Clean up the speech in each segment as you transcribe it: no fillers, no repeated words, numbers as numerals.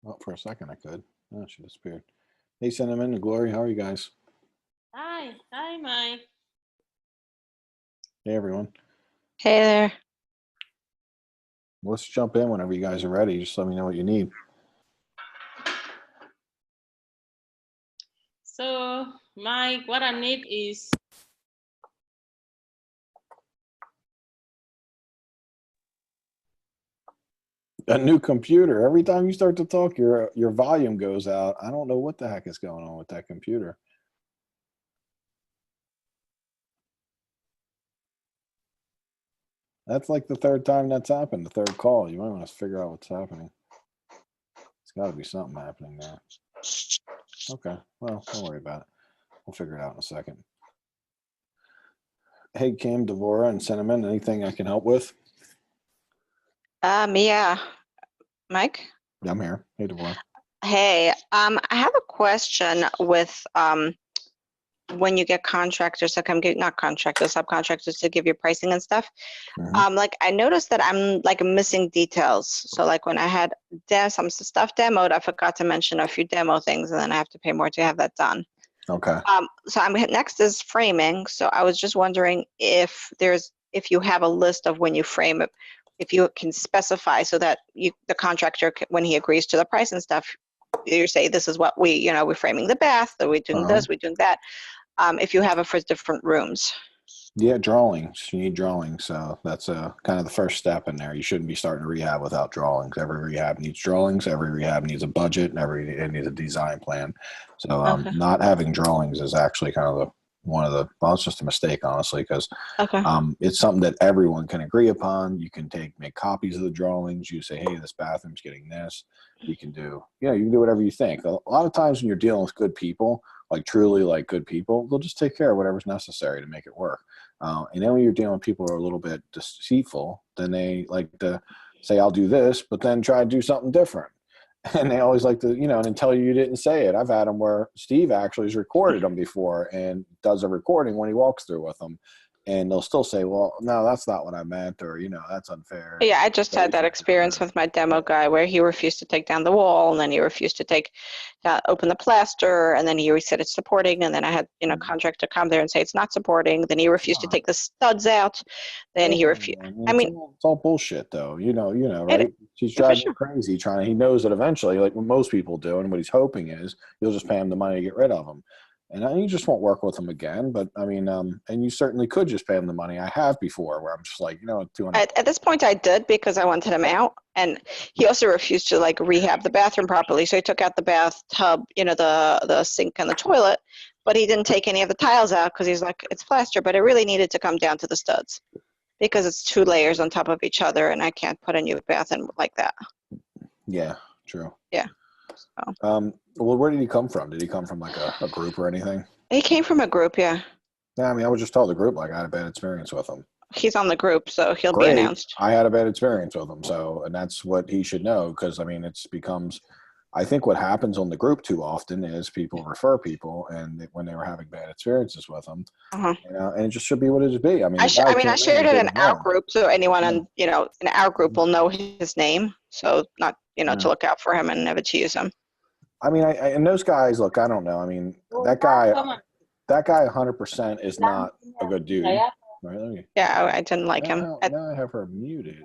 Well, for a second I could. Oh, she disappeared. Hey, Cinnamon and Glory, how are you guys? Hi, Mike. Hey, everyone. Hey there. Let's jump in whenever you guys are ready. Just let me know what you need. So, Mike, what I need is A new computer. Every time you start to talk, your volume goes out. I don't know what the heck is going on with that computer. That's like the third time that's happened, the third call. You might want to figure out what's happening. It's got to be something happening there. Okay, well, don't worry about it. We'll figure it out in a second. Hey, Kim, Devora, and Cinnamon, anything I can help with? Yeah. Mike? Yeah, I'm here. Hey, Devora. Hey, I have a question with when you get contractors to come get, not contractors, subcontractors to give you pricing and stuff. Like I noticed that I'm like missing details. So like when I had some stuff demoed, I forgot to mention a few demo things, and then I have to pay more to have that done. Okay. So next is framing. So I was just wondering if you have a list of when you frame it, if you can specify so that the contractor, when he agrees to the price and stuff, you say this is what we're framing the bath, that we're doing this, we're doing that. If you have it for different rooms. Yeah, drawings. You need drawings. So that's kind of the first step in there. You shouldn't be starting a rehab without drawings. Every rehab needs drawings. Every rehab needs a budget, and it needs a design plan. So not having drawings is actually kind of well, it's just a mistake, honestly, because it's something that everyone can agree upon. You can make copies of the drawings. You say, hey, this bathroom's getting this. You can do whatever you think. A lot of times when you're dealing with good people, like truly like good people, they'll just take care of whatever's necessary to make it work. And then when you're dealing with people who are a little bit deceitful, then they like to say, I'll do this, but then try to do something different. And they always like to, and tell you didn't say it. I've had them where Steve actually has recorded them before and does a recording when he walks through with them. And they'll still say, well, no, that's not what I meant, or, that's unfair. Yeah, I just had that experience with my demo guy where he refused to take down the wall, and then he refused to open the plaster, and then he said it's supporting, and then I had, contractor come there and say it's not supporting. Then he refused to take the studs out. Then he refused. I mean, it's all bullshit, though. Right? He's driving you crazy he knows that eventually, like what most people do, and what he's hoping is you'll just pay him the money to get rid of him. And you just won't work with him again. But I mean, and you certainly could just pay him the money. I have before, where I'm just like, 200. At this point, I did because I wanted him out, and he also refused to like rehab the bathroom properly. So he took out the bathtub, the sink and the toilet, but he didn't take any of the tiles out because he's like, it's plaster, but it really needed to come down to the studs because it's 2 layers on top of each other, and I can't put a new bath in like that. Yeah, true. Yeah. So. Well, where did he come from? Did he come from like a group or anything? He came from a group, yeah. Yeah, I mean, I would just tell the group like I had a bad experience with him. He's on the group, so he'll be announced. I had a bad experience with him, and that's what he should know, because I mean, I think what happens on the group too often is people refer people, and when they were having bad experiences with them, and it just should be what it should be. I mean, I shared it in our group, so anyone in our group will know his name, so not to look out for him and never to use him. I mean, and those guys, look, I don't know. I mean, that guy 100% is not a good dude. Right, yeah, I didn't like him. Now I have her muted.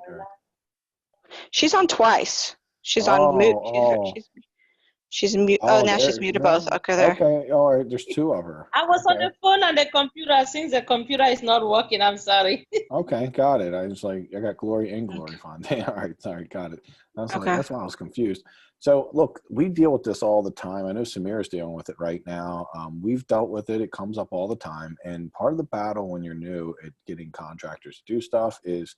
She's on twice. She's on mute. She's mute. Oh, now she's muted both. Okay, there. Okay, all right. There's 2 of her. I was on the phone and the computer. Since the computer is not working, I'm sorry. Okay, got it. I got Glory and Glory Fontaine. All right, sorry, got it. That's why I was confused. So look, we deal with this all the time. I know Samira's dealing with it right now. We've dealt with it. It comes up all the time. And part of the battle when you're new at getting contractors to do stuff is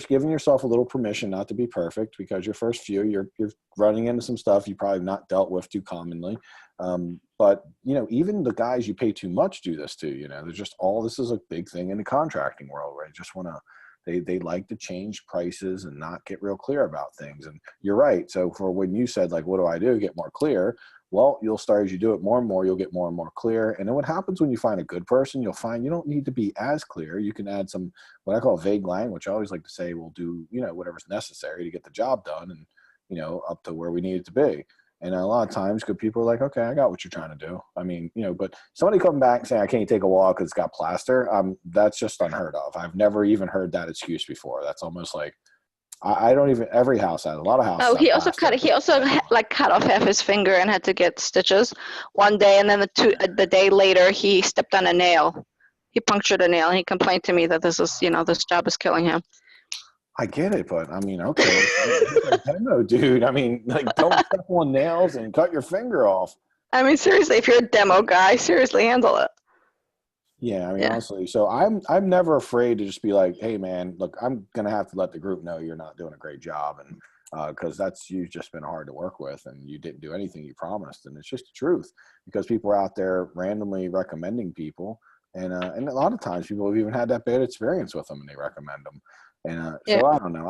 giving yourself a little permission not to be perfect, because your first few, you're running into some stuff you probably not dealt with too commonly. But even the guys you pay too much do this too. There's just this is a big thing in the contracting world, where they just want to. They like to change prices and not get real clear about things. And you're right. So for when you said, like, what do I do to get more clear? Well, you'll start, as you do it more and more, you'll get more and more clear. And then what happens when you find a good person, you'll find you don't need to be as clear. You can add some, what I call vague language. I always like to say, we'll do, whatever's necessary to get the job done. And up to where we need it to be. And a lot of times, good people are like, okay, I got what you're trying to do. I mean, but somebody coming back and saying, I can't take a walk because it's got plaster, that's just unheard of. I've never even heard that excuse before. That's almost like, I don't even, every house has, a lot of houses. Oh, he also cut off half his finger and had to get stitches one day. And then the day later, he stepped on a nail. He punctured a nail. And he complained to me that this job is killing him. I get it, but I mean, okay, no, dude. I mean, like, don't step on nails and cut your finger off. I mean, seriously, if you're a demo guy, seriously handle it. Yeah, I mean, honestly, so I'm never afraid to just be like, hey, man, look, I'm gonna have to let the group know you're not doing a great job, and because you've just been hard to work with, and you didn't do anything you promised, and it's just the truth. Because people are out there randomly recommending people, and a lot of times people have even had that bad experience with them, and they recommend them. And so I don't know.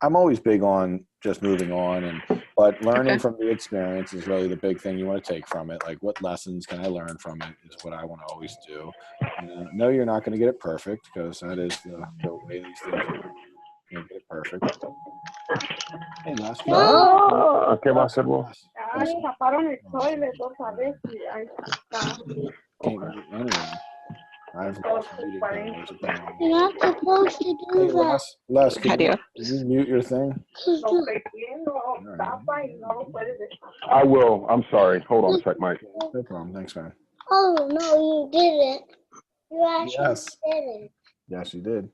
I'm always big on just moving on, but learning from the experience is really the big thing you want to take from it. Like, what lessons can I learn from it is what I want to always do. No, you're not going to get it perfect, because that is the way these things are. You get it perfect. Hey, Les. Ah, ¿qué va a hacer vos? Can't mute anyone. I've lost muted cameras. You're not supposed to do Hey, that. Les, can you mute your thing? I will. I'm sorry. Hold on a sec, Mike. No problem. Thanks, man. Oh, no, you didn't. You actually didn't. Yes, you did.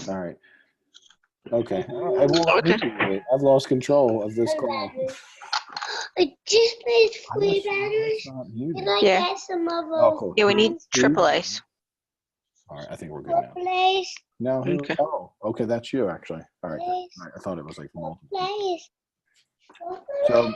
All right. Okay. I've lost control of this call. It just needs free batteries. Can I get some of those? Cool. Yeah, we need AAA's. All right, I think we're good now. Please. No. Okay. Okay, that's you actually. All right. I thought it was like multiple. Please. So,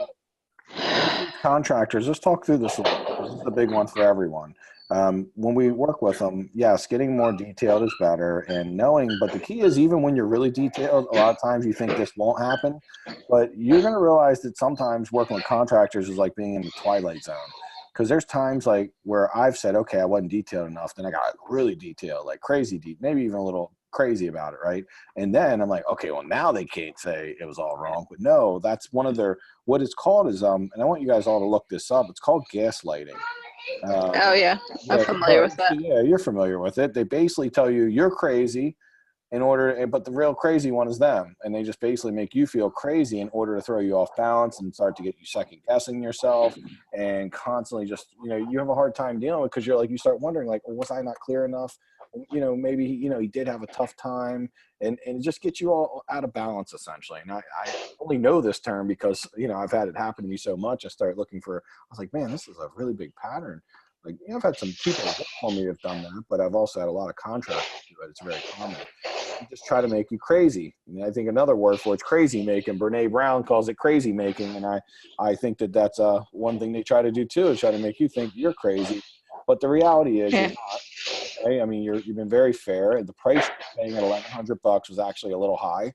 contractors, let's talk through this a little bit. This is the big one for everyone. When we work with them, yes, getting more detailed is better, and knowing, but the key is, even when you're really detailed, a lot of times you think this won't happen, but you're going to realize that sometimes working with contractors is like being in the twilight zone. Because there's times like where I've said, okay, I wasn't detailed enough. Then I got really detailed, like crazy deep, maybe even a little crazy about it, right? And then I'm like, okay, well, now they can't say it was all wrong. But no, that's one of what it's called is, and I want you guys all to look this up. It's called gaslighting. Oh, yeah. I'm familiar with that. Yeah, you're familiar with it. They basically tell you you're crazy but the real crazy one is them. And they just basically make you feel crazy in order to throw you off balance and start to get you second guessing yourself, and constantly just, you have a hard time dealing with, because you start wondering, like, well, was I not clear enough? Maybe, he did have a tough time, and it just gets you all out of balance, essentially. And I only know this term because, I've had it happen to me so much. I was like, man, this is a really big pattern. Like, I've had some people that tell me have done that, but I've also had a lot of contractors do it. It's very common. They just try to make you crazy. And I think another word for it's crazy making. Brene Brown calls it crazy making. And I think that's one thing they try to do too, is try to make you think you're crazy. But the reality is, you're not. Okay? I mean, you've been very fair. The price you're paying at $1,100 was actually a little high.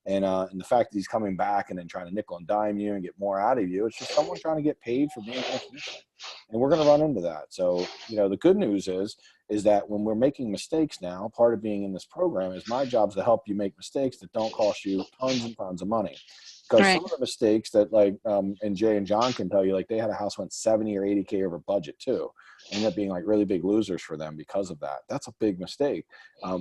And the fact that he's coming back and then trying to nickel and dime you and get more out of you, it's just someone trying to get paid for being consistent. And we're going to run into that. So, the good news is that when we're making mistakes now, part of being in this program is my job is to help you make mistakes that don't cost you tons and tons of money. Because some of the mistakes that, like, and Jay and John can tell you, like, they had a house went 70 or 80K over budget too. Ended up being like really big losers for them because of that. That's a big mistake.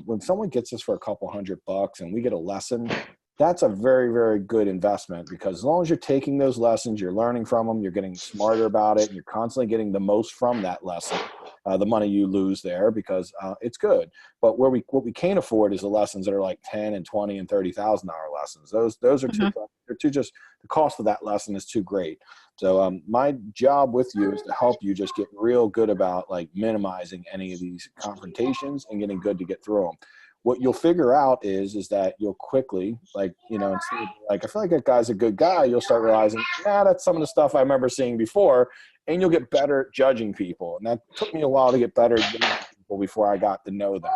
When someone gets us for a couple $100 and we get a lesson, that's a very, very good investment, because as long as you're taking those lessons, you're learning from them, you're getting smarter about it, and you're constantly getting the most from that lesson. The money you lose there, because it's good. But what we can't afford is the lessons that are like $10,000 and $20,000 and $30,000 lessons. Those are too just, the cost of that lesson is too great. So my job with you is to help you just get real good about, like, minimizing any of these confrontations and getting good to get through them. What you'll figure out is that you'll quickly, like, instead of, like, I feel like that guy's a good guy, you'll start realizing, that's some of the stuff I remember seeing before, and you'll get better at judging people. And that took me a while to get better at judging people before I got to know them.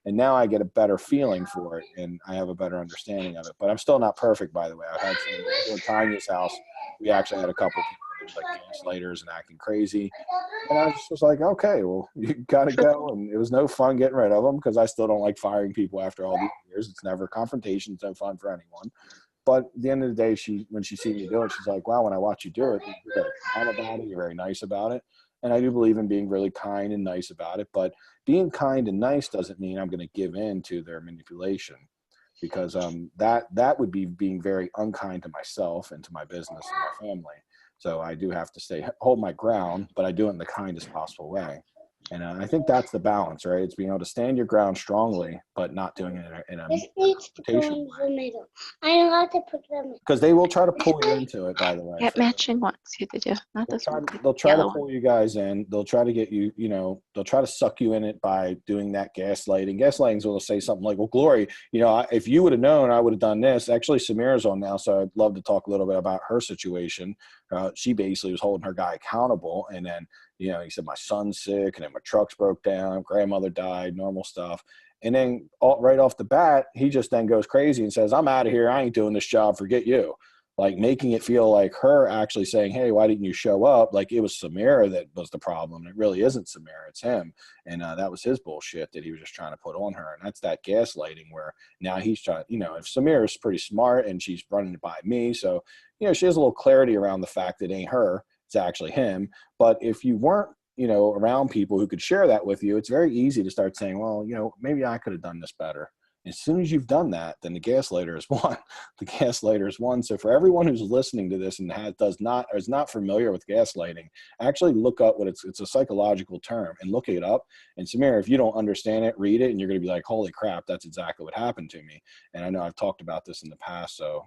And now I get a better feeling for it, and I have a better understanding of it. But I'm still not perfect, by the way. I've had some, in Tanya's house, we actually had a couple of people that was like gaslighters and acting crazy. And I just was like, okay, well, you got to go. And it was no fun getting rid of them, because I still don't like firing people after all these years. It's never confrontation. It's no fun for anyone. But at the end of the day, when she sees me do it, she's like, wow, when I watch you do it, you're very calm about it. You're very nice about it. And I do believe in being really kind and nice about it. But being kind and nice doesn't mean I'm going to give in to their manipulation, because that would be being very unkind to myself and to my business and my family. So I do have to hold my ground, but I do it in the kindest possible way. And I think that's the balance, right? It's being able to stand your ground strongly, but not doing it in a This needs to go in the middle. I don't have to put them in. because they will try to pull you into it, by the way. Get matching ones. You did, yeah. Not this one. They'll try to Yellow pull you guys in. They'll try to get you, they'll try to suck you in it by doing that gaslighting. Gaslighting is will say something like, well, Glory, if you would have known, I would have done this. Actually, Samira's on now, so I'd love to talk a little bit about her situation. She basically was holding her guy accountable. And then, he said, my son's sick, and then my truck's broke down, grandmother died, normal stuff. And then right off the bat, he just then goes crazy and says, I'm out of here. I ain't doing this job. Forget you. Like making it feel like her actually saying, hey, why didn't you show up? Like it was Samira that was the problem. It really isn't Samira, it's him. And that was his bullshit that he was just trying to put on her. And that's that gaslighting where now he's trying, if Samira's pretty smart and she's running it by me. So, she has a little clarity around the fact that it ain't her, it's actually him. But if you weren't, around people who could share that with you, it's very easy to start saying, well, maybe I could have done this better. As soon as you've done that, then the gaslighter is won. The gaslighter is won. So for everyone who's listening to this and is not familiar with gaslighting, actually look up what it's a psychological term and look it up. And Samira, if you don't understand it, read it, and you're going to be like, holy crap, that's exactly what happened to me. And I know I've talked about this in the past. So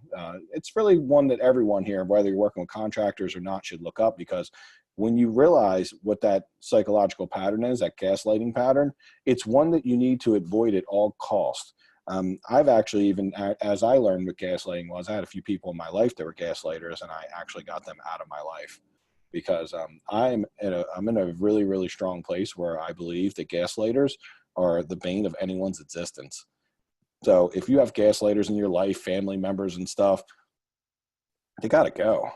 it's really one that everyone here, whether you're working with contractors or not, should look up, because when you realize what that psychological pattern is, that gaslighting pattern, it's one that you need to avoid at all costs. I've actually, even as I learned what gaslighting was, I had a few people in my life that were gaslighters, and I actually got them out of my life, because I'm in a really, really strong place where I believe that gaslighters are the bane of anyone's existence. So if you have gaslighters in your life, family members and stuff, they got to go.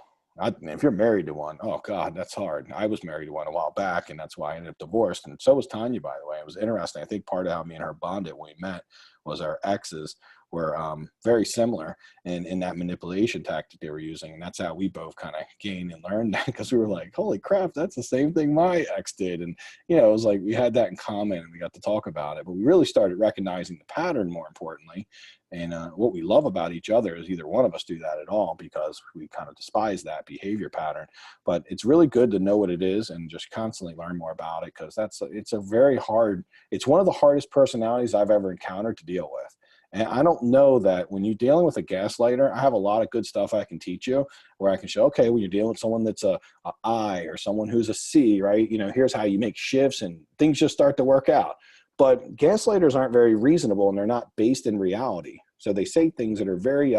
If you're married to one, oh God, that's hard. I was married to one a while back, and that's why I ended up divorced. And so was Tanya, by the way. It was interesting. I think part of how me and her bonded when we met was our exes were very similar in that manipulation tactic they were using. And that's how we both kind of gained and learned that, because we were like, holy crap, that's the same thing my ex did. And, it was like we had that in common and we got to talk about it. But we really started recognizing the pattern, more importantly. And what we love about each other is either one of us do that at all, because we kind of despise that behavior pattern. But it's really good to know what it is and just constantly learn more about it, because it's one of the hardest personalities I've ever encountered to deal with. And I don't know that when you're dealing with a gaslighter, I have a lot of good stuff I can teach you where I can show, okay, when you're dealing with someone that's a I or someone who's a C, right? Here's how you make shifts and things just start to work out. But gaslighters aren't very reasonable, and they're not based in reality. So they say things that are very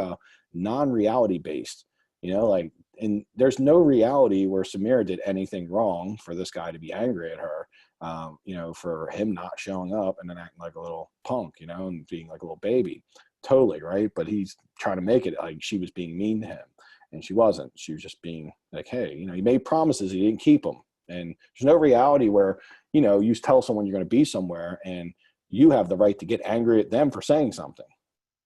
non-reality based, and there's no reality where Samira did anything wrong for this guy to be angry at her, for him not showing up and then acting like a little punk, and being like a little baby. Totally, right? But he's trying to make it like she was being mean to him, and she wasn't. She was just being like, hey, he made promises, he didn't keep them. And there's no reality where, you tell someone you're going to be somewhere and you have the right to get angry at them for saying something.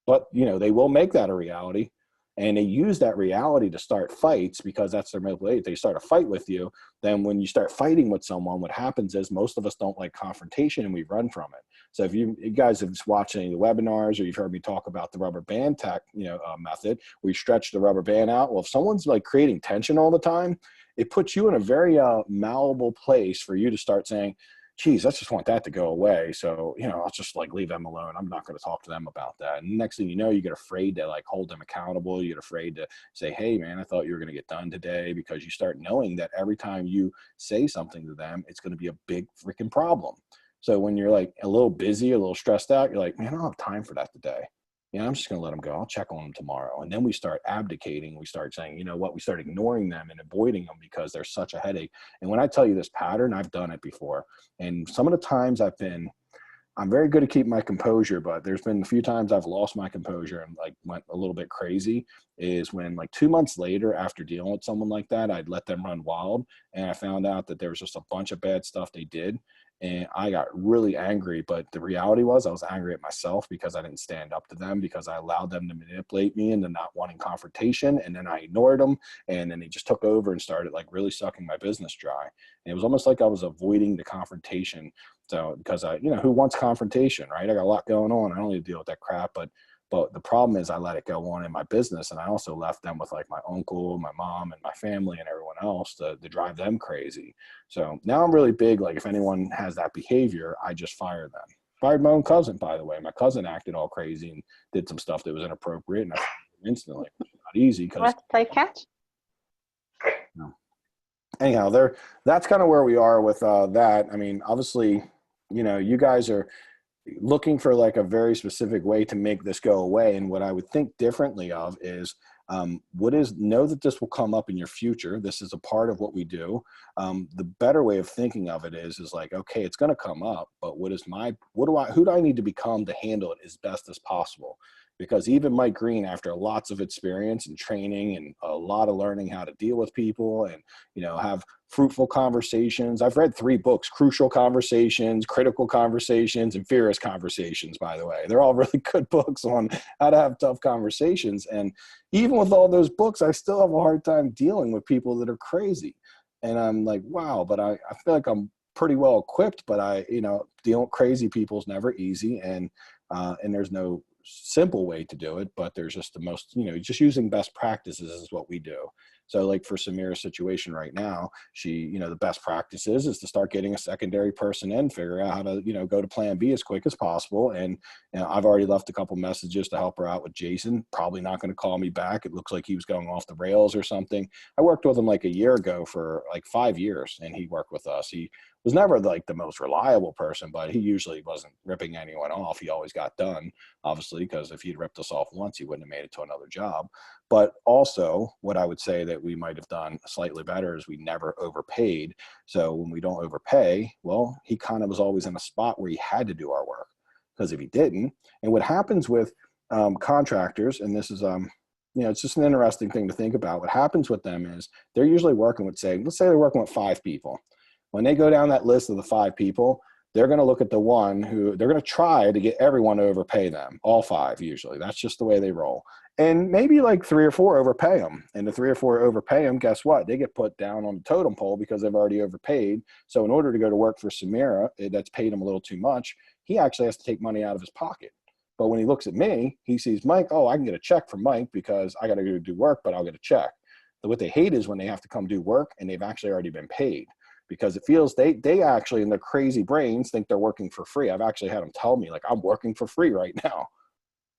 But, they will make that a reality, and they use that reality to start fights, because that's their manipulation. They start a fight with you. Then when you start fighting with someone, what happens is most of us don't like confrontation and we run from it. So if you guys have watched any of the webinars, or you've heard me talk about the rubber band method, where you stretch the rubber band out. Well, if someone's like creating tension all the time, it puts you in a very malleable place for you to start saying, geez, I just want that to go away. So, I'll just like leave them alone. I'm not going to talk to them about that. And next thing you know, you get afraid to like hold them accountable. You get afraid to say, hey man, I thought you were going to get done today, because you start knowing that every time you say something to them, it's going to be a big freaking problem. So when you're like a little busy, a little stressed out, you're like, man, I don't have time for that today. I'm just going to let them go. I'll check on them tomorrow. And then we start abdicating. We start saying, we start ignoring them and avoiding them because they're such a headache. And when I tell you this pattern, I've done it before. And some of the times I'm very good at keeping my composure, but there's been a few times I've lost my composure and like went a little bit crazy, is when like 2 months later after dealing with someone like that, I'd let them run wild. And I found out that there was just a bunch of bad stuff they did. And I got really angry, but the reality was I was angry at myself because I didn't stand up to them, because I allowed them to manipulate me into not wanting confrontation. And then I ignored them, and then they just took over and started like really sucking my business dry. And it was almost like I was avoiding the confrontation. So because who wants confrontation, right? I got a lot going on. I don't need to deal with that crap. But the problem is I let it go on in my business, and I also left them with like my uncle, my mom, and my family and everyone else to drive them crazy. So now I'm really big. Like if anyone has that behavior, I just fire them. Fired my own cousin, by the way. My cousin acted all crazy and did some stuff that was inappropriate, and I fired him instantly. Not easy because. Want to play catch? No. Anyhow, that's kind of where we are with that. I mean, obviously, you guys are looking for like a very specific way to make this go away. And what I would think differently of is know that this will come up in your future. This is a part of what we do. The better way of thinking of it is like, okay, it's going to come up, but who do I need to become to handle it as best as possible? Because even Mike Green, after lots of experience and training and a lot of learning how to deal with people and, have fruitful conversations. I've read 3 books: Crucial Conversations, Critical Conversations, and Fierce Conversations, by the way. They're all really good books on how to have tough conversations. And even with all those books, I still have a hard time dealing with people that are crazy. And I'm like, wow, but I feel like I'm pretty well equipped, but dealing with crazy people is never easy. And there's no simple way to do it, but there's just the most, just using best practices is what we do. So like for Samira's situation right now, she, the best practice is to start getting a secondary person in, figure out how to, go to plan B as quick as possible. And I've already left a couple messages to help her out with Jason. Probably not going to call me back. It looks like he was going off the rails or something. I worked with him like a year ago for like 5 years, and he worked with us. He was never like the most reliable person, but he usually wasn't ripping anyone off. He always got done, obviously, because if he'd ripped us off once, he wouldn't have made it to another job. But also what I would say that we might have done slightly better is we never overpaid. So when we don't overpay, well, he kind of was always in a spot where he had to do our work, because if he didn't, and what happens with contractors, and this is, it's just an interesting thing to think about. What happens with them is they're usually working with, let's say they're working with 5 people. When they go down that list of the 5 people, they're going to look at the one who they're going to try to get everyone to overpay them, all 5 usually. That's just the way they roll. And maybe like 3 or 4 overpay them. And the 3 or 4 overpay them, guess what? They get put down on the totem pole because they've already overpaid. So in order to go to work for Samira, that's paid him a little too much. He actually has to take money out of his pocket. But when he looks at me, he sees Mike, oh, I can get a check from Mike because I got to go do work, but I'll get a check. But what they hate is when they have to come do work and they've actually already been paid. Because it feels they actually in their crazy brains think they're working for free. I've actually had them tell me like, I'm working for free right now.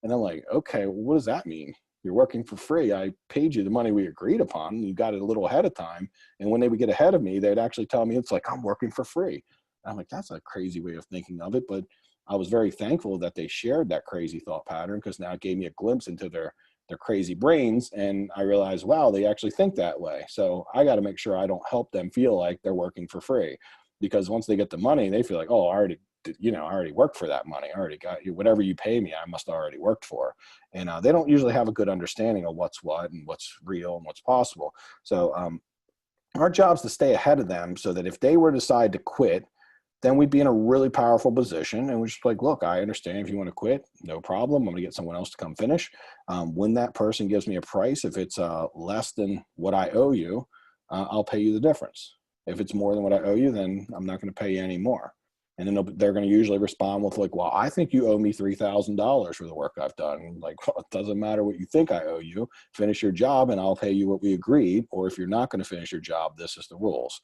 And I'm like, okay, well, what does that mean? You're working for free. I paid you the money we agreed upon. You got it a little ahead of time. And when they would get ahead of me, they'd actually tell me it's like, I'm working for free. And I'm like, that's a crazy way of thinking of it. But I was very thankful that they shared that crazy thought pattern, because now it gave me a glimpse into their crazy brains. And I realized, wow, they actually think that way. So I got to make sure I don't help them feel like they're working for free, because once they get the money, they feel like, oh, I already worked for that money. I already got you. Whatever you pay me, I must have already worked for. And they don't usually have a good understanding of what's what and what's real and what's possible. So our job is to stay ahead of them, so that if they were to decide to quit, then we'd be in a really powerful position. And we're just like, look, I understand if you want to quit, no problem. I'm going to get someone else to come finish. When that person gives me a price, if it's less than what I owe you, I'll pay you the difference. If it's more than what I owe you, then I'm not going to pay you any more. And then they're going to usually respond with like, well, I think you owe me $3,000 for the work I've done. Like, well, it doesn't matter what you think I owe you. Finish your job and I'll pay you what we agreed. Or if you're not going to finish your job, this is the rules.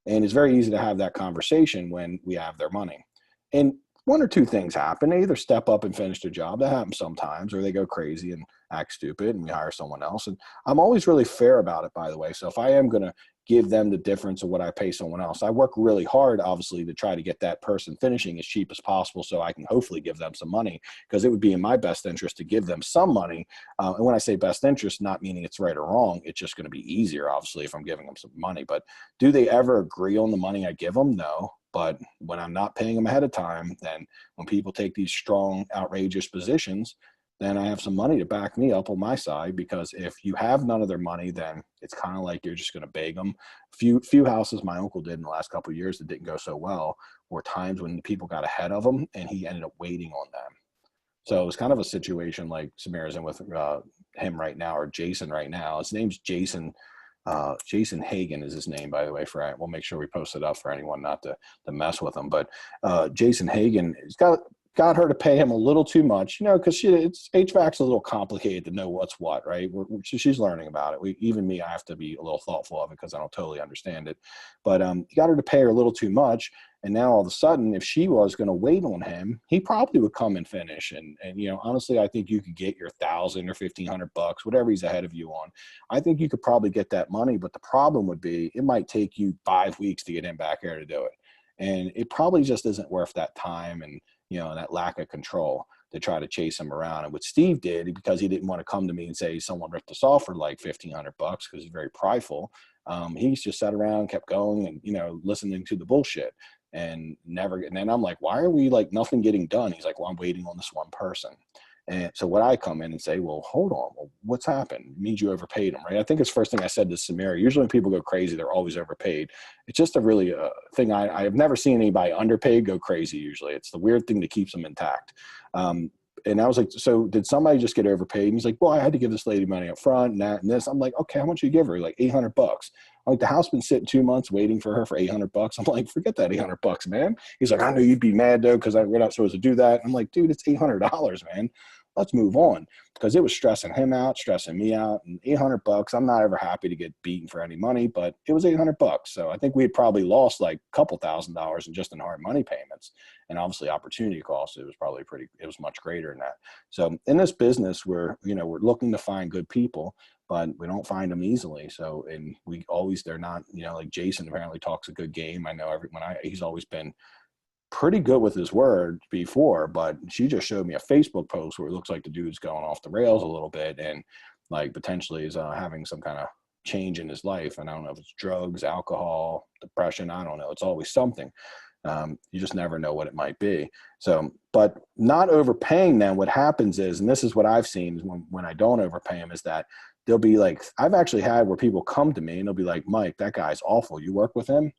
And it's very easy to have that conversation when we have their money. And 1 or 2 things happen. They either step up and finish their job. That happens sometimes. Or they go crazy and act stupid and we hire someone else. And I'm always really fair about it, by the way. So if I am going to give them the difference of what I pay someone else, I work really hard, obviously, to try to get that person finishing as cheap as possible, so I can hopefully give them some money, because it would be in my best interest to give them some money. And when I say best interest, not meaning it's right or wrong. It's just going to be easier, obviously, if I'm giving them some money. But do they ever agree on the money I give them? No. But when I'm not paying them ahead of time, then when people take these strong, outrageous positions, then I have some money to back me up on my side, because if you have none of their money, then it's kind of like you're just going to beg them. Few houses my uncle did in the last couple of years that didn't go so well were times when people got ahead of him and he ended up waiting on them. So it was kind of a situation like Samira's in with him right now, or Jason right now. His name's Jason. Jason Hagen is his name, by the way. We'll make sure we post it up for anyone not to mess with him. But Jason Hagen has got her to pay him a little too much, because it's HVAC's a little complicated to know what's what, right? She's learning about it. Even me, I have to be a little thoughtful of it because I don't totally understand it. But you got her to pay her a little too much, and now all of a sudden, if she was going to wait on him, he probably would come and finish. And honestly, I think you could get your $1,000 or $1,500, whatever he's ahead of you on. I think you could probably get that money, but the problem would be it might take you 5 weeks to get him back here to do it, and it probably just isn't worth that time and that lack of control to try to chase him around. And what Steve did, because he didn't want to come to me and say someone ripped us off for like $1,500 because he's very prideful, he just sat around, kept going, and listening to the bullshit and never. And then I'm like, why are we like nothing getting done? He's like, well, I'm waiting on this one person. And so what I come in and say, well, hold on, what's happened? It means you overpaid them, right? I think it's the first thing I said to Samira. Usually when people go crazy, they're always overpaid. It's just a really thing. I have never seen anybody underpaid go crazy. Usually it's the weird thing that keeps them intact. And I was like, so did somebody just get overpaid? And he's like, well, I had to give this lady money up front and that and this. I'm like, okay, how much you give her? Like $800. I'm like, the house been sitting 2 months waiting for her for $800. I'm like, forget that $800, man. He's like, I knew you'd be mad though, because we're not supposed to do that. I'm like, dude, it's $800, man. Let's move on, because it was stressing him out, stressing me out. And $800, I'm not ever happy to get beaten for any money, but it was $800. So I think we had probably lost like a couple $1,000s in just in hard money payments, and obviously opportunity cost. It was probably it was much greater than that. So in this business, we're looking to find good people, but we don't find them easily. So, and they're not, like Jason apparently talks a good game. I know he's always been pretty good with his word before, but she just showed me a Facebook post where it looks like the dude's going off the rails a little bit and like potentially is having some kind of change in his life. And I don't know if it's drugs, alcohol, depression. I don't know. It's always something. You just never know what it might be. So, but not overpaying them, what happens is, and this is what I've seen when I don't overpay them, is that they'll be like, I've actually had where people come to me and they'll be like, Mike, that guy's awful. You work with him?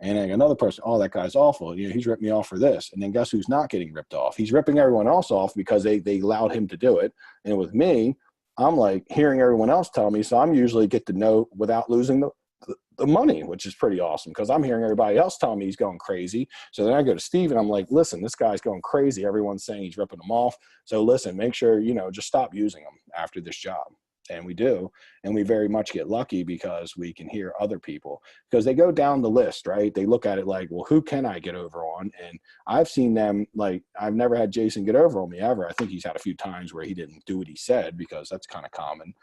And then another person, oh, that guy's awful. He's ripped me off for this. And then guess who's not getting ripped off? He's ripping everyone else off because they allowed him to do it. And with me, I'm like hearing everyone else tell me. So I'm usually get to know without losing the money, which is pretty awesome, because I'm hearing everybody else tell me he's going crazy. So then I go to Steve and I'm like, listen, this guy's going crazy. Everyone's saying he's ripping them off. So listen, make sure, just stop using them after this job. And we do. And we very much get lucky because we can hear other people, because they go down the list, right? They look at it like, well, who can I get over on? And I've seen them, like, I've never had Jason get over on me ever. I think he's had a few times where he didn't do what he said, because that's kind of common,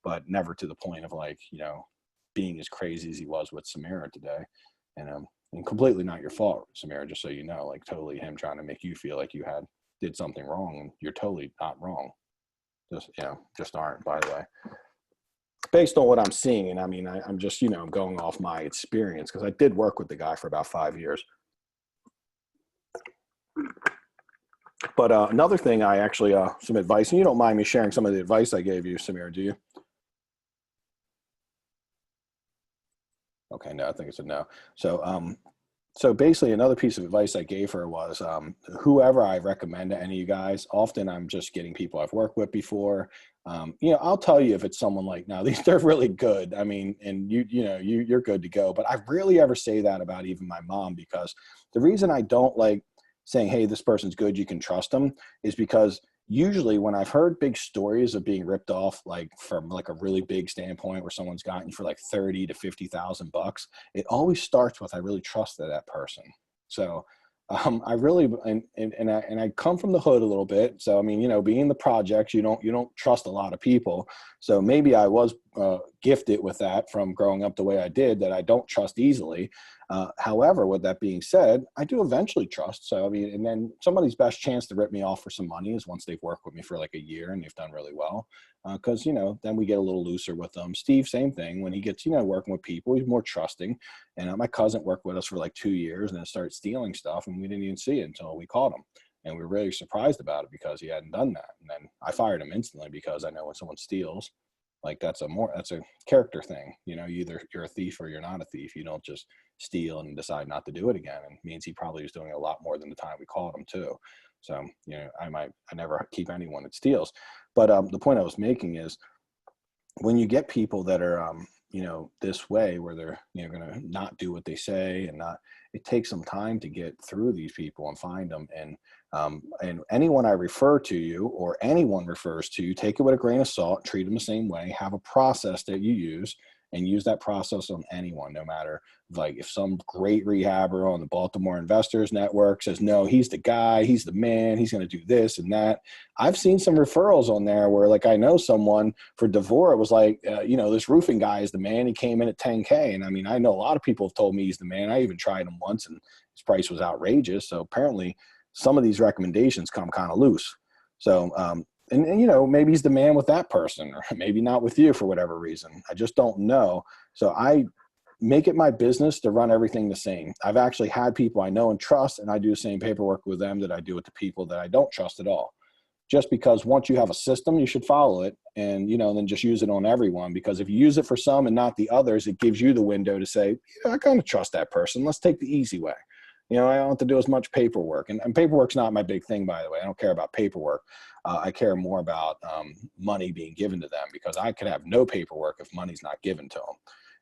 but never to the point of like, being as crazy as he was with Samira today. And completely not your fault, Samira, just so you know, like totally him trying to make you feel like you did something wrong, and you're totally not wrong. Just aren't, by the way, based on what I'm seeing. And I mean, I'm just, going off my experience, because I did work with the guy for about 5 years. But another thing, I actually, some advice, and you don't mind me sharing some of the advice I gave you, Samira, do you? Okay, no, I think it's a no. So basically another piece of advice I gave her was, whoever I recommend to any of you guys, often I'm just getting people I've worked with before. I'll tell you if it's someone like, now they're really good. I mean, and you're good to go, but I rarely ever say that about even my mom, because the reason I don't like saying, hey, this person's good, you can trust them, is because usually when I've heard big stories of being ripped off, like from like a really big standpoint where someone's gotten you for like 30 to 50,000 bucks, it always starts with, I really trusted that person. So I really, and I come from the hood a little bit. So, I mean, being in the projects, you don't trust a lot of people. So maybe I was gifted with that from growing up the way I did, that I don't trust easily. However, with that being said, I do eventually trust. So, I mean, and then somebody's best chance to rip me off for some money is once they've worked with me for like a year and they've done really well. Because, then we get a little looser with them. Steve, same thing. When he gets, working with people, he's more trusting. And my cousin worked with us for like 2 years and then started stealing stuff, and we didn't even see it until we caught him. And we were really surprised about it because he hadn't done that. And then I fired him instantly because I know when someone steals, like that's a character thing. You know, either you're a thief or you're not a thief. You don't just steal and decide not to do it again. And it means he probably was doing a lot more than the time we caught him too. So, you know, I never keep anyone that steals. But the point I was making is when you get people that are, you know, this way where they're, you know, going to not do what they say and not, it takes some time to get through these people and find them. And anyone I refer to you or anyone refers to you, take it with a grain of salt, treat them the same way, have a process that you use and use that process on anyone, no matter like if some great rehabber on the Baltimore Investors Network says, no, he's the guy, he's the man, he's going to do this and that. I've seen some referrals on there where like, I know someone for Devore, it was like, you know, this roofing guy is the man. He came in at 10K. And I mean, I know a lot of people have told me he's the man. I even tried him once and his price was outrageous. So apparently some of these recommendations come kind of loose. So, and, you know, maybe he's the man with that person or maybe not with you for whatever reason. I just don't know. So I make it my business to run everything the same. I've actually had people I know and trust, and I do the same paperwork with them that I do with the people that I don't trust at all. Just because once you have a system, you should follow it and, you know, then just use it on everyone, because if you use it for some and not the others, it gives you the window to say, yeah, I kind of trust that person. Let's take the easy way. You know, I don't have to do as much paperwork, and paperwork's not my big thing, by the way. I don't care about paperwork. I care more about money being given to them, because I could have no paperwork if money's not given to them.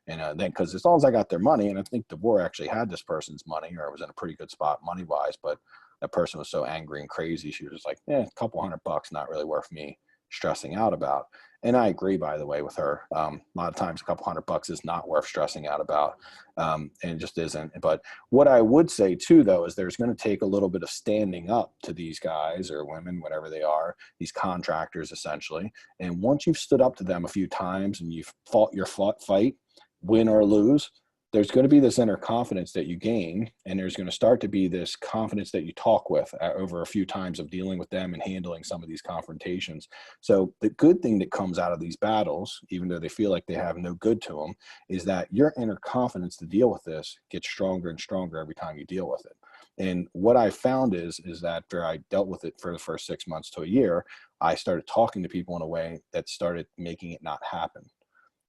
And then, because as long as I got their money, and I think Devore actually had this person's money, or was in a pretty good spot money wise, but that person was so angry and crazy. She was just like, a couple $100, not really worth me stressing out about. And I agree, by the way, with her. A lot of times a couple $100 is not worth stressing out about, and it just isn't. But what I would say too, though, is there's going to take a little bit of standing up to these guys or women, whatever they are, these contractors essentially. And once you've stood up to them a few times and you've fought your fight, win or lose, there's going to be this inner confidence that you gain, and there's going to start to be this confidence that you talk with over a few times of dealing with them and handling some of these confrontations. So the good thing that comes out of these battles, even though they feel like they have no good to them, is that your inner confidence to deal with this gets stronger and stronger every time you deal with it. And what I found is that after I dealt with it for the first 6 months to a year, I started talking to people in a way that started making it not happen.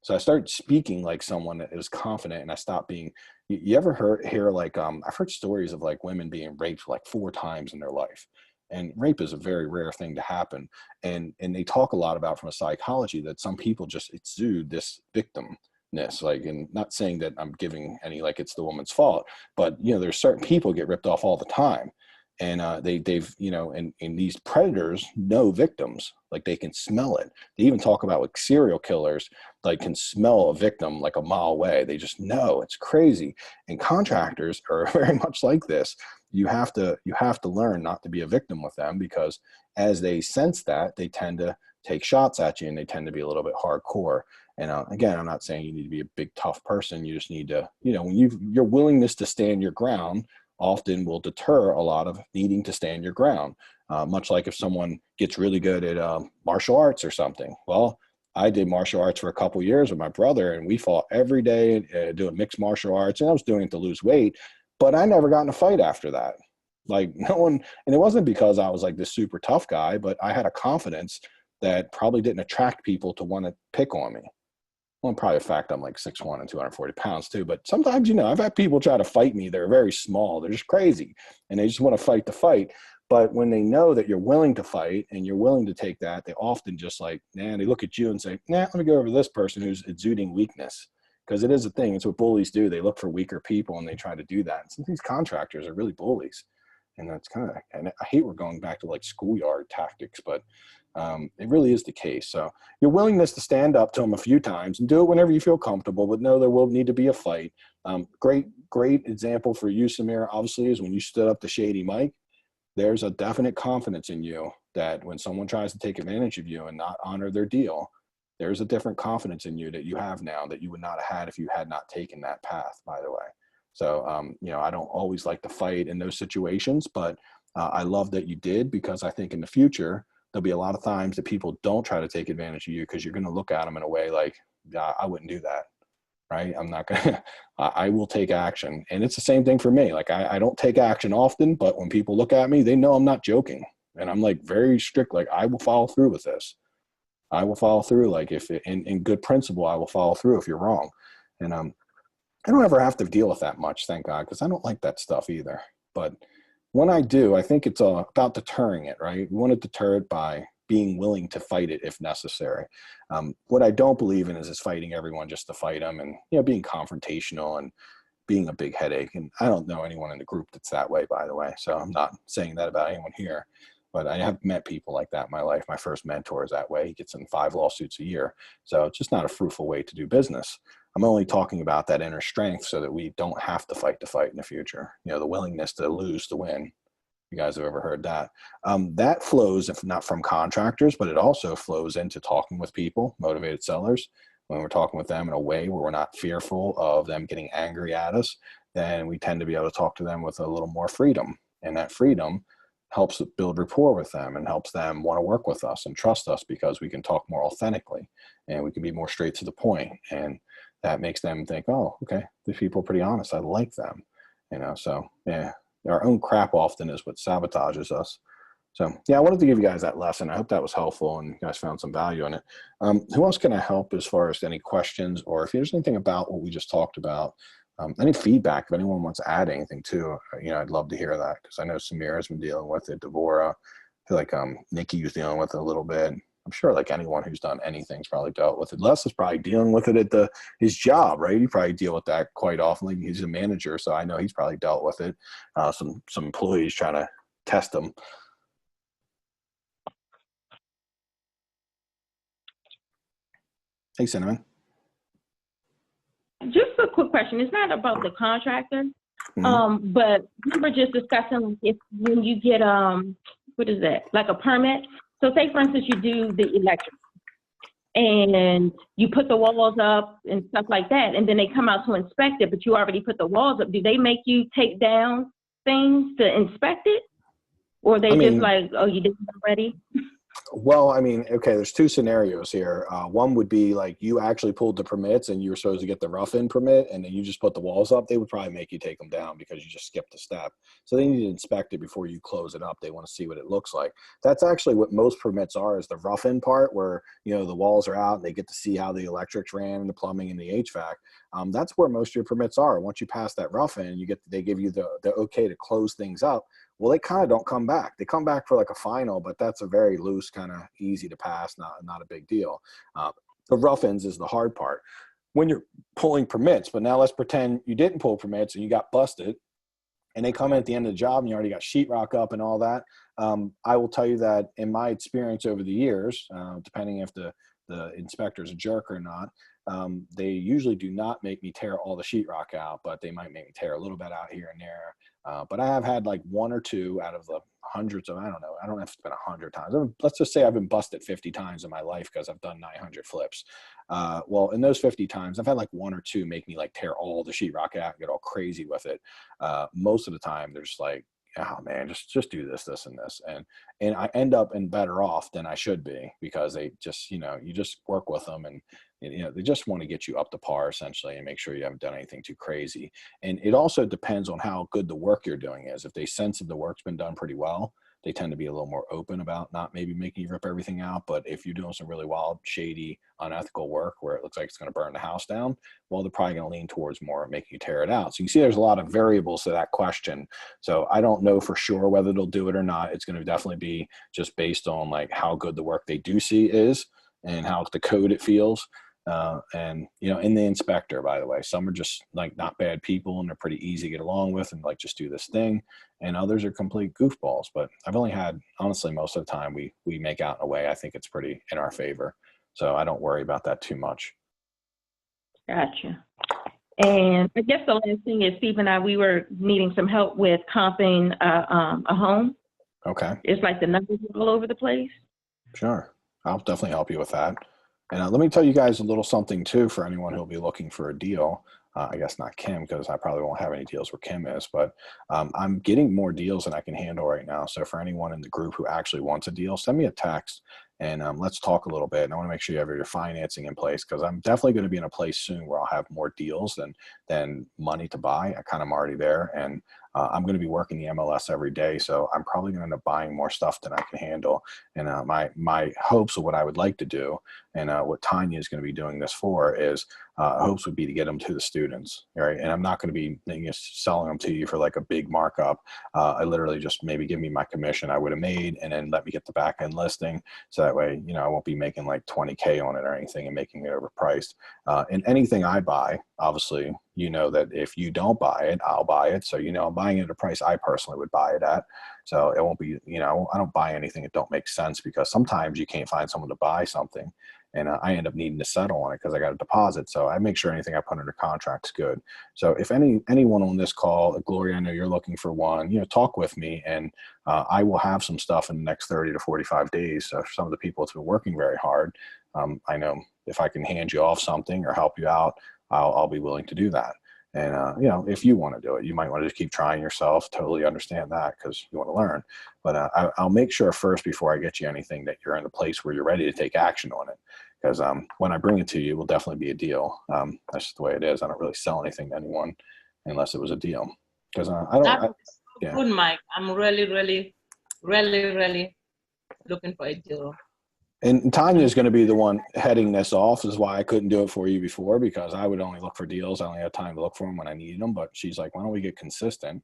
So I started speaking like someone that was confident, and I stopped being, you ever hear like, I've heard stories of like women being raped like 4 times in their life. And rape is a very rare thing to happen. And they talk a lot about from a psychology that some people just exude this victimness, like, and not saying that I'm giving any, like it's the woman's fault, but you know, there's certain people get ripped off all the time. And they've, you know, and these predators know victims, like they can smell it. They even talk about like serial killers, like can smell a victim like a mile away. They just know. It's crazy. And contractors are very much like this. You have to learn not to be a victim with them, because as they sense that, they tend to take shots at you, and they tend to be a little bit hardcore. And again, I'm not saying you need to be a big tough person. You just need to, you know, when your willingness to stand your ground often will deter a lot of needing to stand your ground. Much like if someone gets really good at martial arts or something. Well, I did martial arts for a couple years with my brother, and we fought every day doing mixed martial arts, and I was doing it to lose weight, but I never got in a fight after that. Like no one, and it wasn't because I was like this super tough guy, but I had a confidence that probably didn't attract people to want to pick on me. Well, probably a fact I'm like 6'1" and 240 pounds too. But sometimes, you know, I've had people try to fight me. They're very small. They're just crazy. And they just want to fight the fight. But when they know that you're willing to fight and you're willing to take that, they often just like, they look at you and say, let me go over to this person who's exuding weakness. Because it is a thing. It's what bullies do. They look for weaker people and they try to do that. And some of these contractors are really bullies. And that's kind of, and I hate we're going back to like schoolyard tactics, but it really is the case. So your willingness to stand up to them a few times and do it whenever you feel comfortable, but know there will need to be a fight. Great example for you, Samira, obviously, is when you stood up to Shady Mike. There's a definite confidence in you that when someone tries to take advantage of you and not honor their deal, there's a different confidence in you that you have now that you would not have had if you had not taken that path, by the way. So, you know, I don't always like to fight in those situations, but I love that you did, because I think in the future, there'll be a lot of times that people don't try to take advantage of you, because you're going to look at them in a way like, I wouldn't do that. right? I'm not gonna, I will take action. And it's the same thing for me. Like I don't take action often, but when people look at me, they know I'm not joking. And I'm like very strict, like I will follow through with this. I will follow through. Like if it, in good principle, I will follow through if you're wrong. And I don't ever have to deal with that much, thank God, because I don't like that stuff either. But when I do, I think it's about deterring it, right? We want to deter it by being willing to fight it if necessary. What I don't believe in is fighting everyone just to fight them, and being confrontational and being a big headache. And I don't know anyone in the group that's that way, by the way. So I'm not saying that about anyone here. But I have met people like that in my life. My first mentor is that way. He gets in 5 lawsuits a year. So it's just not a fruitful way to do business. I'm only talking about that inner strength so that we don't have to fight in the future. The willingness to lose to win. You guys have ever heard that? That flows, if not from contractors, but it also flows into talking with people, motivated sellers. When we're talking with them in a way where we're not fearful of them getting angry at us, then we tend to be able to talk to them with a little more freedom. And that freedom helps build rapport with them and helps them want to work with us and trust us because we can talk more authentically and we can be more straight to the point. And that makes them think, oh, okay, these people are pretty honest. I like them, so yeah, our own crap often is what sabotages us. So yeah, I wanted to give you guys that lesson. I hope that was helpful and you guys found some value in it. Who else can I help as far as any questions, or if there's anything about what we just talked about, any feedback, if anyone wants to add anything too, I'd love to hear that, because I know Samir has been dealing with it. Devorah, I feel like Nikki was dealing with it a little bit. I'm sure like anyone who's done anything's probably dealt with it. Les is probably dealing with it at his job, right? You probably deal with that quite often. Like he's a manager, so I know he's probably dealt with it. Some employees trying to test him. Hey, Cinnamon. Just a quick question. It's not about the contractor, Mm-hmm. but we were just discussing if when you get what is that? Like a permit. So say for instance you do the electric and you put the walls up and stuff like that, and then they come out to inspect it, but you already put the walls up. Do they make you take down things to inspect it, or they just like, oh, you did it already? Well, okay, there's 2 scenarios here. One would be like you actually pulled the permits and you were supposed to get the rough-in permit and then you just put the walls up. They would probably make you take them down because you just skipped a step. So they need to inspect it before you close it up. They want to see what it looks like. That's actually what most permits are, is the rough-in part where, the walls are out and they get to see how the electrics ran and the plumbing and the HVAC. That's where most of your permits are. Once you pass that rough-in, they give you the okay to close things up. Well, they kind of don't come back. They come back for like a final, but that's a very loose, kind of easy to pass, not a big deal. The rough ends is the hard part when you're pulling permits. But now let's pretend you didn't pull permits and you got busted, and they come in at the end of the job and you already got sheetrock up and all that. I will tell you that in my experience over the years, depending if the inspector's a jerk or not, they usually do not make me tear all the sheetrock out, but they might make me tear a little bit out here and there. But I have had like 1 or 2 out of the hundreds of, I don't know if it's been 100 times. Let's just say I've been busted 50 times in my life because I've done 900 flips. Well, in those 50 times, I've had like 1 or 2 make me like tear all the sheetrock out and get all crazy with it. Most of the time, they're just like, oh man, just do this, and this. And I end up in better off than I should be because they just, you just work with them and, they just want to get you up to par essentially and make sure you haven't done anything too crazy. And it also depends on how good the work you're doing is. If they sense that the work's been done pretty well, they tend to be a little more open about not maybe making you rip everything out. But if you're doing some really wild, shady, unethical work where it looks like it's going to burn the house down, well, they're probably going to lean towards more making you tear it out. So you see there's a lot of variables to that question. So I don't know for sure whether they'll do it or not. It's going to definitely be just based on like how good the work they do see is and how the code it feels. And in the inspector, by the way, some are just like not bad people and they're pretty easy to get along with and like just do this thing, and others are complete goofballs. But I've only had, honestly, most of the time we make out in a way I think it's pretty in our favor, so I don't worry about that too much. Gotcha. And I guess the last thing is Steve and I, we were needing some help with comping a home. Okay. It's like the numbers are all over the place. Sure, I'll definitely help you with that. And let me tell you guys a little something too for anyone who'll be looking for a deal. I guess not Kim, because I probably won't have any deals where Kim is, but I'm getting more deals than I can handle right now. So for anyone in the group who actually wants a deal, send me a text and let's talk a little bit. And I want to make sure you have your financing in place, because I'm definitely going to be in a place soon where I'll have more deals than money to buy. I kind of am already there, and I'm going to be working the MLS every day, so I'm probably going to end up buying more stuff than I can handle. And my hopes of what I would like to do, and what Tanya is going to be doing this for, is hopes would be to get them to the students, right? And I'm not going to be selling them to you for like a big markup. I literally just maybe give me my commission I would have made, and then let me get the back end listing, so that way, I won't be making like 20K on it or anything and making it overpriced. And anything I buy, obviously, that if you don't buy it, I'll buy it. So, I'm buying it at a price I personally would buy it at. So it won't be, I don't buy anything that don't make sense, because sometimes you can't find someone to buy something, and I end up needing to settle on it because I got a deposit. So I make sure anything I put under contract is good. So if anyone on this call, Gloria, I know you're looking for one, talk with me, and I will have some stuff in the next 30 to 45 days. So for some of the people that's been working very hard, I know if I can hand you off something or help you out, I'll be willing to do that. And, if you want to do it, you might want to just keep trying yourself. Totally understand that, because you want to learn. But I'll make sure first, before I get you anything, that you're in the place where you're ready to take action on it. Because when I bring it to you, it will definitely be a deal. That's just the way it is. I don't really sell anything to anyone unless it was a deal. Because Good, Mike. I'm really, really, really, really looking for a deal. And Tanya is going to be the one heading this off. This is why I couldn't do it for you before, because I would only look for deals. I only had time to look for them when I needed them. But she's like, why don't we get consistent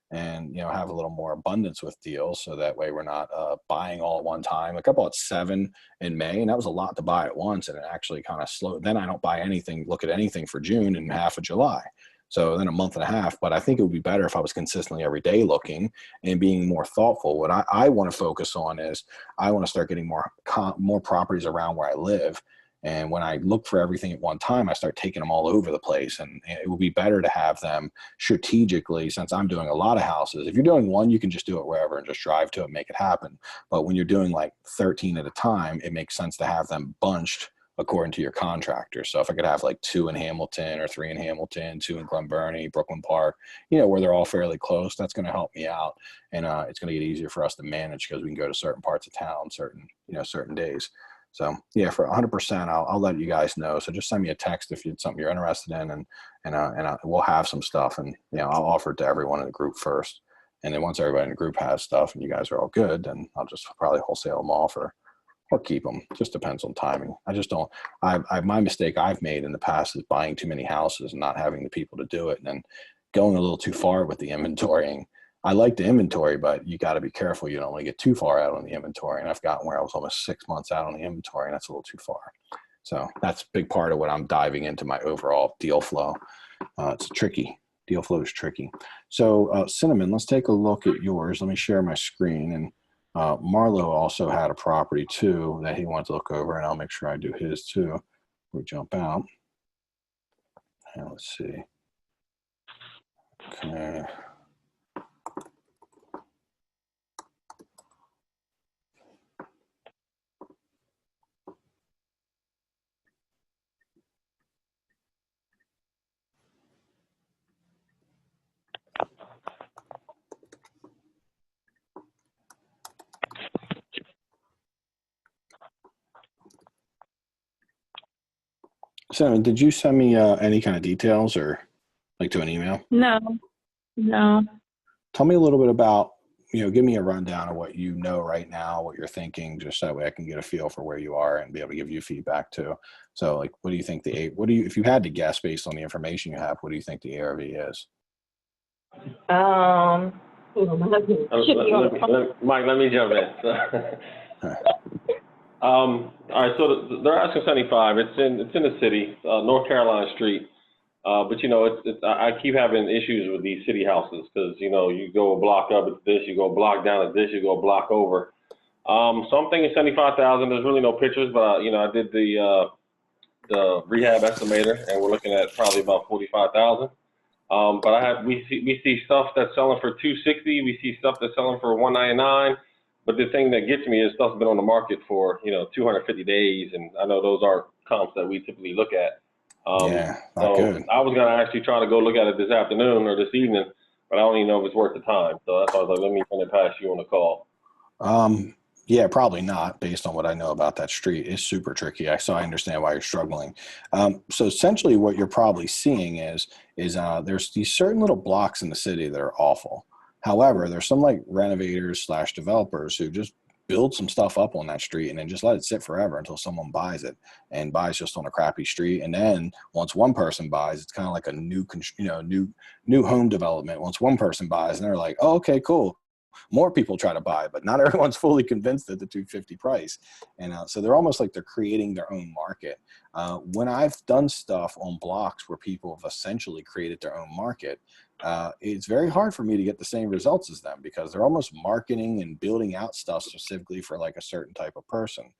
and, have a little more abundance with deals, so that way we're not buying all at one time. Like I bought 7 in May, and that was a lot to buy at once, and it actually kind of slowed. Then I don't buy anything, look at anything for June and half of July. So then a month and a half. But I think it would be better if I was consistently every day looking and being more thoughtful. What I want to focus on is I want to start getting more properties around where I live. And when I look for everything at one time, I start taking them all over the place. And it would be better to have them strategically, since I'm doing a lot of houses. If you're doing one, you can just do it wherever and just drive to it and make it happen. But when you're doing like 13 at a time, it makes sense to have them bunched according to your contractor. So if I could have like 2 in Hamilton or 3 in Hamilton, 2 in Glen Burnie, Brooklyn Park, where they're all fairly close, that's going to help me out. And it's going to get easier for us to manage, because we can go to certain parts of town, certain days. So yeah, for 100%, I'll let you guys know. So just send me a text if it's something you're interested in, and we'll have some stuff, and I'll offer it to everyone in the group first. And then once everybody in the group has stuff and you guys are all good, then I'll just probably wholesale them off or keep them. Just depends on timing. I just don't, my mistake I've made in the past is buying too many houses and not having the people to do it, and then going a little too far with the inventorying. I like the inventory, but you got to be careful. You don't want to get too far out on the inventory. And I've gotten where I was almost 6 months out on the inventory, and that's a little too far. So that's a big part of what I'm diving into my overall deal flow. It's tricky. Deal flow is tricky. So Cinnamon, let's take a look at yours. Let me share my screen. And Marlo also had a property too that he wanted to look over, and I'll make sure I do his too. We jump out. And let's see. Okay. So did you send me any kind of details, or like to an email? No. Tell me a little bit about, give me a rundown of what you know right now, what you're thinking, just so that way I can get a feel for where you are and be able to give you feedback too. So like, what do you think if you had to guess based on the information you have, what do you think the ARV is? Mike, let me jump in. All right, so they're asking 75. It's in the city, North Carolina Street. But I keep having issues with these city houses, because you go a block up, it's this, you go a block down, it's this, you go a block over. So I'm thinking 75,000. There's really no pictures, but I did the rehab estimator, and we're looking at probably about 45,000. But we see stuff that's selling for 260. We see stuff that's selling for 199. But the thing that gets me is stuff's been on the market for 250 days, and I know those aren't comps that we typically look at. Yeah, not good. I was gonna actually try to go look at it this afternoon or this evening, but I don't even know if it's worth the time. So that's why I was like, let me run it past you on the call. Yeah, probably not based on what I know about that street. It's super tricky. So I understand why you're struggling. So essentially what you're probably seeing is there's these certain little blocks in the city that are awful. However, there's some like renovators slash developers who just build some stuff up on that street and then just let it sit forever until someone buys it and buys just on a crappy street. And then once one person buys, it's kind of like a new home development. Once one person buys and they're like, oh, okay, cool. More people try to buy, but not everyone's fully convinced at the 250 price. And so they're almost like they're creating their own market. When I've done stuff on blocks where people have essentially created their own market, it's very hard for me to get the same results as them because they're almost marketing and building out stuff specifically for like a certain type of person.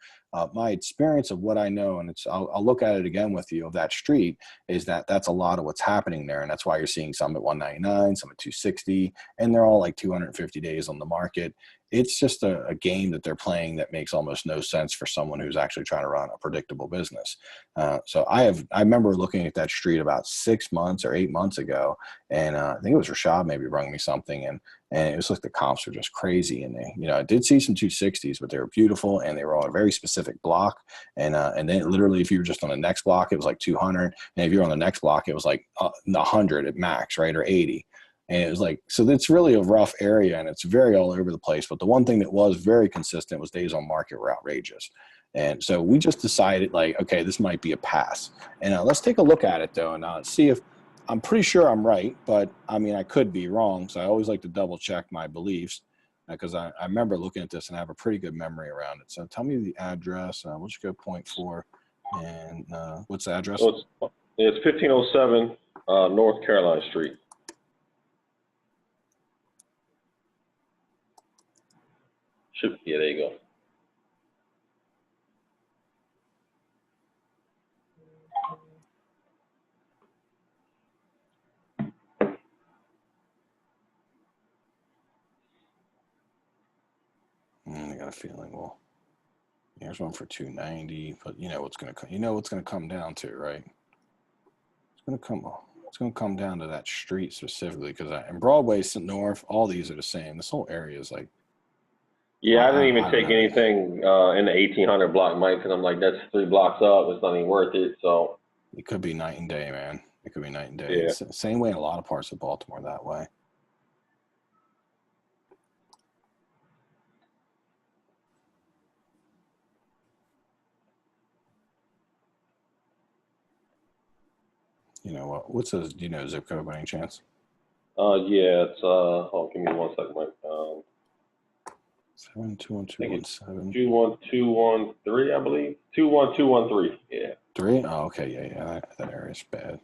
My experience of what I know, and I'll look at it again with you of that street, is that that's a lot of what's happening there. And that's why you're seeing some at 199, some at 260, and they're all like 250 days on the market. It's just a game that they're playing that makes almost no sense for someone who's actually trying to run a predictable business. So I remember looking at that street about 6 months or 8 months ago, and I think it was Rehab maybe brought me something, and it was like the comps were just crazy. And I did see some 260s, but they were beautiful and they were on a very specific block. And then literally, if you were just on the next block, it was like 200, and if you're on the next block, it was like 100 at max, right, or 80. And it was like, so it's really a rough area and it's very all over the place. But the one thing that was very consistent was days on market were outrageous. And so we just decided like, okay, this might be a pass. And let's take a look at it though, and see if I'm pretty sure I'm right, but I mean, I could be wrong. So I always like to double check my beliefs because I remember looking at this and I have a pretty good memory around it. So tell me the address. We'll just go 0.4 and what's the address? So it's 1507 North Caroline Street. Yeah, there you go. I got a feeling, well, here's one for 290, but you know what's gonna come down to, right? It's gonna come down to that street specifically because in Broadway, North, all these are the same. This whole area is like. Yeah, I didn't even take anything in the 1800 block, Mike, because I'm like, that's 3 blocks up. It's not even worth it. So it could be night and day, man. It could be night and day. Yeah. It's the same way in a lot of parts of Baltimore that way. You know what? What's the zip code by any chance? Yeah, it's hold on, give me 1 second, Mike. 72117. 21213, I believe. 21213. Yeah. 3? Oh, okay, yeah. That area's bad.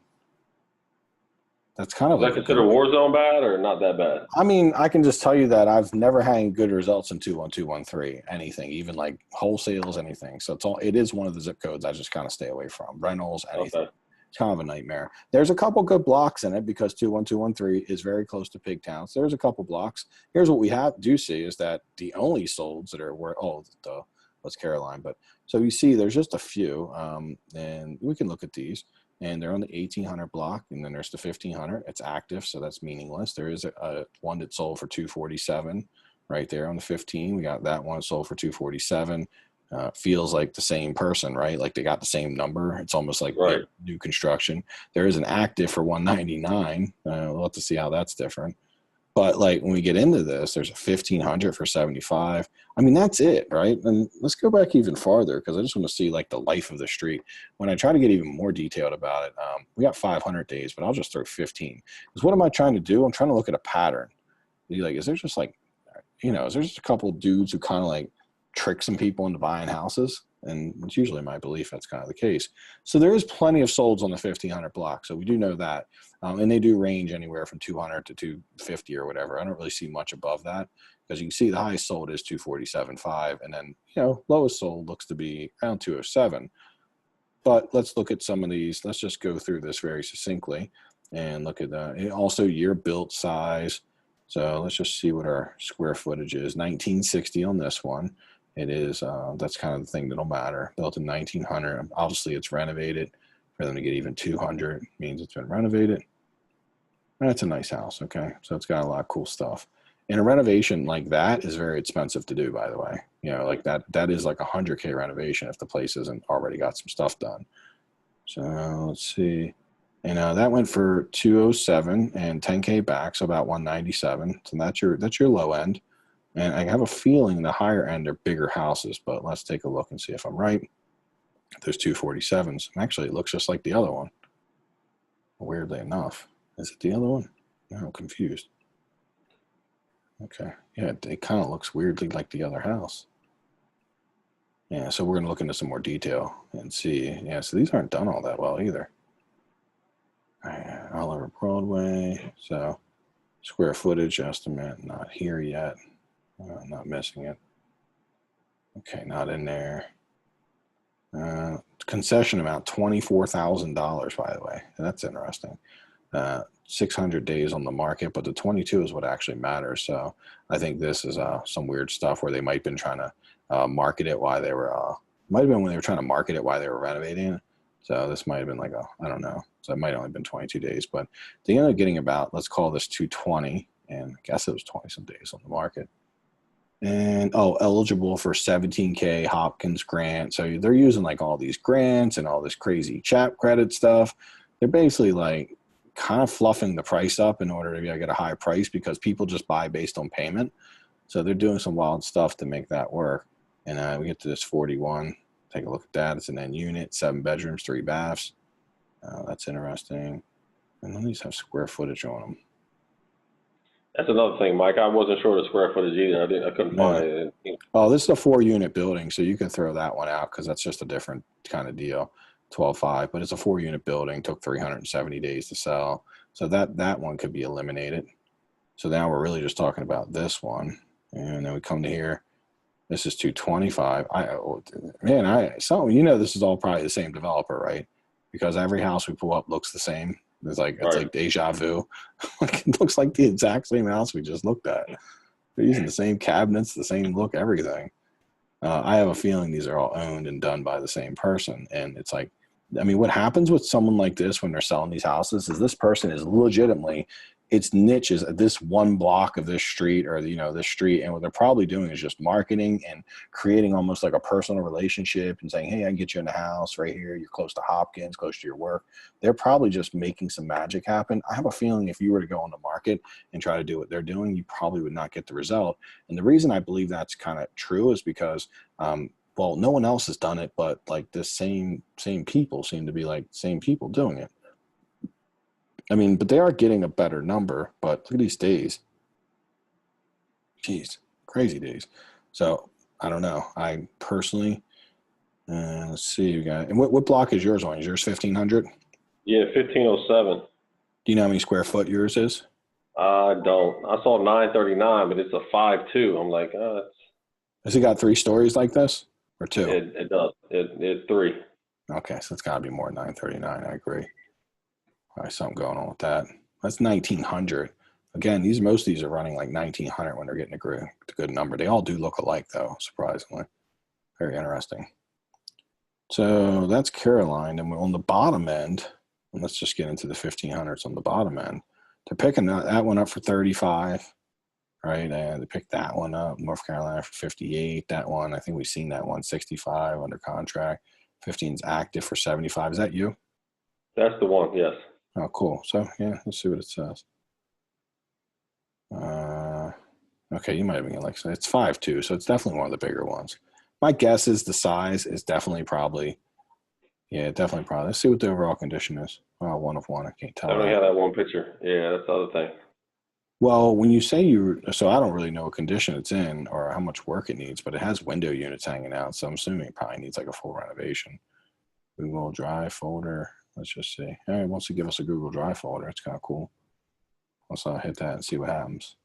That's kind of Is that considered war zone bad or not that bad? I mean, I can just tell you that I've never had good results in 21213, anything, even like wholesales, anything. So it is one of the zip codes I just kind of stay away from. Rentals, anything. Okay. It's kind of a nightmare. There's a couple good blocks in it because 21213 is very close to Pigtown. So there's a couple blocks. Here's what we do see is that the only solds that are what's Caroline, but so you see there's just a few, and we can look at these, and they're on the 1800 block, and then there's the 1500. It's active, so that's meaningless. There is a one that sold for 247 right there on the 15. We got that one sold for 247. Feels like the same person, right? Like they got the same number. It's almost like right. New construction. There is an active for 199. We'll have to see how that's different. But like when we get into this, there's a 1500 for 75. I mean, that's it, right? And let's go back even farther because I just want to see like the life of the street. When I try to get even more detailed about it, we got 500 days, but I'll just throw 15. Because what am I trying to do? I'm trying to look at a pattern. Is there just a couple of dudes who kind of like trick some people into buying houses? And it's usually my belief that's kind of the case. So there is plenty of solds on the 1500 block. So we do know that. And they do range anywhere from 200 to 250 or whatever. I don't really see much above that because you can see the highest sold is 247.5. And then, lowest sold looks to be around 207. But let's look at some of these. Let's just go through this very succinctly and look at that. Also year built size. So let's just see what our square footage is. 1960 on this one. It is, that's kind of the thing that'll matter. Built in 1900. Obviously, it's renovated. For them to get even 200 means it's been renovated. That's a nice house, okay? So it's got a lot of cool stuff. And a renovation like that is very expensive to do, by the way. You know, like that is like $100K renovation if the place isn't already got some stuff done. So let's see. And that went for 207 and 10K back, so about 197. So that's your low end. And I have a feeling the higher end are bigger houses, but let's take a look and see if I'm right. There's 247s. Actually, it looks just like the other one. Weirdly enough. Is it the other one? No, I'm confused. Okay. Yeah, it kind of looks weirdly like the other house. Yeah, so we're going to look into some more detail and see. Yeah, so these aren't done all that well either. All over Broadway. So square footage estimate, not here yet. Not missing it. Okay, not in there. Concession amount, $24,000, by the way. That's interesting. 600 days on the market, but the 22 is what actually matters. So I think this is some weird stuff where they might have been trying to market it while they were, might have been when they were trying to market it while they were renovating. So this might have been like I don't know. So it might have only been 22 days, but they ended up getting about, let's call this 220, and I guess it was 20 some days on the market. And eligible for 17K Hopkins grant. So they're using like all these grants and all this crazy CHAP credit stuff. They're basically like kind of fluffing the price up in order to get a high price because people just buy based on payment. So they're doing some wild stuff to make that work. And we get to this 41. Take a look at that. It's an end unit, 7 bedrooms, 3 baths. That's interesting. And then these have square footage on them. That's another thing, Mike. I wasn't sure of the square footage either. I couldn't find it. Oh, this is a 4-unit building, so you can throw that one out because that's just a different kind of deal. 12.5, but it's a 4-unit building. Took 370 days to sell, so that one could be eliminated. So now we're really just talking about this one, and then we come to here. This is 225. This is all probably the same developer, right? Because every house we pull up looks the same. It's like deja vu. Like it looks like the exact same house we just looked at. They're using the same cabinets, the same look, everything. I have a feeling these are all owned and done by the same person. And it's like, I mean, what happens with someone like this when they're selling these houses is this person is legitimately, its niche is this one block of this street or, this street. And what they're probably doing is just marketing and creating almost like a personal relationship and saying, hey, I can get you in the house right here. You're close to Hopkins, close to your work. They're probably just making some magic happen. I have a feeling if you were to go on the market and try to do what they're doing, you probably would not get the result. And the reason I believe that's kind of true is because, well, no one else has done it, but like the same people seem to be like same people doing it. I mean, but they are getting a better number, but look at these days. Jeez, crazy days. So I don't know. I personally, let's see, you got, and what block is yours on? Is yours 1500? Yeah, 1507. Do you know how many square foot yours is? I don't. I saw 939, but it's a 5.2. I'm like, Has it got 3 stories like this or 2? It does. It's 3. Okay, so it's got to be more than 939. I agree. All right, something going on with that. That's 1900. Again, most of these are running like 1900 when they're getting a good number. They all do look alike, though, surprisingly. Very interesting. So that's Caroline. And on the bottom end, and let's just get into the 1500s on the bottom end. They're picking that one up for 35, right? And they picked that one up, North Carolina for 58. That one, I think we've seen that one, 65 under contract. 15's active for 75. Is that you? That's the one, yes. Oh, cool. So, yeah, let's see what it says. Okay, you might have been like, so it's 5.2, so it's definitely one of the bigger ones. My guess is the size is definitely probably. Let's see what the overall condition is. Oh, 1 of 1. I can't tell. I only have that one picture. Yeah, that's the other thing. Well, when you say so I don't really know what condition it's in or how much work it needs, but it has window units hanging out, so I'm assuming it probably needs like a full renovation. Google Drive folder. Let's just see. All right, wants to give us a Google Drive folder. It's kind of cool. Let's hit that and see what happens.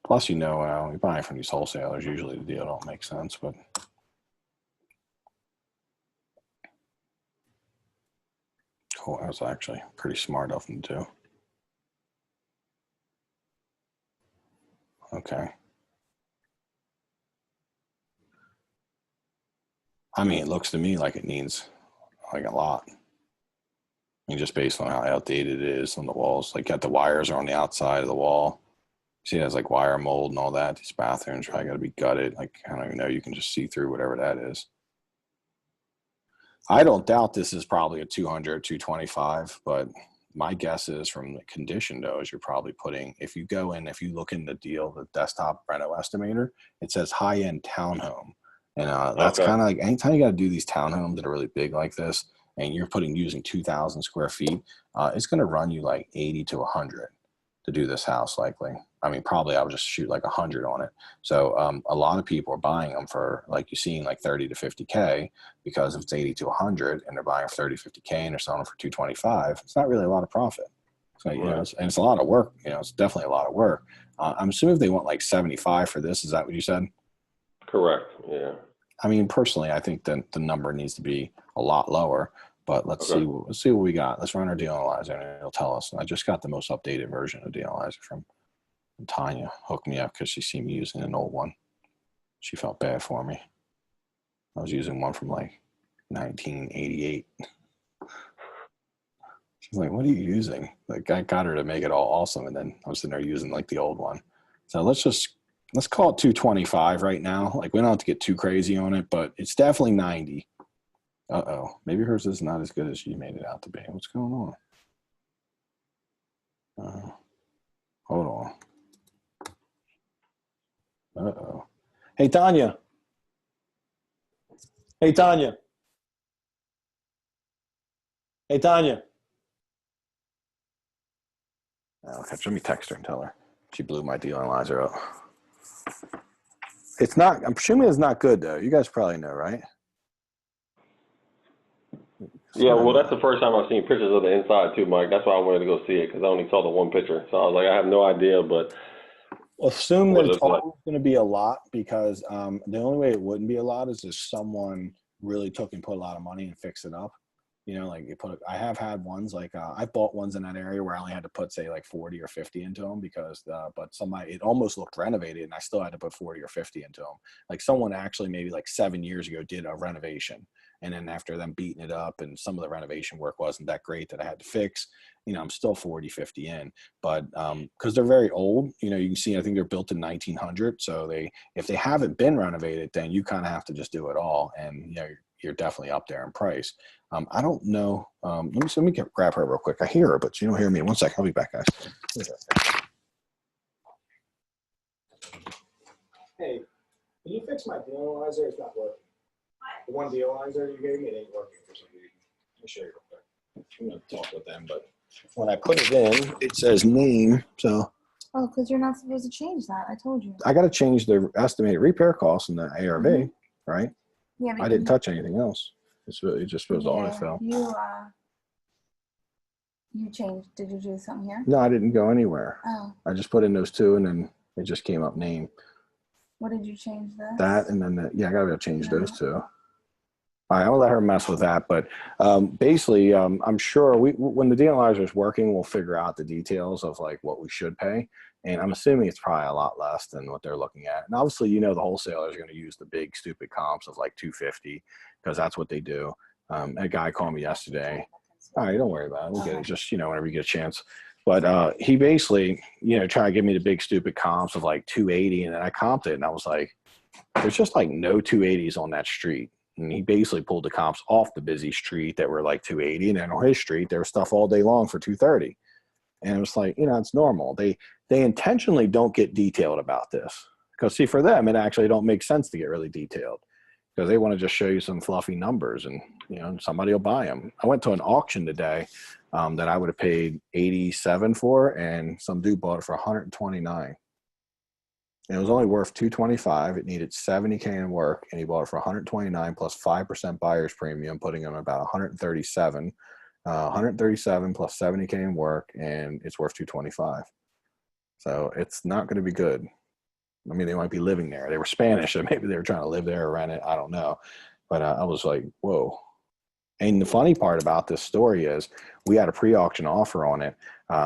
Plus, you're buying from these wholesalers. Usually the deal don't make sense, but cool. That was actually pretty smart of them to do. Okay. I mean, it looks to me like it needs like a lot. And just based on how outdated it is on the walls, like got the wires are on the outside of the wall. See, it has like wire mold and all that. These bathrooms probably got to be gutted. Like, I don't even know. You can just see through whatever that is. I don't doubt this is probably a 200, 225, but my guess is from the condition though, is you're probably putting, if you go in, if you look in the deal, the desktop reno estimator, it says high-end townhome. And that's kind of like anytime you got to do these townhomes that are really big like this, and you're using 2,000 square feet, it's going to run you like 80 to 100 to do this house likely. I mean, probably I would just shoot like 100 on it. So a lot of people are buying them for, like you've seen, like 30 to 50K, because if it's 80 to 100 and they're buying for 30, 50K and they're selling for 225, it's not really a lot and it's a lot of work. It's definitely a lot of work. I'm assuming if they want like 75 for this, is that what you said? Correct. Yeah. I mean, personally, I think that the number needs to be a lot lower. But let's see what we got. Let's run our deal analyzer and it'll tell us. I just got the most updated version of deal analyzer from Tanya. Hooked me up because she seen me using an old one. She felt bad for me. I was using one from like 1988. She's like, "What are you using?" Like, I got her to make it all awesome, and then I was sitting there using like the old one. So let's call it 225 right now. Like, we don't have to get too crazy on it, but it's definitely 90. Uh-oh. Maybe hers is not as good as she made it out to be. What's going on? Hold on. Uh-oh. Hey, Tanya. Hey, Tanya. Hey, Tanya. Okay, let me text her and tell her. She blew my deal analyzer up. It's not, I'm assuming it's not good, though. You guys probably know, right? Yeah, well, that's the first time I've seen pictures of the inside too, Mike. That's why I wanted to go see it, because I only saw the one picture. So I was like, I have no idea, but assume that it's always going to be a lot, because the only way it wouldn't be a lot is if someone really took and put a lot of money and fixed it up. Like I have had ones like I bought ones in that area where I only had to put say like 40 or 50 into them because but somebody, it almost looked renovated and I still had to put 40 or 50 into them. Like someone actually maybe like 7 years ago did a renovation, and then after them beating it up and some of the renovation work wasn't that great that I had to fix, I'm still 40, 50 in, but because they're very old, you can see, I think they're built in 1900. So if they haven't been renovated, then you kind of have to just do it all. And, you're definitely up there in price. I don't know. Let me grab her real quick. I hear her, but she don't hear me. 1 second. I'll be back, guys. Hey, can you fix my deal analyzer? It's not working. The one deal analyzer you gave me, it ain't working for some reason. Let me show you real quick. I'm going to talk with them, but when I put it in, it says name. So. Oh, because you're not supposed to change that. I told you. I got to change the estimated repair costs in the ARV, right? Yeah, I didn't touch anything else. It just was audit fill. You changed. Did you do something here? No, I didn't go anywhere. Oh. I just put in those two, and then it just came up name. What did you change this? That, and then I got to change those two. All right, I'll let her mess with that. But basically, I'm sure when the deal analyzer is working, we'll figure out the details of like what we should pay. And I'm assuming it's probably a lot less than what they're looking at. And obviously, the wholesalers are going to use the big, stupid comps of like 250 because that's what they do. A guy called me yesterday. All right, don't worry about it. We'll get it. Just, whenever you get a chance. But he basically, tried to give me the big, stupid comps of like 280. And then I comped it. And I was like, there's just like no 280s on that street. And he basically pulled the comps off the busy street that were like 280. And then on his street, there was stuff all day long for 230. And it was like, it's normal. They intentionally don't get detailed about this because, see, for them, it actually don't make sense to get really detailed because they want to just show you some fluffy numbers and, somebody will buy them. I went to an auction today that I would have paid 87 for, and some dude bought it for 129. And it was only worth 225. It needed 70K in work, and he bought it for 129 plus 5% buyer's premium, putting him about 137. 137 plus 70K in work, and it's worth 225. So it's not going to be good. I mean, they might be living there. They were Spanish, so maybe they were trying to live there or rent it. I don't know. But I was like, whoa. And the funny part about this story is we had a pre-auction offer on it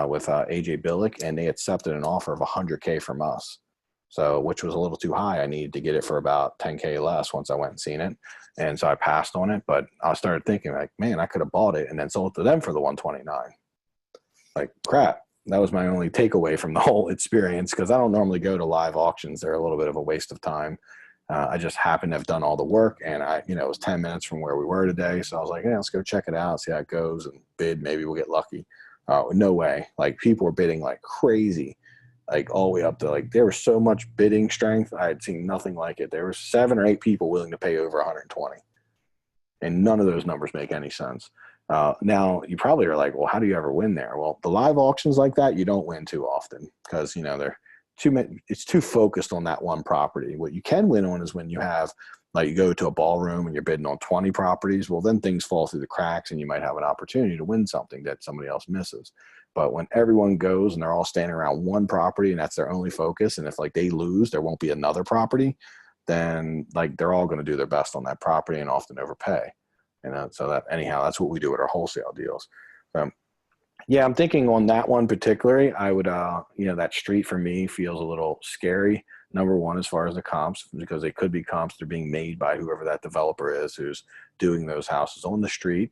with AJ Billick, and they accepted an offer of 100K from us. So, which was a little too high. I needed to get it for about 10K less once I went and seen it. And so I passed on it, but I started thinking like, man, I could have bought it and then sold it to them for the 129. Like crap. That was my only takeaway from the whole experience, because I don't normally go to live auctions. They're a little bit of a waste of time. I just happened to have done all the work, and it was 10 minutes from where we were today. So I was like, yeah, let's go check it out, see how it goes, and bid. Maybe we'll get lucky. No way. Like people were bidding like crazy, like all the way up to like, there was so much bidding strength. I had seen nothing like it. There were 7 or 8 people willing to pay over 120, and none of those numbers make any sense. Now you probably are like, well, how do you ever win there? Well, the live auctions like that, you don't win too often, because they're it's too focused on that one property. What you can win on is when you have, like, you go to a ballroom and you're bidding on 20 properties. Well, then things fall through the cracks and you might have an opportunity to win something that somebody else misses. But when everyone goes and they're all standing around one property and that's their only focus, and if like they lose, there won't be another property, then like they're all going to do their best on that property and often overpay. So that, anyhow, that's what we do with our wholesale deals. Yeah, I'm thinking on that one particularly, I would, that street for me feels a little scary. Number one, as far as the comps, because they could be comps that are being made by whoever that developer is who's doing those houses on the street.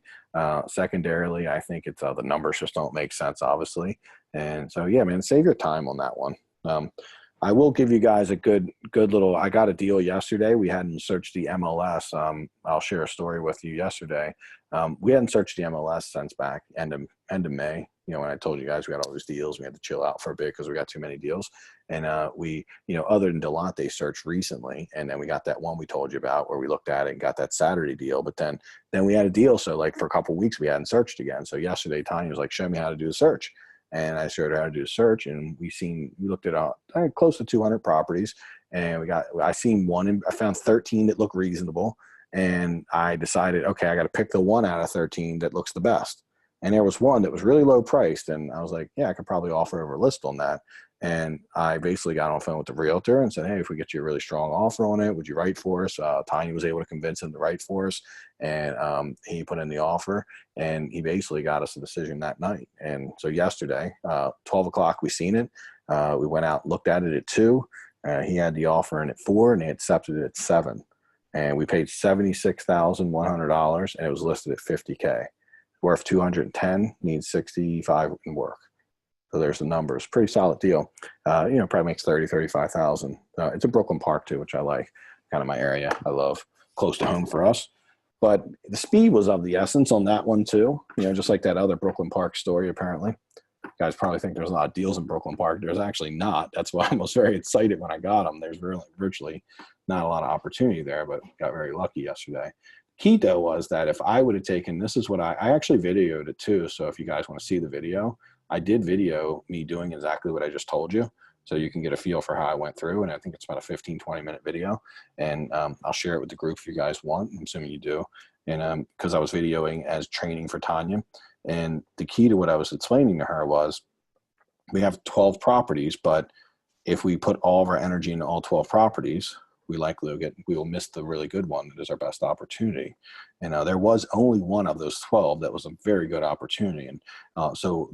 Secondarily, I think it's the numbers just don't make sense, obviously. And so, yeah, man, save your time on that one. I will give you guys a good little, I got a deal yesterday. We hadn't searched the MLS. I'll share a story with you yesterday. We hadn't searched the MLS since back end of May. When I told you guys we got all these deals, we had to chill out for a bit because we got too many deals. And we, other than Delonte, searched recently. And then we got that one we told you about where we looked at it and got that Saturday deal. But then we had a deal. So like for a couple of weeks, we hadn't searched again. So yesterday, Tanya was like, show me how to do a search. And I showed her how to do a search, and we looked at close to 200 properties, and I found 13 that look reasonable. And I decided, okay, I got to pick the one out of 13 that looks the best. And there was one that was really low priced. And I was like, yeah, I could probably offer over a list on that. And I basically got on the phone with the realtor and said, hey, if we get you a really strong offer on it, would you write for us? Tanya was able to convince him to write for us. And he put in the offer, and he basically got us a decision that night. And so yesterday, 12 o'clock, we seen it. We went out, looked at it at 2. He had the offer in at 4, and he accepted it at 7. And we paid $76,100, and it was listed at $50K. Worth 210, needs 65 in work. So there's the numbers. Pretty solid deal. Probably makes 30, 35,000. It's a Brooklyn Park too, which I like. Kind of my area. I love, close to home for us. But the speed was of the essence on that one too. Just like that other Brooklyn Park story. Apparently, you guys probably think there's a lot of deals in Brooklyn Park. There's actually not. That's why I was very excited when I got them. There's virtually not a lot of opportunity there, but got very lucky yesterday. Key though was that if I would have taken, this is what I actually videoed it too. So if you guys want to see the video, I did video me doing exactly what I just told you. So you can get a feel for how I went through. And I think it's about a 15-20 minute video. And I'll share it with the group if you guys want. I'm assuming you do. And because I was videoing as training for Tanya. And the key to what I was explaining to her was, we have 12 properties, but if we put all of our energy into all 12 properties, we will miss the really good one that is our best opportunity. And there was only one of those 12 that was a very good opportunity. And so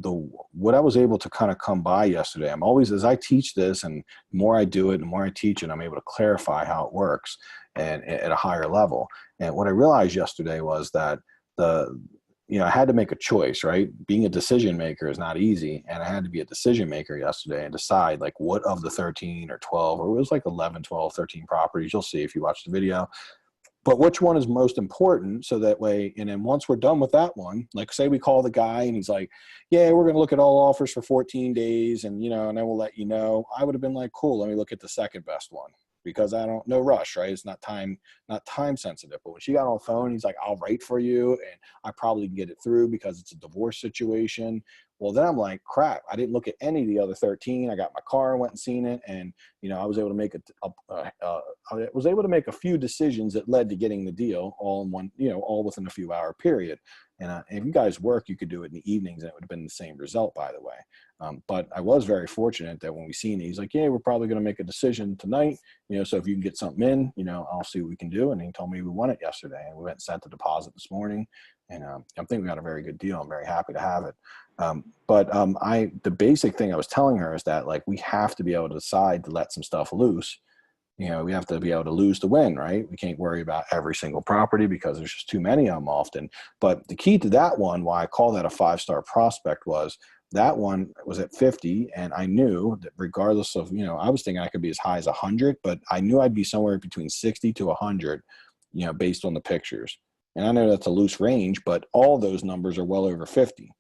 what I was able to kind of come by yesterday, I'm always, as I teach this, and the more I do it, the more I teach it, I'm able to clarify how it works and at a higher level. And what I realized yesterday was that I had to make a choice, right? Being a decision maker is not easy. And I had to be a decision maker yesterday and decide like what of the 13 or 12, or it was like 11, 12, 13 properties. You'll see if you watch the video, but which one is most important. So that way, and then once we're done with that one, like say we call the guy and he's like, yeah, we're going to look at all offers for 14 days. And, and then we'll let you know. I would have been like, cool, let me look at the second best one. Because no rush, right? It's not time sensitive. But when she got on the phone, he's like, I'll write for you and I probably can get it through because it's a divorce situation. Well, then I'm like, crap, I didn't look at any of the other 13. I got my car and went and seen it. And, I was able to make a few decisions that led to getting the deal all in one, all within a few hour period. And if you guys work, you could do it in the evenings and it would have been the same result, by the way. But I was very fortunate that when we seen it, he's like, yeah, we're probably going to make a decision tonight. So if you can get something in, I'll see what we can do. And he told me we won it yesterday, and we went and sent the deposit this morning. And I think we got a very good deal. I'm very happy to have it. The basic thing I was telling her is that, like, we have to be able to decide to let some stuff loose. We have to be able to lose to win, right? We can't worry about every single property because there's just too many of them often. But the key to that one, why I call that a 5-star prospect, was that one was at 50. And I knew that regardless of, I was thinking I could be as high as 100, but I knew I'd be somewhere between 60 to 100, based on the pictures. And I know that's a loose range, but all those numbers are well over 50.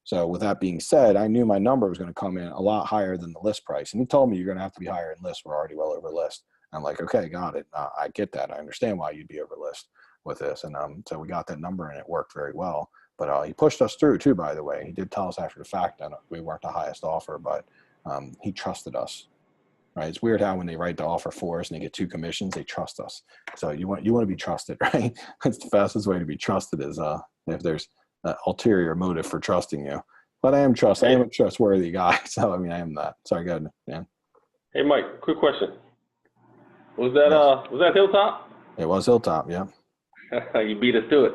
So with that being said, I knew my number was going to come in a lot higher than the list price. And he told me you're going to have to be higher in list. We're already well over list. I'm like, okay, got it. I get that. I understand why you'd be over list with this. And so we got that number and it worked very well. But he pushed us through too, by the way. He did tell us after the fact that we weren't the highest offer, but he trusted us. Right? It's weird how when they write the offer for us and they get 2 commissions, they trust us. So you want to be trusted, right? That's the fastest way to be trusted is if there's an ulterior motive for trusting you. But I am a trustworthy guy. So I am that. Sorry, go ahead, man. Hey, Mike, quick question. Was that Hilltop? It was Hilltop, yeah. You beat us to it.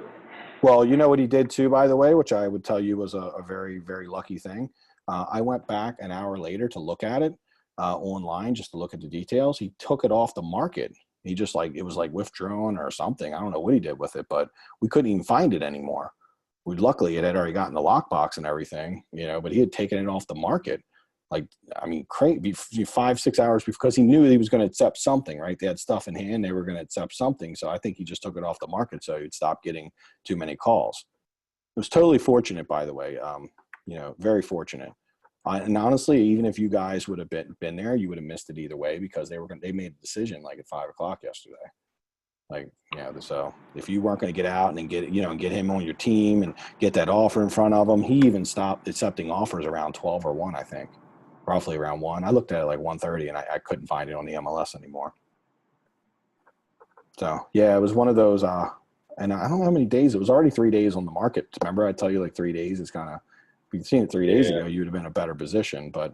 Well, you know what he did too, by the way, which I would tell you was a very, very lucky thing. I went back an hour later to look at it online, just to look at the details. He took it off the market. He just it was withdrawn or something. I don't know what he did with it, but we couldn't even find it anymore. Luckily it had already gotten the lockbox and everything, but he had taken it off the market. Crazy 5-6 hours because he knew he was going to accept something, right? They had stuff in hand. They were going to accept something. So I think he just took it off the market so he'd stop getting too many calls. It was totally fortunate, by the way. Very fortunate. And honestly, even if you guys would have been there, you would have missed it either way because they made a decision at 5:00 yesterday. So if you weren't going to get out and get him on your team and get that offer in front of him, he even stopped accepting offers around 12 or 1, I think. Roughly around 1. I looked at it 1:30 and I couldn't find it on the MLS anymore. So yeah, it was one of those, and I don't know how many days, it was already 3 days on the market. Remember I tell you 3 days is kind of, if you'd seen it 3 days ago, you would have been in a better position, but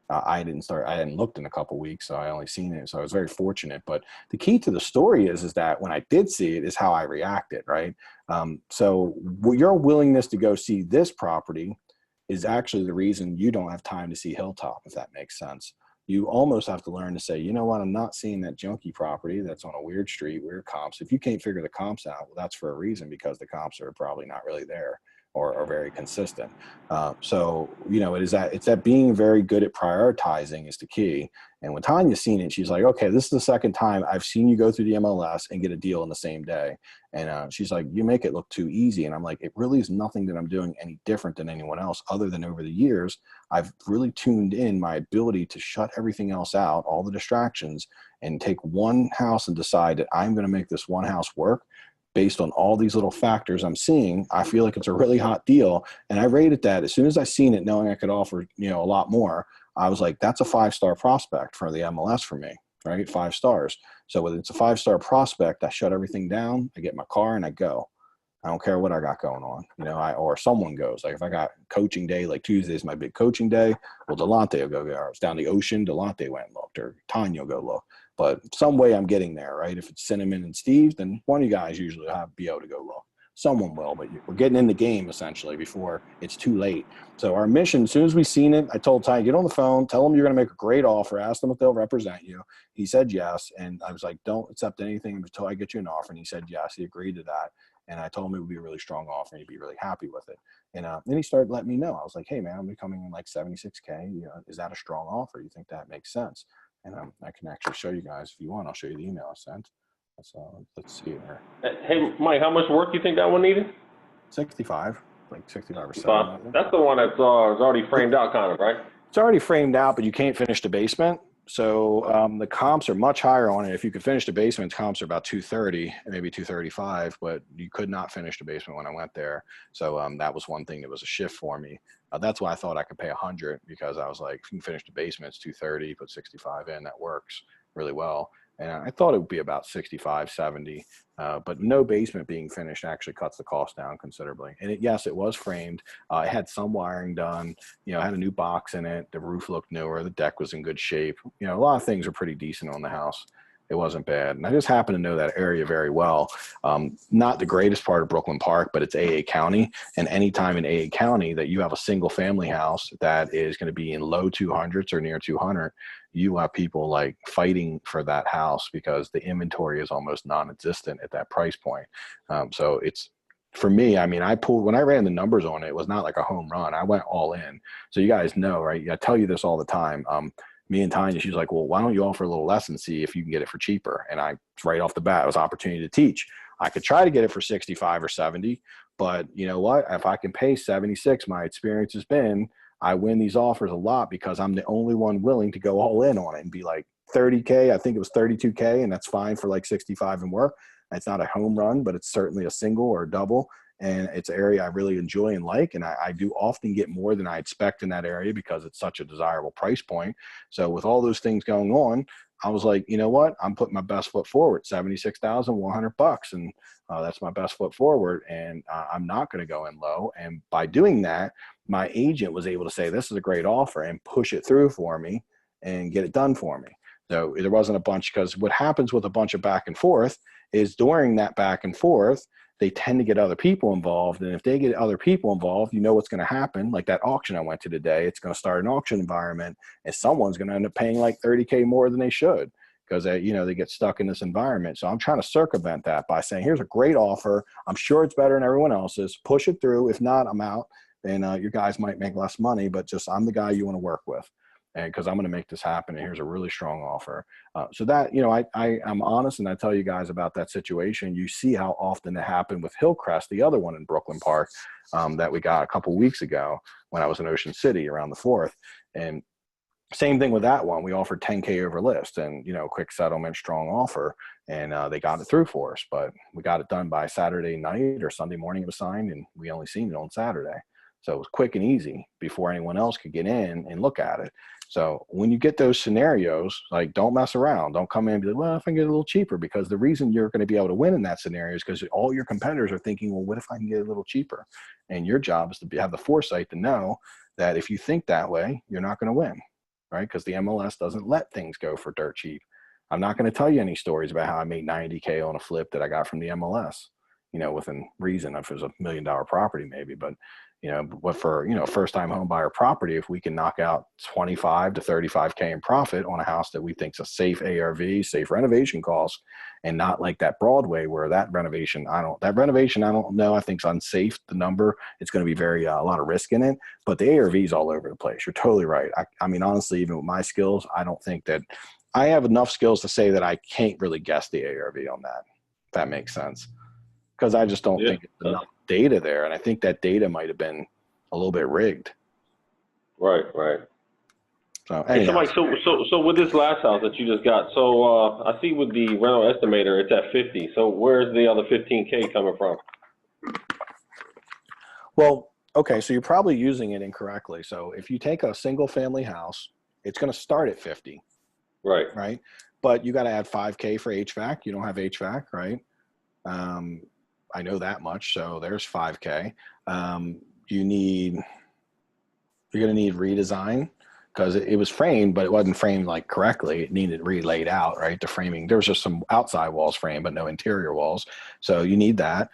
I hadn't looked in a couple weeks, so I only seen it. So I was very fortunate, but the key to the story is that when I did see it is how I reacted. Right. So your willingness to go see this property is actually the reason you don't have time to see Hilltop, if that makes sense. You almost have to learn to say, you know what, I'm not seeing that junky property that's on a weird street, weird comps. If you can't figure the comps out, well, that's for a reason, because the comps are probably not really there or are very consistent. So, it's that being very good at prioritizing is the key. And when Tanya's seen it, she's like, okay, this is the second time I've seen you go through the MLS and get a deal in the same day. And she's like, you make it look too easy. And I'm like, it really is nothing that I'm doing any different than anyone else, other than over the years, I've really tuned in my ability to shut everything else out, all the distractions, and take one house and decide that I'm going to make this one house work based on all these little factors I'm seeing. I feel like it's a really hot deal. And I rated that as soon as I seen it, knowing I could offer, a lot more, I was like, that's a 5-star prospect for the MLS for me, right? 5 stars. So whether it's a 5-star prospect, I shut everything down, I get my car and I go. I don't care what I got going on, or someone goes. Like if I got coaching day, like Tuesday is my big coaching day, well, Delonte will go there. It's down the ocean, Delonte went and looked, or Tanya will go look. But some way I'm getting there, right? If it's Cinnamon and Steve, then one of you guys usually have be able to go look. Someone will, but we're getting in the game essentially before it's too late. So our mission, as soon as we seen it, I told Ty, get on the phone, tell them you're going to make a great offer, ask them if they'll represent you. He said yes. And I was like, don't accept anything until I get you an offer. And he said yes. He agreed to that. And I told him it would be a really strong offer and he'd be really happy with it. And then he started letting me know. I was like, hey, man, I'm coming in like $76K. Is that a strong offer? You think that makes sense? And I can actually show you guys if you want. I'll show you the email I sent. So let's see here. Hey, Mike, how much work you think that one needed? 65, like 65 or 70. That's the one that's is already framed out, kind of, right? It's already framed out, but you can't finish the basement. So the comps are much higher on it. If you could finish the basement, comps are about 230, maybe 235, but you could not finish the basement when I went there. So that was one thing that was a shift for me. That's why I thought I could pay 100, because I was like, if you can finish the basement, it's 230, put 65 in, that works really well. And I thought it would be about 65, 70, but no basement being finished actually cuts the cost down considerably. And yes, it was framed. It had some wiring done, you know, had a new box in it. The roof looked newer. The deck was in good shape. You know, a lot of things are pretty decent on the house. It wasn't bad. And I just happen to know that area very well. Not the greatest part of Brooklyn Park, but it's AA County. And anytime in AA County that you have a single family house that is going to be in low 200s or near 200, you have people like fighting for that house because the inventory is almost non-existent at that price point. So it's, for me, I mean, when I ran the numbers on it, it was not like a home run. I went all in. So you guys know, right? I tell you this all the time. Me and Tanya, she's like, well, why don't you offer a little less and see if you can get it for cheaper? And I, right off the bat, it was an opportunity to teach. I could try to get it for 65 or 70, but you know what? If I can pay 76, my experience has been, I win these offers a lot because I'm the only one willing to go all in on it and be like 30K. I think it was 32K, and that's fine for like 65 and work. It's not a home run, but it's certainly a single or a double. And it's an area I really enjoy and like, and I do often get more than I expect in that area because it's such a desirable price point. So with all those things going on, I was like, you know what? I'm putting my best foot forward, $76,100, and that's my best foot forward, and I'm not going to go in low. And by doing that, my agent was able to say, this is a great offer, and push it through for me and get it done for me. So there wasn't a bunch, because what happens with a bunch of back and forth is during that back and forth, they tend to get other people involved. And if they get other people involved, you know what's going to happen. Like that auction I went to today, it's going to start an auction environment, and someone's going to end up paying like 30K more than they should because they get stuck in this environment. So I'm trying to circumvent that by saying, here's a great offer. I'm sure it's better than everyone else's. Push it through. If not, I'm out. And your guys might make less money, but just I'm the guy you want to work with. And because I'm going to make this happen, and here's a really strong offer. So that, I'm honest, and I tell you guys about that situation. You see how often it happened with Hillcrest, the other one in Brooklyn Park, that we got a couple weeks ago when I was in Ocean City around the 4th. And same thing with that one. We offered 10K over list and, quick settlement, strong offer. And they got it through for us, but we got it done by Saturday night or Sunday morning. It was signed, and we only seen it on Saturday. So it was quick and easy before anyone else could get in and look at it. So when you get those scenarios, like, don't mess around. Don't come in and be like, well, if I can get it a little cheaper, because the reason you're going to be able to win in that scenario is because all your competitors are thinking, well, what if I can get it a little cheaper? And your job is to have the foresight to know that if you think that way, you're not going to win, right? Because the MLS doesn't let things go for dirt cheap. I'm not going to tell you any stories about how I made 90K on a flip that I got from the MLS, within reason. If it was $1 million property, maybe, but but for, first time home buyer property, if we can knock out 25 to 35K in profit on a house that we think is a safe ARV, safe renovation cost, and not like that Broadway where that renovation, I don't know. I think it's unsafe. The number, it's going to be a lot of risk in it, but the ARV is all over the place. You're totally right. I mean, honestly, even with my skills, I don't think that I have enough skills to say that I can't really guess the ARV on that, if that makes sense. Because I just don't think it's enough data there. And I think that data might have been a little bit rigged. Right. So, hey, so Mike, so with this last house that you just got, so I see with the rental estimator, it's at 50. So where's the other 15K coming from? Well, okay, so you're probably using it incorrectly. So if you take a single family house, it's going to start at 50. Right. But you got to add 5K for HVAC. You don't have HVAC, right? I know that much. So there's 5K. You're going to need redesign because it was framed, but it wasn't framed like correctly. It needed relaid out, right? The framing, there was just some outside walls framed, but no interior walls. So you need that.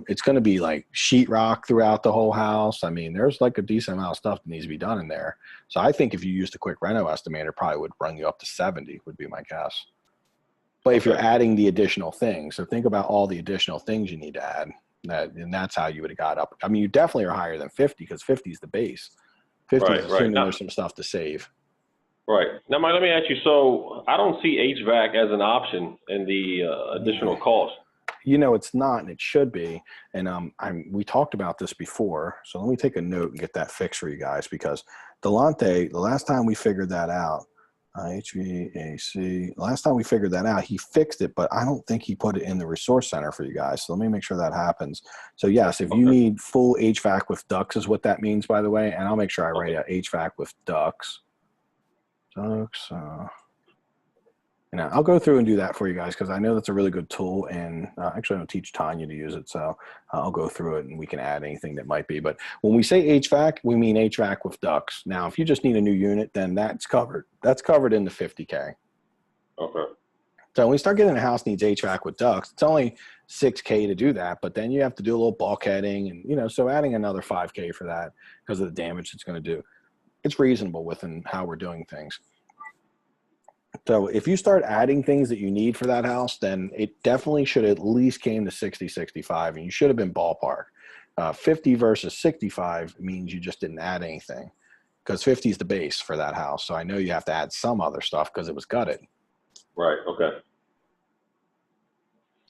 It's going to be like sheetrock throughout the whole house. I mean, there's like a decent amount of stuff that needs to be done in there. So I think if you used a quick reno estimator, probably would run you up to 70 would be my guess. But if you're adding the additional things, so think about all the additional things you need to add, and that's how you would have got up. I mean, you definitely are higher than 50 because 50 is the base. 50 is assuming there's some stuff to save. Right. Now, Mike, let me ask you, so I don't see HVAC as an option in the additional cost. It's not, and it should be. And we talked about this before, so let me take a note and get that fixed for you guys, because Delonte, the last time we figured that out, HVAC. Last time we figured that out, he fixed it, but I don't think he put it in the resource center for you guys. So let me make sure that happens. So yes, if you need full HVAC with ducts is what that means, by the way. And I'll make sure I write out HVAC with ducts. And I'll go through and do that for you guys because I know that's a really good tool. And actually, I'm going to teach Tanya to use it. So I'll go through it and we can add anything that might be. But when we say HVAC, we mean HVAC with ducts. Now, if you just need a new unit, then that's covered. That's covered in the 50K. Okay. So when we start getting a house needs HVAC with ducts, it's only $6K to do that. But then you have to do a little bulkheading and, you know, so adding another $5K for that because of the damage it's going to do. It's reasonable within how we're doing things. So if you start adding things that you need for that house, then it definitely should at least came to 60, 65, and you should have been ballpark. 50 versus 65 means you just didn't add anything because 50 is the base for that house. So I know you have to add some other stuff because it was gutted. Right. Okay.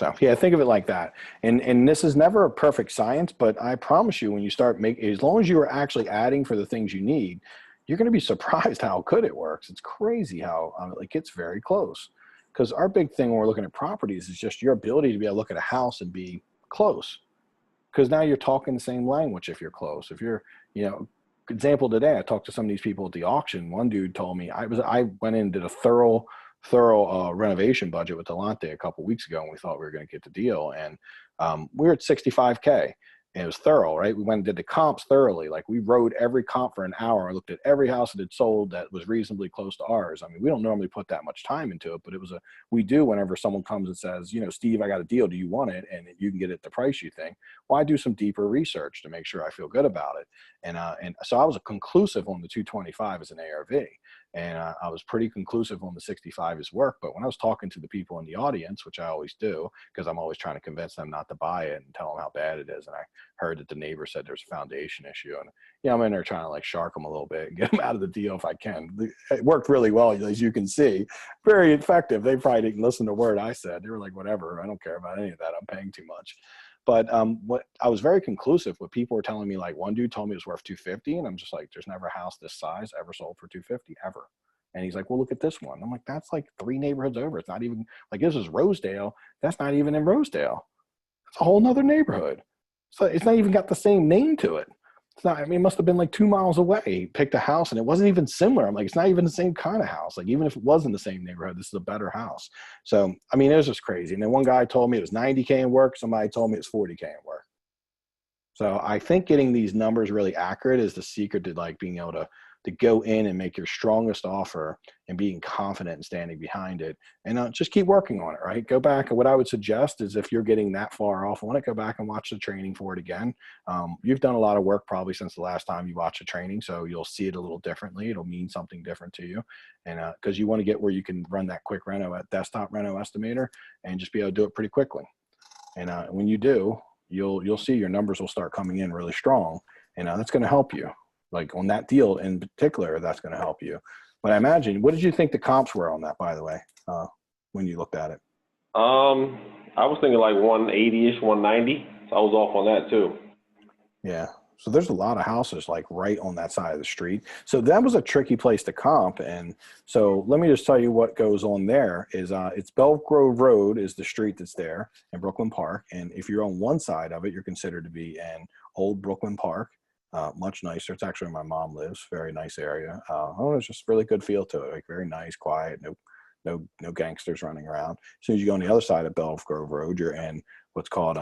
So yeah, think of it like that. And this is never a perfect science, but I promise you when you start making, as long as you are actually adding for the things you need, you're going to be surprised how good it works. It's crazy how it gets very close. Because our big thing when we're looking at properties is just your ability to be able to look at a house and be close. Because now you're talking the same language if you're close. If you're, you know, example today, I talked to some of these people at the auction. One dude told me I went in and did a thorough renovation budget with Delante a couple weeks ago, and we thought we were going to get the deal. And we were at 65K. And it was thorough, right? We went and did the comps thoroughly. Like we rode every comp for an hour. I looked at every house that had sold that was reasonably close to ours. I mean, we don't normally put that much time into it, but it was we do whenever someone comes and says, you know, Steve, I got a deal. Do you want it? And you can get it at the price you think. Well, I do some deeper research to make sure I feel good about it. And so I was conclusive on the 225 as an ARV. And I was pretty conclusive on the 65 as work. But when I was talking to the people in the audience, which I always do, because I'm always trying to convince them not to buy it and tell them how bad it is. And I heard that the neighbor said there's a foundation issue. And yeah, I'm in there trying to like shark them a little bit and get them out of the deal if I can. It worked really well, as you can see. Very effective. They probably didn't listen to a word I said. They were like, whatever, I don't care about any of that. I'm paying too much. But what I was very conclusive. What people were telling me, like one dude told me it was worth 250, and I'm just like, there's never a house this size ever sold for 250 ever. And he's like, well, look at this one. I'm like, that's like 3 neighborhoods over. It's not even like this is Rosedale. That's not even in Rosedale. It's a whole nother neighborhood. So it's not even got the same name to it. It's not, I mean, it must have been like 2 miles away. He picked a house and it wasn't even similar. I'm like, it's not even the same kind of house. Like, even if it was in the same neighborhood, this is a better house. So, I mean, it was just crazy. And then one guy told me it was 90K in work. Somebody told me it's 40K in work. So I think getting these numbers really accurate is the secret to like being able to go in and make your strongest offer and being confident and standing behind it, and just keep working on it, right? Go back. And what I would suggest is if you're getting that far off, I want to go back and watch the training for it again. You've done a lot of work probably since the last time you watched the training, so you'll see it a little differently. It'll mean something different to you. And because you want to get where you can run that quick reno at desktop reno estimator and just be able to do it pretty quickly. And when you do, you'll see your numbers will start coming in really strong, and that's going to help you. Like on that deal in particular, that's going to help you. But I imagine, what did you think the comps were on that, by the way, when you looked at it? I was thinking like 180-ish, 190. So I was off on that too. Yeah. So there's a lot of houses like right on that side of the street. So that was a tricky place to comp. And so let me just tell you what goes on there is it's Belle Grove Road is the street that's there in Brooklyn Park. And if you're on one side of it, you're considered to be in Old Brooklyn Park. Much nicer. It's actually where my mom lives. Very nice area. It's just really good feel to it. Like very nice, quiet, no gangsters running around. As soon as you go on the other side of Belle Grove Road, you're in what's called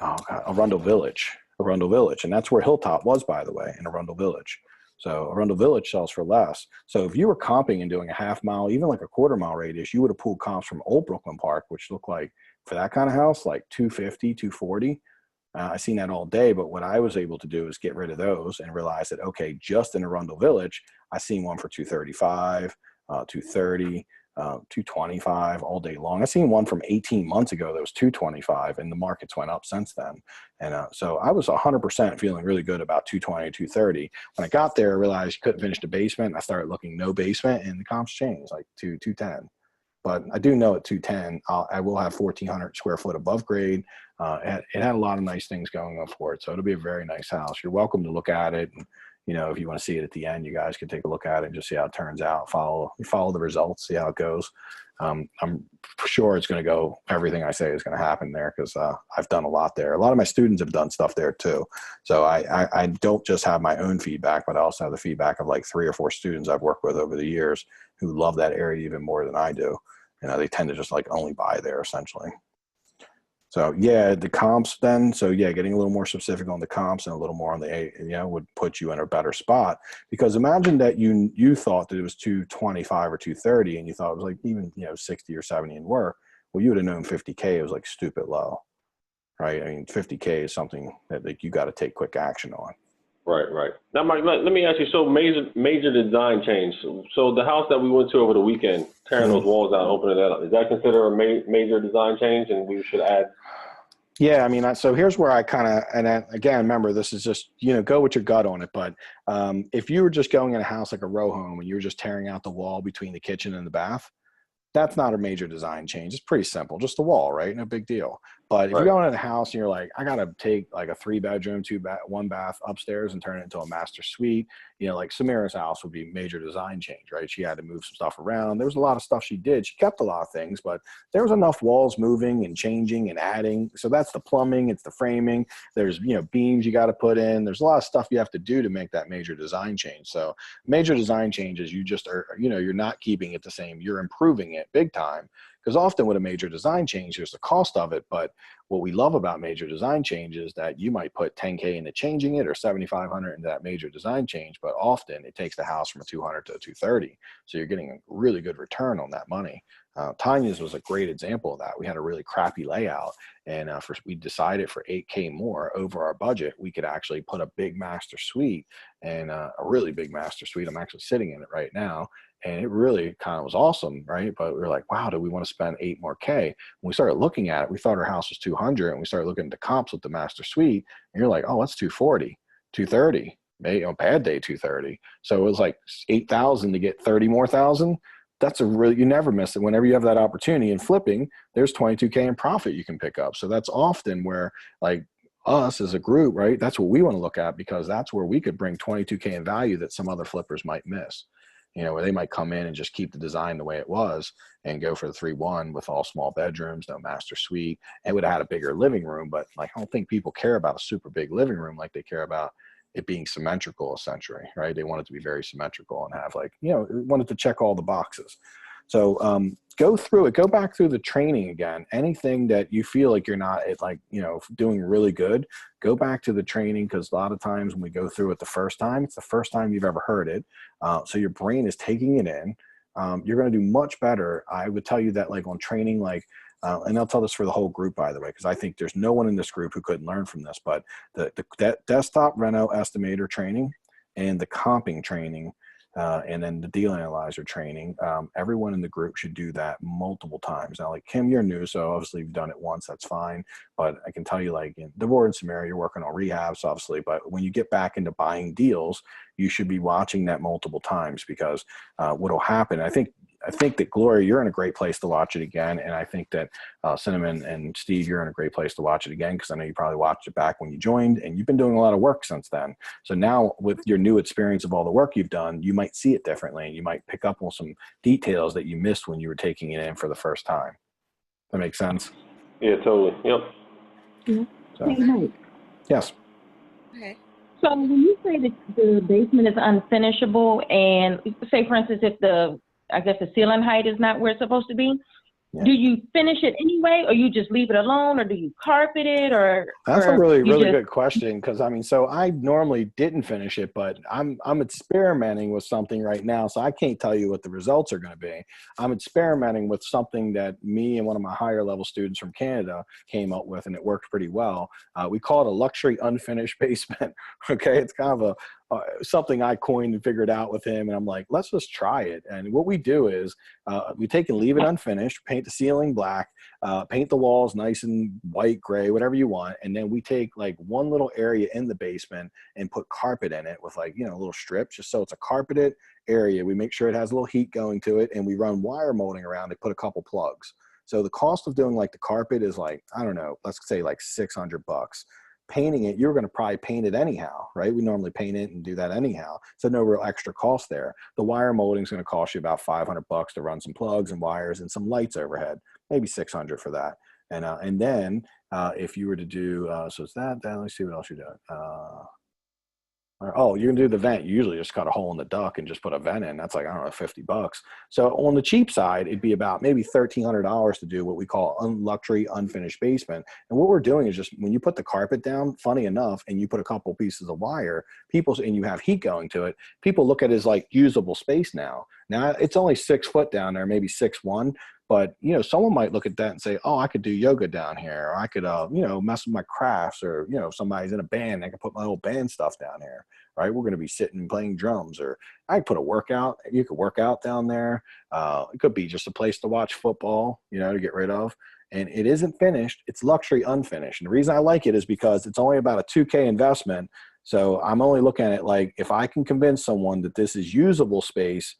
Arundel Village. And that's where Hilltop was, by the way, in Arundel Village. So Arundel Village sells for less. So if you were comping and doing a half mile, even like a quarter mile radius, you would have pulled comps from Old Brooklyn Park, which looked like for that kind of house, like 250, 240. I've seen that all day, but what I was able to do is get rid of those and realize that, okay, just in Arundel Village, I seen one for 235, 230, 225 all day long. I seen one from 18 months ago that was 225, and the markets went up since then. And so I was 100% feeling really good about 220, 230. When I got there, I realized you couldn't finish the basement. I started looking no basement, and the comps changed like to 210. But I do know at 210, I will have 1,400 square foot above grade. It had a lot of nice things going on for it. So it'll be a very nice house. You're welcome to look at it. And, you know, if you want to see it at the end, you guys can take a look at it and just see how it turns out. Follow the results, see how it goes. I'm sure it's going to go, everything I say is going to happen there because I've done a lot there. A lot of my students have done stuff there too. So I don't just have my own feedback, but I also have the feedback of like 3 or 4 students I've worked with over the years who love that area even more than I do. You know, they tend to just like only buy there essentially. So yeah, the comps then, so yeah, getting a little more specific on the comps and a little more on the, you know, would put you in a better spot, because imagine that you thought that it was 225 or 230 and you thought it was like even, you know, 60 or 70 in work. Well, you would have known 50K was like stupid low, right? I mean, 50K is something that like you got to take quick action on. Right, right. Now, Mike, let me ask you, so major design change. So the house that we went to over the weekend, tearing those walls out, opening that up, is that considered a major design change and we should add? Yeah, I mean, so here's where I kind of, and again, remember, this is just, you know, go with your gut on it. But if you were just going in a house like a row home and you were just tearing out the wall between the kitchen and the bath, that's not a major design change. It's pretty simple, just the wall, right? No big deal. But if you're going in a house and you're like, I got to take like a 3-bedroom, 1 bath upstairs and turn it into a master suite, you know, like Samira's house would be major design change, right? She had to move some stuff around. There was a lot of stuff she did. She kept a lot of things, but there was enough walls moving and changing and adding. So that's the plumbing, it's the framing. There's, you know, beams you got to put in. There's a lot of stuff you have to do to make that major design change. So major design changes, you just are, you know, you're not keeping it the same. You're improving it big time. Because often with a major design change, there's the cost of it. But what we love about major design change is that you might put 10K into changing it or 7,500 into that major design change. But often it takes the house from a 200 to a 230. So you're getting a really good return on that money. Tanya's was a great example of that. We had a really crappy layout, and we decided for 8K more over our budget, we could actually put a big master suite, and a really big master suite. I'm actually sitting in it right now. And it really kind of was awesome, right? But we were like, wow, do we want to spend 8 more K? When we started looking at it, we thought our house was 200, and we started looking at the comps with the master suite, and you're like, oh, that's 240, 230, maybe a bad day 230. So it was like 8,000 to get 30 more thousand. That's a really, you never miss it. Whenever you have that opportunity in flipping, there's 22K in profit you can pick up. So that's often where, like, us as a group, right? That's what we want to look at, because that's where we could bring 22K in value that some other flippers might miss. You know, where they might come in and just keep the design the way it was and go for the 3-1 with all small bedrooms, no master suite. It would have had a bigger living room, but like, I don't think people care about a super big living room like they care about it being symmetrical, essentially, right? They want it to be very symmetrical and have, like, you know, wanted to check all the boxes. So go through it, go back through the training again. Anything that you feel like you're not, like, you know, doing really good, go back to the training, because a lot of times when we go through it the first time, it's the first time you've ever heard it. So your brain is taking it in. You're going to do much better. I would tell you that, like, on training, like, and I'll tell this for the whole group, by the way, because I think there's no one in this group who couldn't learn from this, but that desktop reno estimator training and the comping training, and then the deal analyzer training, everyone in the group should do that multiple times. Now, like, Kim, you're new, so obviously you've done it once, that's fine. But I can tell you, like, in Deborah and Samira, you're working on rehabs, obviously. But when you get back into buying deals, you should be watching that multiple times, because what'll happen, I think that, Gloria, you're in a great place to watch it again. And I think that Cinnamon and Steve, you're in a great place to watch it again, because I know you probably watched it back when you joined, and you've been doing a lot of work since then. So now, with your new experience of all the work you've done, you might see it differently, and you might pick up on some details that you missed when you were taking it in for the first time. That makes sense? Yeah, totally. Yep. Yeah. So, Hey, Mike. yes. Okay. So when you say that the basement is unfinishable, and say, for instance, if the ceiling height is not where it's supposed to be, Yeah. do you finish it anyway, or you just leave it alone, or do you carpet it, or? That's a really good question, because I mean, so I normally didn't finish it, but I'm experimenting with something right now, so I can't tell you what the results are going to be. I'm experimenting with something that me and one of my higher level students from Canada came up with, and it worked pretty well. We call it a luxury unfinished basement. Okay, it's kind of something I coined and figured out with him, and I'm like, let's just try it. And what we do is we take and leave it unfinished, paint the ceiling black, paint the walls nice and white, gray, whatever you want, and then we take, like, one little area in the basement and put carpet in it with, like, you know, little strips, just so it's a carpeted area. We make sure it has a little heat going to it, and we run wire molding around it, put a couple plugs. So the cost of doing, like, the carpet is, like, I don't know, let's say like $600. Painting it, you're going to probably paint it anyhow, right? We normally paint it and do that anyhow. So no real extra cost there. The wire molding is going to cost you about $500 to run some plugs and wires and some lights overhead, maybe $600 for that. And then if you were to do, so it's that, then let's see what else you're doing. Oh, you can do the vent. You usually just cut a hole in the duct and just put a vent in. That's like, I don't know, $50. So on the cheap side, it'd be about maybe $1,300 to do what we call luxury unfinished basement. And what we're doing is just when you put the carpet down, funny enough, and you put a couple pieces of wire, and you have heat going to it, people look at it as like usable space now. Now it's only 6 foot down there, maybe 6'1". But, you know, someone might look at that and say, oh, I could do yoga down here. Or I could, you know, mess with my crafts, or, you know, somebody's in a band, I can put my old band stuff down here, right? We're going to be sitting and playing drums, or I could put a workout. You could work out down there. It could be just a place to watch football, you know, to get rid of. And it isn't finished. It's luxury unfinished. And the reason I like it is because it's only about a $2K investment. So I'm only looking at it like, if I can convince someone that this is usable space,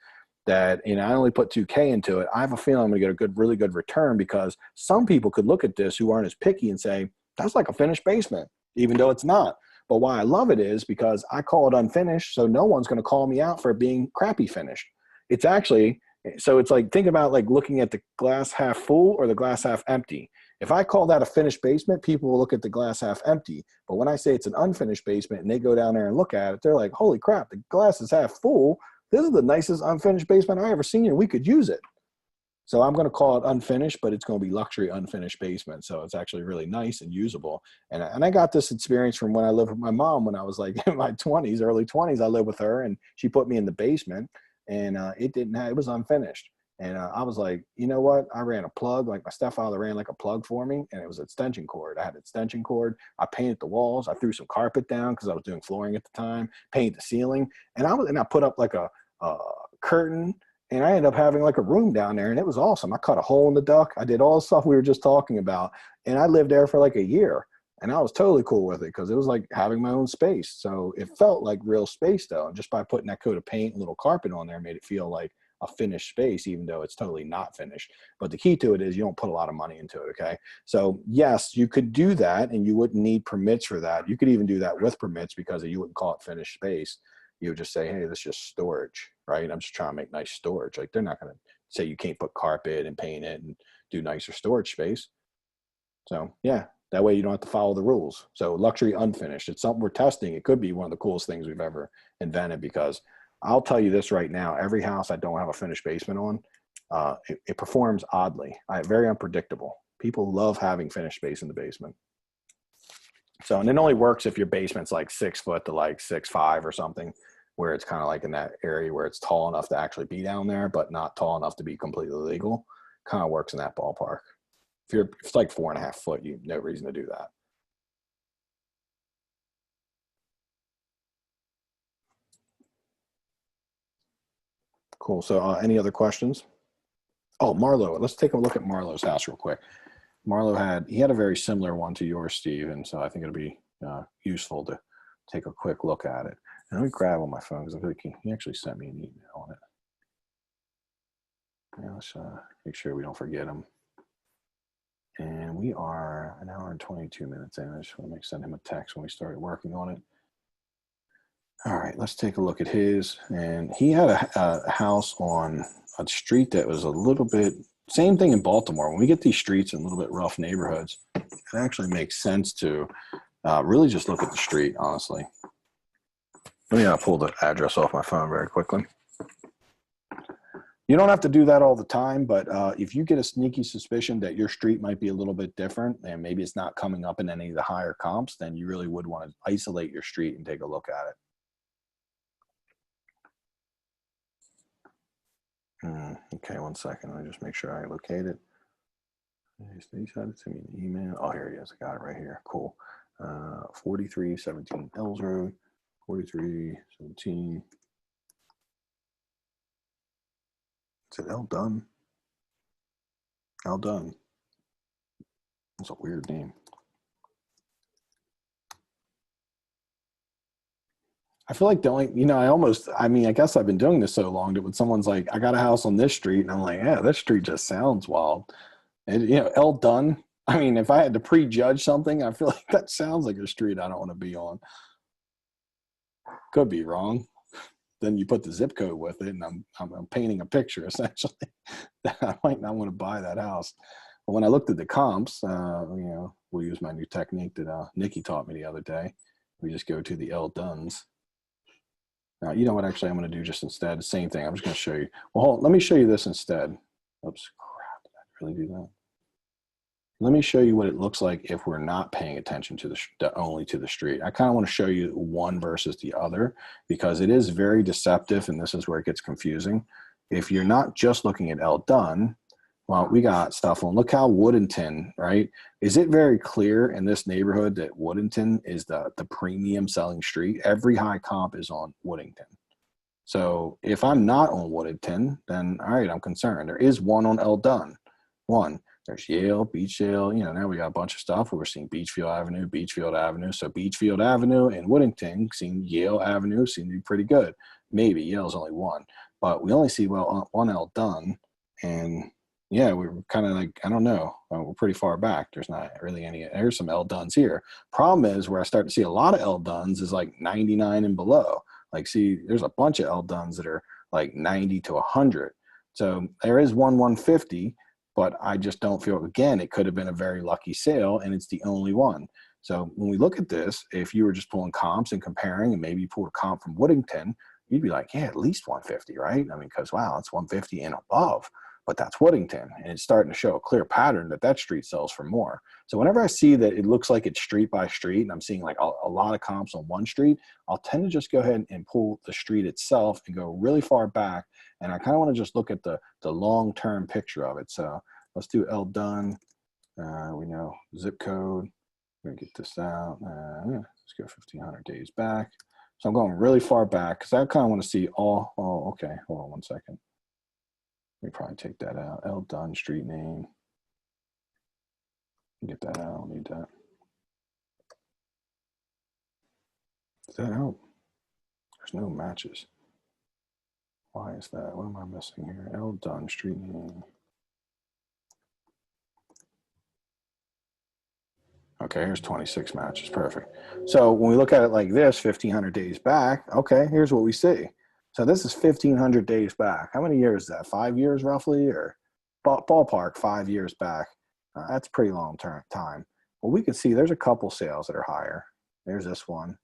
that, you know, I only put 2K into it, I have a feeling I'm going to get a really good return, because some people could look at this who aren't as picky and say, that's like a finished basement, even though it's not. But why I love it is because I call it unfinished, so no one's going to call me out for being crappy finished. It's actually, so it's like, think about like looking at the glass half full or the glass half empty. If I call that a finished basement, people will look at the glass half empty. But when I say it's an unfinished basement and they go down there and look at it, they're like, holy crap, the glass is half full. This is the nicest unfinished basement I ever seen, and we could use it. So I'm going to call it unfinished, but it's going to be luxury unfinished basement. So it's actually really nice and usable. And I got this experience from when I lived with my mom when I was like in my 20s, early 20s. I lived with her, and she put me in the basement, and it was unfinished. And I was like, you know what? I ran a plug, like my stepfather ran like a plug for me, and it was extension cord. I had extension cord. I painted the walls. I threw some carpet down because I was doing flooring at the time, painted the ceiling. And I put up like a curtain, and I ended up having like a room down there, and it was awesome. I cut a hole in the duct. I did all the stuff we were just talking about, and I lived there for like a year, and I was totally cool with it because it was like having my own space. So it felt like real space though, and just by putting that coat of paint and little carpet on there made it feel like a finished space, even though it's totally not finished. But the key to it is you don't put a lot of money into it. Okay. So yes, you could do that, and you wouldn't need permits for that. You could even do that with permits, because you wouldn't call it finished space. You would just say, hey, this is just storage, right? I'm just trying to make nice storage. Like, they're not going to say you can't put carpet and paint it and do nicer storage space. So yeah, that way you don't have to follow the rules. So luxury unfinished, it's something we're testing. It could be one of the coolest things we've ever invented, because I'll tell you this right now, every house I don't have a finished basement on, it performs oddly. Very unpredictable. People love having finished space in the basement. So, and it only works if your basement's like 6 foot to like 6'5" or something, where it's kind of like in that area where it's tall enough to actually be down there, but not tall enough to be completely legal. Kind of works in that ballpark. If it's like 4.5 foot, you have no reason to do that. Cool. So any other questions? Oh, Marlo, let's take a look at Marlo's house real quick. Marlo had a very similar one to yours, Steve, and so I think it'll be useful to take a quick look at it. And let me grab on my phone, because I think he actually sent me an email on it. Yeah, let's make sure we don't forget him. And we are an hour and 22 minutes in. I just want to send him a text when we started working on it. All right, let's take a look at his. And he had a house on a street that was a little bit, same thing in Baltimore. When we get these streets in a little bit rough neighborhoods, it actually makes sense to really just look at the street, honestly. Let me pull the address off my phone very quickly. You don't have to do that all the time, but if you get a sneaky suspicion that your street might be a little bit different and maybe it's not coming up in any of the higher comps, then you really would want to isolate your street and take a look at it. Okay, 1 second. Let me just make sure I locate it. He sent it to me an email. Oh, here he is. I got it right here. Cool. 4317 Ells Road. 4317. Is it El Dunn? El Dunn. That's a weird name. I feel like the only, I guess I've been doing this so long that when someone's like, I got a house on this street, and I'm like, yeah, this street just sounds wild. And, El Dunn, I mean, if I had to prejudge something, I feel like that sounds like a street I don't want to be on. Could be wrong. Then you put the zip code with it, and I'm painting a picture, essentially. I might not want to buy that house. But when I looked at the comps, we'll use my new technique that Nikki taught me the other day. We just go to the El Duns. You know what, actually, I'm going to do just instead, the same thing. I'm just going to show you. Well, hold on, let me show you this instead. Oops, crap, did I really do that? Let me show you what it looks like if we're not paying attention to only to the street. I kind of want to show you one versus the other because it is very deceptive, and this is where it gets confusing. If you're not just looking at El Dunn, well, we got stuff on. Look how Woodington, right? Is it very clear in this neighborhood that Woodington is the premium selling street? Every high comp is on Woodington. So if I'm not on Woodington, then all right, I'm concerned. There is one on El Dunn. One. There's Yale, Beachfield. You know, now we got a bunch of stuff. We're seeing Beachfield Avenue, Beachfield Avenue. So Beachfield Avenue and Woodington, seeing Yale Avenue seem to be pretty good. Maybe Yale's only one, but we only see one El Dunn, and yeah, we're kind of like, I don't know. We're pretty far back. There's not really any. There's some El Dunns here. Problem is, where I start to see a lot of El Dunns is like 99 and below. Like, see, there's a bunch of El Dunns that are like 90 to 100. So there is 150. But I just don't feel, again, it could have been a very lucky sale, and it's the only one. So when we look at this, if you were just pulling comps and comparing, and maybe you pulled a comp from Woodington, you'd be like, yeah, at least 150, right? I mean, because, wow, it's 150 and above. But that's Woodington, and it's starting to show a clear pattern that street sells for more. So whenever I see that it looks like it's street by street, and I'm seeing like a lot of comps on one street, I'll tend to just go ahead and pull the street itself and go really far back. And I kind of want to just look at the long-term picture of it. So let's do El Dunn. We know zip code. We're going to get this out. Let's go 1,500 days back. So I'm going really far back because I kind of want to see all. Oh, okay. Hold on one second. Let me probably take that out. El Dunn street name. Get that out. I don't need that. Is that out? There's no matches. Why is that? What am I missing here? El Dunn street name. Okay, here's 26 matches. Perfect. So when we look at it like this, 1,500 days back, okay, here's what we see. So this is 1,500 days back. How many years is that? 5 years roughly, or ballpark 5 years back? That's a pretty long time. Well, we can see there's a couple sales that are higher. There's this one,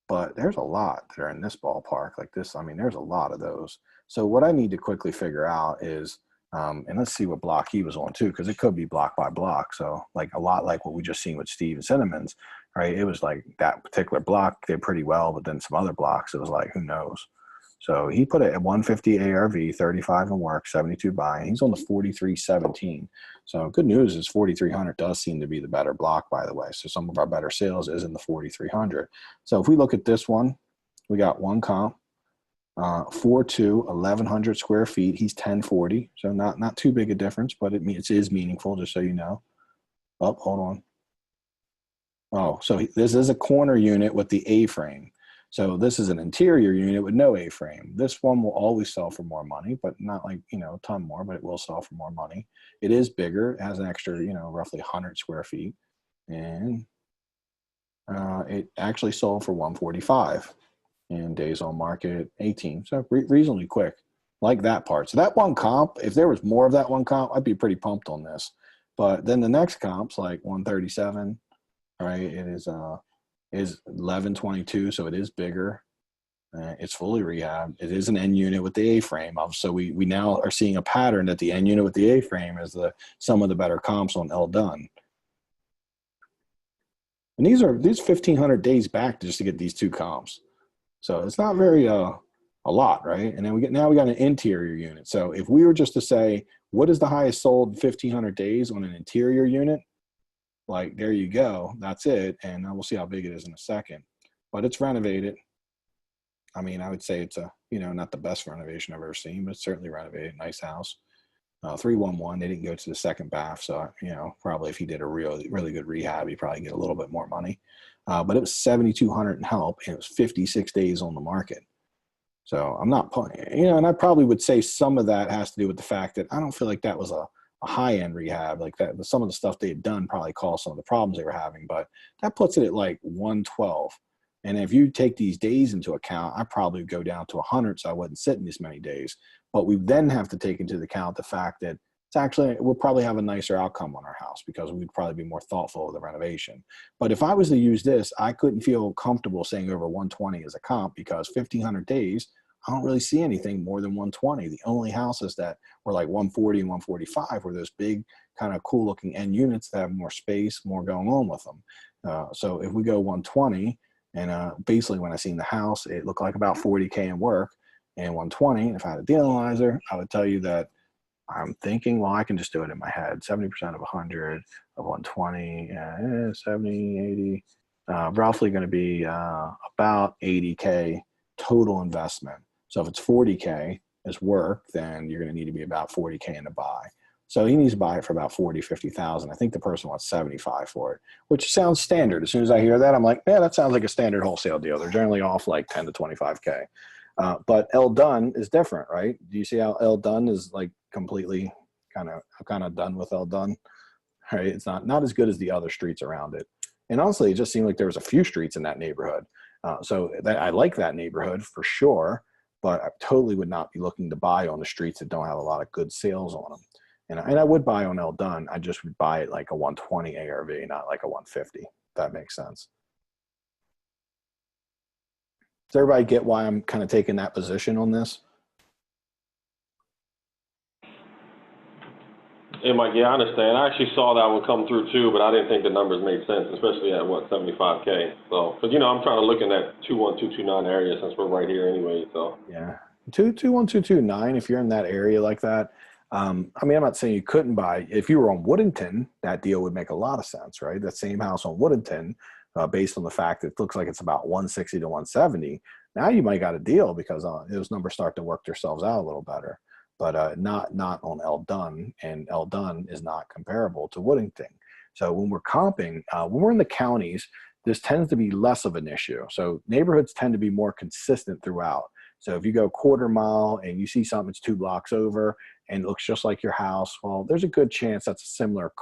but there's a lot that are in this ballpark like this. I mean, there's a lot of those. So what I need to quickly figure out is, and let's see what block he was on too, because it could be block by block. So like a lot like what we just seen with Steve and Cinnamon's, right? It was like that particular block did pretty well, but then some other blocks, it was like, who knows? So he put it at 150 ARV, 35 in work, 72 buy. He's on the 4317. So good news is 4,300 does seem to be the better block, by the way. So some of our better sales is in the 4,300. So if we look at this one, we got one comp, 4.2, 1,100 square feet. He's 1040. So not too big a difference, but it is meaningful, just so you know. Oh, hold on. Oh, so this is a corner unit with the A-frame. So this is an interior unit with no A-frame. This one will always sell for more money, but not like, you know, a ton more, but it will sell for more money. It is bigger. It has an extra, you know, roughly 100 square feet. And it actually sold for 145 and days on market 18. So reasonably quick, like that part. So that one comp, if there was more of that one comp, I'd be pretty pumped on this. But then the next comp's like 137, right? It is 1122, so it is bigger. It's fully rehabbed. It is an N unit with the A-frame. So we now are seeing a pattern that the N unit with the A-frame is some of the better comps on El Dunn. And these 1,500 days back just to get these two comps. So it's not very a lot, right? And then we got an interior unit. So if we were just to say, what is the highest sold 1,500 days on an interior unit? Like, there you go. That's it. And we'll see how big it is in a second. But it's renovated. I mean, I would say it's not the best renovation I've ever seen, but it's certainly renovated. Nice house. 311. They didn't go to the second bath. So, probably if he did a really, really good rehab, he'd probably get a little bit more money. But it was 7,200 in help, and it was 56 days on the market. So I'm not putting, and I probably would say some of that has to do with the fact that I don't feel like that was a high-end rehab. Like that, some of the stuff they had done probably caused some of the problems they were having, but that puts it at like 112. And if you take these days into account, I probably would go down to 100, so I wasn't sitting this many days. But we then have to take into account the fact that we'll probably have a nicer outcome on our house because we'd probably be more thoughtful with the renovation. But if I was to use this, I couldn't feel comfortable saying over 120 as a comp because 1,500 days, I don't really see anything more than 120. The only houses that were like 140 and 145 were those big kind of cool looking end units that have more space, more going on with them. So if we go 120, and basically when I seen the house, it looked like about 40K in work, and 120, if I had a deal analyzer, I would tell you that I'm thinking, well, I can just do it in my head. 70% of 100 of 120, 70, 80, roughly going to be about 80K total investment. So if it's 40K as work, then you're going to need to be about 40K in the buy. So he needs to buy it for about 40, 50,000. I think the person wants 75 for it, which sounds standard. As soon as I hear that, I'm like, yeah, that sounds like a standard wholesale deal. They're generally off like 10 to 25K. But L done is different, right? Do you see how L done is like completely kind of done with L done, right? It's not as good as the other streets around it. And honestly, it just seemed like there was a few streets in that neighborhood. So I like that neighborhood for sure, but I totally would not be looking to buy on the streets that don't have a lot of good sales on them. And I would buy on L done. I just would buy it like a 120 ARV, not like a 150, if that makes sense. Does everybody get why I'm kind of taking that position on this? Hey, Mike, yeah, I understand. I actually saw that one come through too, but I didn't think the numbers made sense, especially at what, 75K. So, because I'm trying to look in that 21229 area since we're right here anyway. So yeah, 21229. If you're in that area like that, I mean, I'm not saying you couldn't buy. If you were on Woodington, that deal would make a lot of sense, right? That same house on Woodington, based on the fact that it looks like it's about 160 to 170. Now you might got a deal because those numbers start to work themselves out a little better, but not on L done, and L done is not comparable to Woodington. So when we're comping, when we're in the counties, this tends to be less of an issue. So neighborhoods tend to be more consistent throughout. So if you go quarter mile and you see something that's 2 blocks over and it looks just like your house, well, there's a good chance that's a similar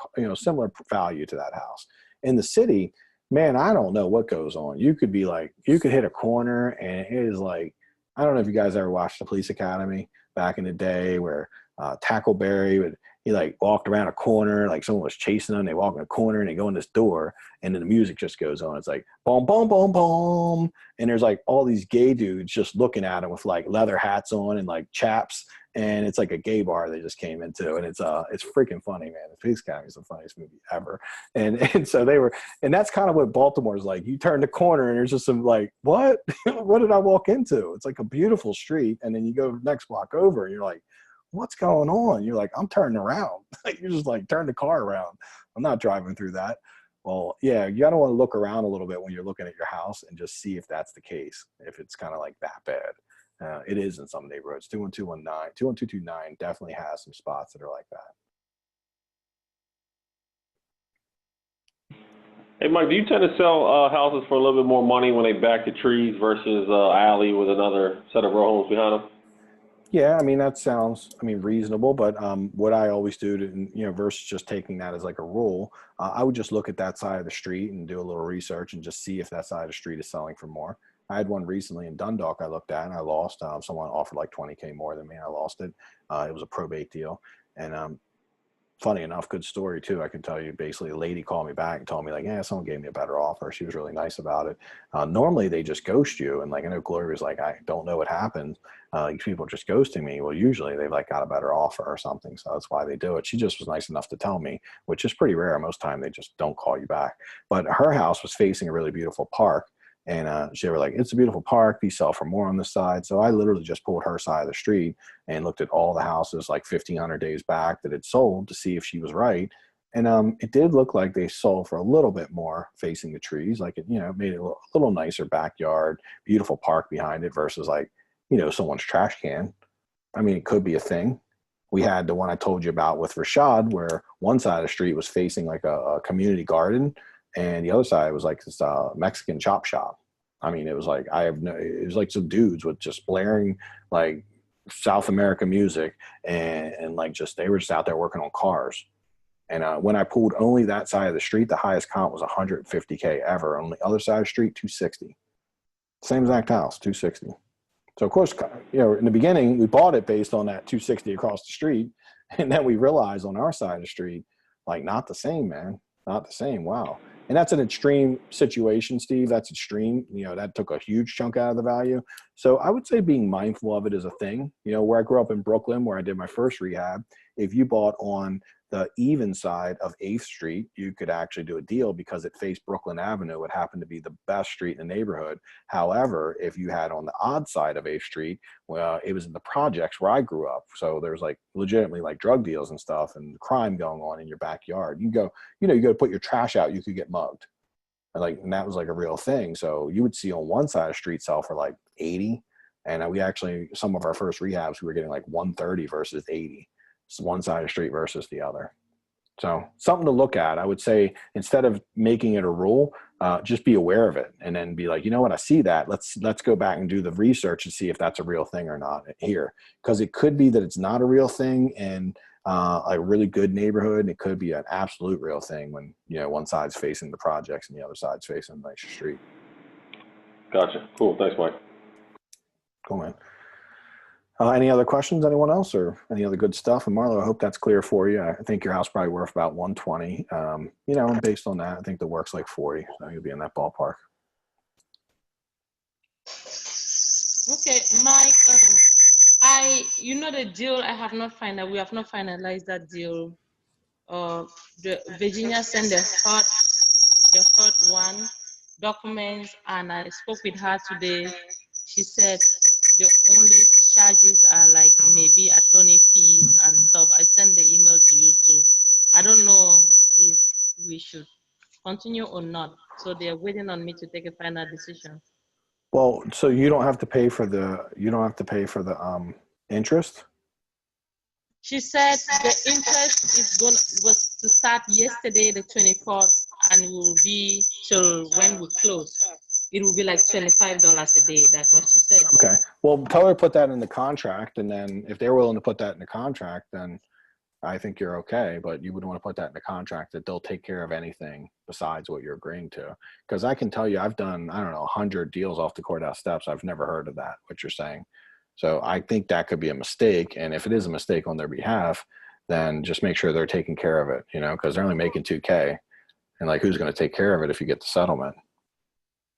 value to that house. In the city, man, I don't know what goes on. You could hit a corner and it is like, I don't know if you guys ever watched the Police Academy back in the day where Tackleberry he like walked around a corner, like someone was chasing them. They walk in a corner and they go in this door and then the music just goes on. It's like, boom, boom, boom, boom. And there's like all these gay dudes just looking at him with like leather hats on and like chaps. And it's like a gay bar they just came into, and it's freaking funny, man. The Police Academy is the funniest movie ever, and so they were, and that's kind of what Baltimore is like. You turn the corner and there's just some like, what did I walk into? It's like a beautiful street, and then you go next block over, and you're like, what's going on? You're like, I'm turning around. You're just like, turn the car around. I'm not driving through that. Well, yeah, you gotta want to look around a little bit when you're looking at your house and just see if that's the case. If it's kind of like that bad. It is in some neighborhoods. 21219, 21229 definitely has some spots that are like that. Hey, Mike, do you tend to sell houses for a little bit more money when they back to trees versus alley with another set of row homes behind them? Yeah, I mean, that sounds, reasonable, but what I always do versus just taking that as like a rule, I would just look at that side of the street and do a little research and just see if that side of the street is selling for more. I had one recently in Dundalk I looked at and I lost. Someone offered like 20K more than me. I lost it. It was a probate deal. And funny enough, good story too. I can tell you, basically a lady called me back and told me like, yeah, someone gave me a better offer. She was really nice about it. Normally they just ghost you. And like, I know Gloria was like, I don't know what happened. These people just ghosting me. Well, usually they've like got a better offer or something. So that's why they do it. She just was nice enough to tell me, which is pretty rare. Most time they just don't call you back. But her house was facing a really beautiful park. And they were like, it's a beautiful park. These sell for more on this side. So I literally just pulled her side of the street and looked at all the houses like 1,500 days back that had sold to see if she was right. And it did look like they sold for a little bit more facing the trees. Like it, made it a little nicer backyard, beautiful park behind it versus like, someone's trash can. It could be a thing. We had the one I told you about with Rashad where one side of the street was facing like a community garden. And the other side was like this Mexican chop shop. It was like it was like some dudes with just blaring like South American music and like they were just out there working on cars. And when I pulled only that side of the street, the highest comp was 150K ever. On the other side of the street, 260. Same exact house, 260. So of course, in the beginning we bought it based on that 260 across the street, And then we realized on our side of the street, like, not the same, man, not the same. Wow. And that's an extreme situation, Steve. That's extreme. You know, that took a huge chunk out of the value. So I would say being mindful of it is a thing. You know, where I grew up in Brooklyn, where I did my first rehab, if you bought on the even side of 8th Street, you could actually do a deal because it faced Brooklyn Avenue. It happened to be the best street in the neighborhood. However, if you had on the odd side of 8th Street, well, it was in the projects where I grew up. So there's like legitimately like drug deals and stuff and crime going on in your backyard. You go, you know, you go to put your trash out, you could get mugged. And that was like a real thing. So you would see on one side of the street sell for like 80. And we actually, some of our first rehabs, we were getting like 130 versus 80. One side of the street versus the other. So something to look at. I would say instead of making it a rule, just be aware of it and then be like, you know what, I see that. Let's go back and do the research and see if that's a real thing or not here. Because it could be that it's not a real thing in a really good neighborhood. And it could be an absolute real thing when, you know, one side's facing the projects and the other side's facing the nice street. Gotcha. Cool. Thanks, Mike. Cool, man. Any other questions, anyone else, or any other good stuff? And Marlo, I hope that's clear for you. I think your house probably worth about 120. You know, and based on that, I think the work's like 40. So you'll be in that ballpark. Okay, Mike, you know the deal we have not finalized that deal. The Virginia sent the hot one documents, and I spoke with her today. She said the only charges are like maybe attorney fees and stuff. I sent the email to you too. I don't know if we should continue or not. So they're waiting on me to take a final decision. Well, so you don't have to pay for the interest. She said the interest was to start yesterday, the 24th, and will be till when we close. It will be like $25 a day. That's what she said. Okay. Well, tell her to put that in the contract, and then if they're willing to put that in the contract, then I think you're okay. But you wouldn't want to put that in the contract that they'll take care of anything besides what you're agreeing to. Because I can tell you, I've done, I don't know, 100 deals off the courthouse steps. I've never heard of that, what you're saying. So I think that could be a mistake. And if it is a mistake on their behalf, then just make sure they're taking care of it, you know, because they're only making $2K. And like, who's going to take care of it if you get the settlement?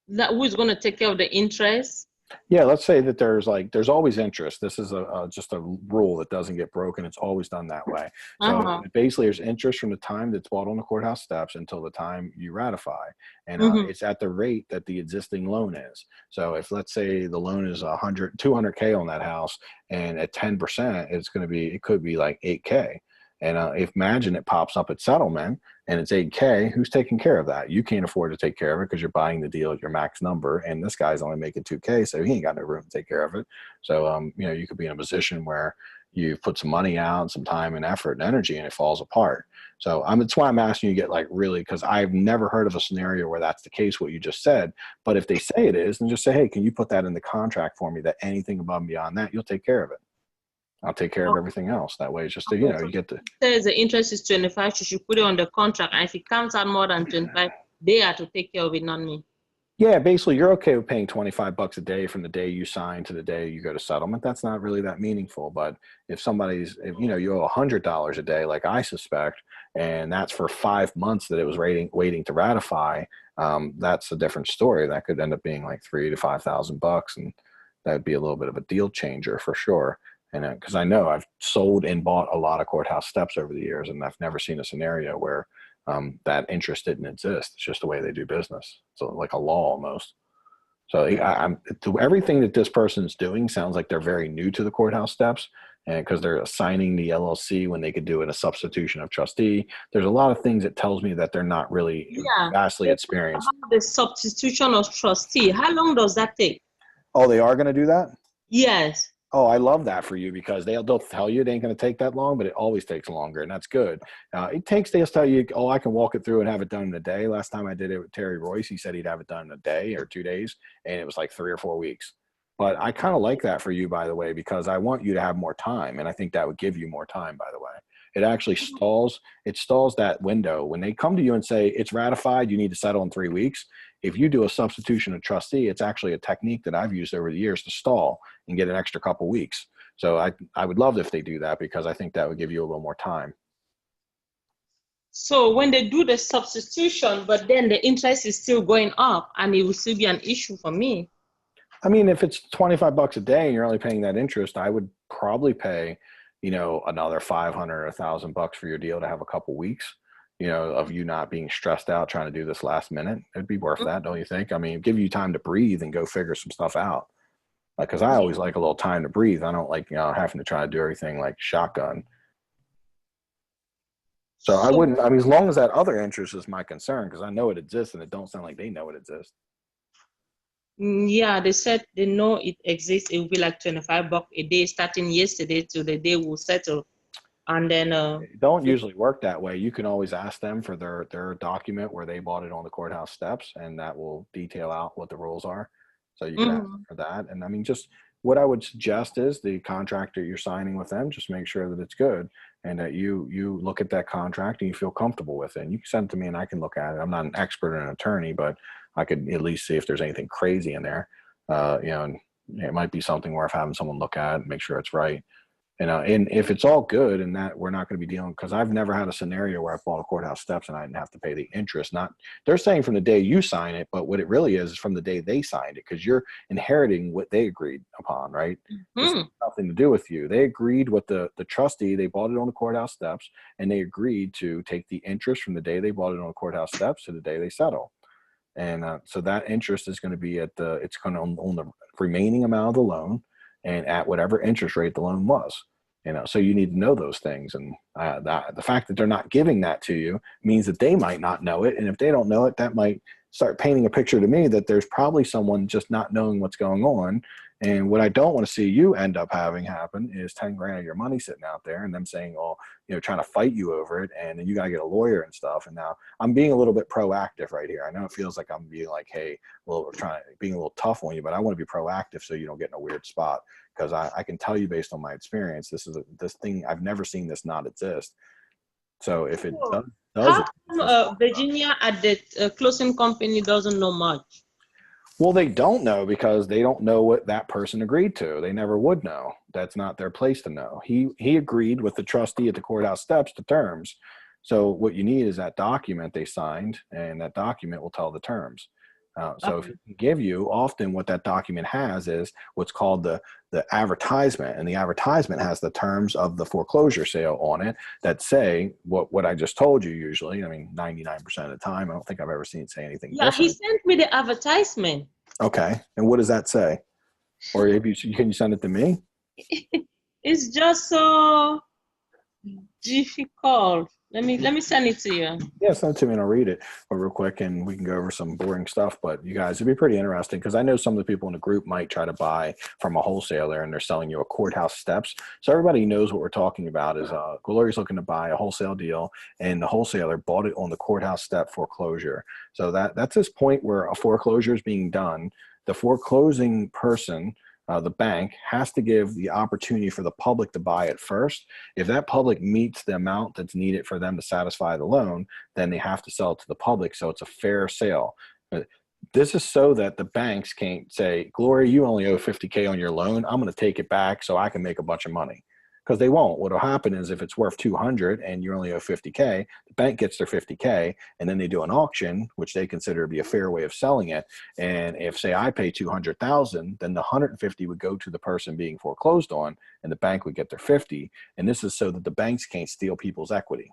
Who's going to take care of the interest? Yeah, let's say that there's always interest. This is just a rule that doesn't get broken. It's always done that way. So basically, there's interest from the time that's bought on the courthouse steps until the time you ratify, and it's at the rate that the existing loan is. So if let's say the loan is 200K on that house, and at 10%, it could be like 8K. And if imagine it pops up at settlement and it's 8K, who's taking care of that? You can't afford to take care of it because you're buying the deal at your max number, and this guy's only making 2K, so he ain't got no room to take care of it. So, you know, you could be in a position where you've put some money out, some time and effort and energy, and it falls apart. So that's why I'm asking you to get like really, because I've never heard of a scenario where that's the case, what you just said. But if they say it is, then just say, hey, can you put that in the contract for me that anything above and beyond that, you'll take care of it. I'll take care of everything else. That way, it's just, you know, you get to. Says the interest is 25, she should put it on the contract. And if it comes out more than 25, they are to take care of it, not me. Yeah, basically, you're okay with paying $25 a day from the day you sign to the day you go to settlement. That's not really that meaningful. But if you know, you owe $100 a day, like I suspect, and that's for 5 months that it was waiting to ratify, that's a different story. That could end up being like $3,000 to $5,000, and that'd be a little bit of a deal changer for sure. And because I know I've sold and bought a lot of courthouse steps over the years, and I've never seen a scenario where that interest didn't exist. It's just the way they do business. So like a law almost. So everything that this person's doing sounds like they're very new to the courthouse steps, and because they're assigning the LLC when they could do it a substitution of trustee. There's a lot of things that tells me that they're not really vastly experienced. The substitution of trustee, how long does that take? Oh, they are going to do that? Yes. Oh, I love that for you, because they'll tell you it ain't going to take that long, but it always takes longer, and that's good. They'll tell you, oh, I can walk it through and have it done in a day. Last time I did it with Terry Royce, he said he'd have it done in a day or 2 days, and it was like 3 or 4 weeks. But I kind of like that for you, by the way, because I want you to have more time, and I think that would give you more time, by the way. It actually stalls that window. When they come to you and say, it's ratified, you need to settle in 3 weeks. If you do a substitution of trustee, it's actually a technique that I've used over the years to stall and get an extra couple weeks. So I would love if they do that, because I think that would give you a little more time. So when they do the substitution, but then the interest is still going up, and it will still be an issue for me. I mean, if it's $25 a day and you're only paying that interest, I would probably pay, another 500 or $1,000 for your deal to have a couple weeks, of you not being stressed out trying to do this last minute. It'd be worth that, don't you think? I mean, give you time to breathe and go figure some stuff out. Like, cause I always like a little time to breathe. I don't like, having to try to do everything like shotgun. So I wouldn't, I mean, as long as that other interest is my concern, because I know it exists and it don't sound like they know it exists. Yeah, they said they know it exists. It will be like $25 a day starting yesterday till the day will settle. And then it don't usually work that way. You can always ask them for their document where they bought it on the courthouse steps, and that will detail out what the rules are. So you can ask them for that. And I mean, just what I would suggest is the contractor you're signing with them, just make sure that it's good and that you look at that contract and you feel comfortable with it. And you can send it to me and I can look at it. I'm not an expert or an attorney, but I could at least see if there's anything crazy in there. And it might be something worth having someone look at and make sure it's right. And if it's all good and that we're not going to be dealing, because I've never had a scenario where I bought a courthouse steps and I didn't have to pay the interest. They're saying from the day you sign it, but what it really is from the day they signed it, because you're inheriting what they agreed upon, right? It's nothing to do with you. They agreed with the trustee. They bought it on the courthouse steps, and they agreed to take the interest from the day they bought it on the courthouse steps to the day they settle. And so that interest is going to be it's going to on the remaining amount of the loan, and at whatever interest rate the loan was. So you need to know those things. And the fact that they're not giving that to you means that they might not know it. And if they don't know it, that might start painting a picture to me that there's probably someone just not knowing what's going on. And what I don't want to see you end up having happen is 10 grand of your money sitting out there and them saying, oh, trying to fight you over it. And then you got to get a lawyer and stuff. And now I'm being a little bit proactive right here. I know it feels like I'm being like, hey, well, we're being a little tough on you, but I want to be proactive so you don't get in a weird spot. Because I can tell you based on my experience, this thing, I've never seen this not exist. So if it does Virginia at the closing company doesn't know much? Well, they don't know because they don't know what that person agreed to. They never would know. That's not their place to know. He agreed with the trustee at the courthouse steps to terms. So what you need is that document they signed, and that document will tell the terms. So if it can give you, often what that document has is what's called the advertisement, and the advertisement has the terms of the foreclosure sale on it that say what I just told you. Usually, I mean, 99% of the time, I don't think I've ever seen it say anything different. He sent me the advertisement. Okay, and what does that say? Or can you send it to me? It's just so difficult. Let me send it to you. Yeah, send it to me and I'll read it real quick, and we can go over some boring stuff. But you guys, it'd be pretty interesting because I know some of the people in the group might try to buy from a wholesaler and they're selling you a courthouse steps. So everybody knows what we're talking about is Gloria's looking to buy a wholesale deal, and the wholesaler bought it on the courthouse step foreclosure. So that's this point where a foreclosure is being done. The foreclosing person, the bank, has to give the opportunity for the public to buy it first. If that public meets the amount that's needed for them to satisfy the loan, then they have to sell it to the public. So it's a fair sale. This is so that the banks can't say, Gloria, you only owe $50K on your loan. I'm going to take it back so I can make a bunch of money. Because they won't. What will happen is if it's worth 200 and you only owe 50K, the bank gets their 50K, and then they do an auction, which they consider to be a fair way of selling it. And if, say, I pay 200,000, then the 150 would go to the person being foreclosed on, and the bank would get their 50. And this is so that the banks can't steal people's equity.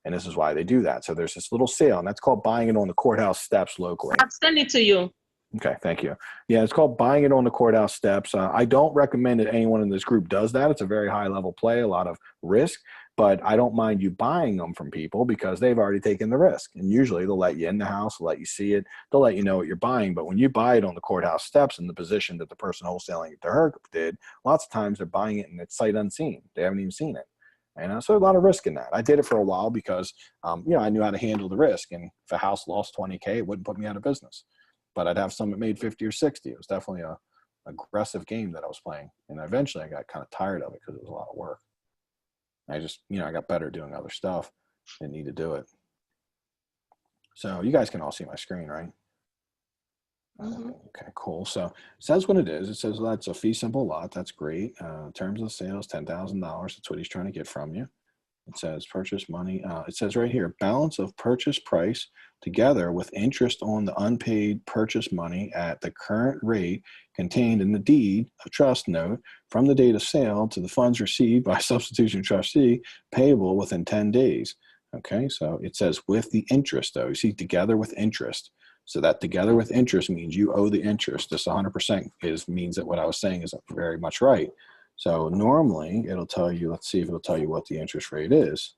And this is why they do that. So there's this little sale, and that's called buying it on the courthouse steps locally. I'll send it to you. Okay, thank you. Yeah, it's called buying it on the courthouse steps. I don't recommend that anyone in this group does that. It's a very high level play, a lot of risk, but I don't mind you buying them from people because they've already taken the risk. And usually they'll let you in the house, they'll let you see it, they'll let you know what you're buying. But when you buy it on the courthouse steps in the position that the person wholesaling it to her did, lots of times they're buying it and it's sight unseen. They haven't even seen it. And so a lot of risk in that. I did it for a while because, I knew how to handle the risk. And if a house lost 20K, it wouldn't put me out of business. But I'd have some that made 50 or 60. It was definitely a aggressive game that I was playing. And eventually I got kind of tired of it because it was a lot of work. I just, I got better doing other stuff. Didn't need to do it. So you guys can all see my screen, right? Okay, cool. So it says what it is. It says that's a fee simple lot. That's great. Terms of the sales, $10,000. That's what he's trying to get from you. It says purchase money. It says right here, balance of purchase price together with interest on the unpaid purchase money at the current rate contained in the deed of trust note from the date of sale to the funds received by substitution trustee payable within 10 days. Okay, so it says with the interest though. You see, together with interest. So that together with interest means you owe the interest. This 100% means that what I was saying is very much right. So normally it'll tell you, let's see if it'll tell you what the interest rate is.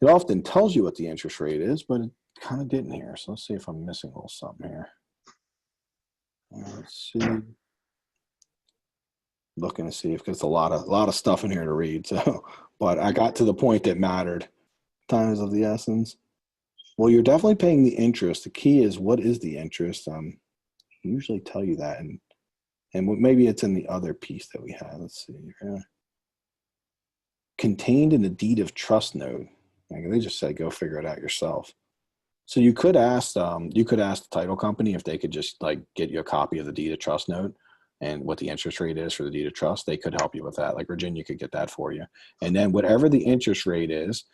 It often tells you what the interest rate is, but it kind of didn't here. So let's see if I'm missing a little something here. Let's see. Looking to see if there's a lot of stuff in here to read. So, but I got to the point that mattered. Time is of the essence. Well, you're definitely paying the interest. The key is what is the interest? I usually tell you that, and maybe it's in the other piece that we have. Let's see. Contained in the deed of trust note. Like they just said, go figure it out yourself. So you could ask the title company if they could just like get you a copy of the deed of trust note and what the interest rate is for the deed of trust. They could help you with that. Like Virginia could get that for you. And then whatever the interest rate is,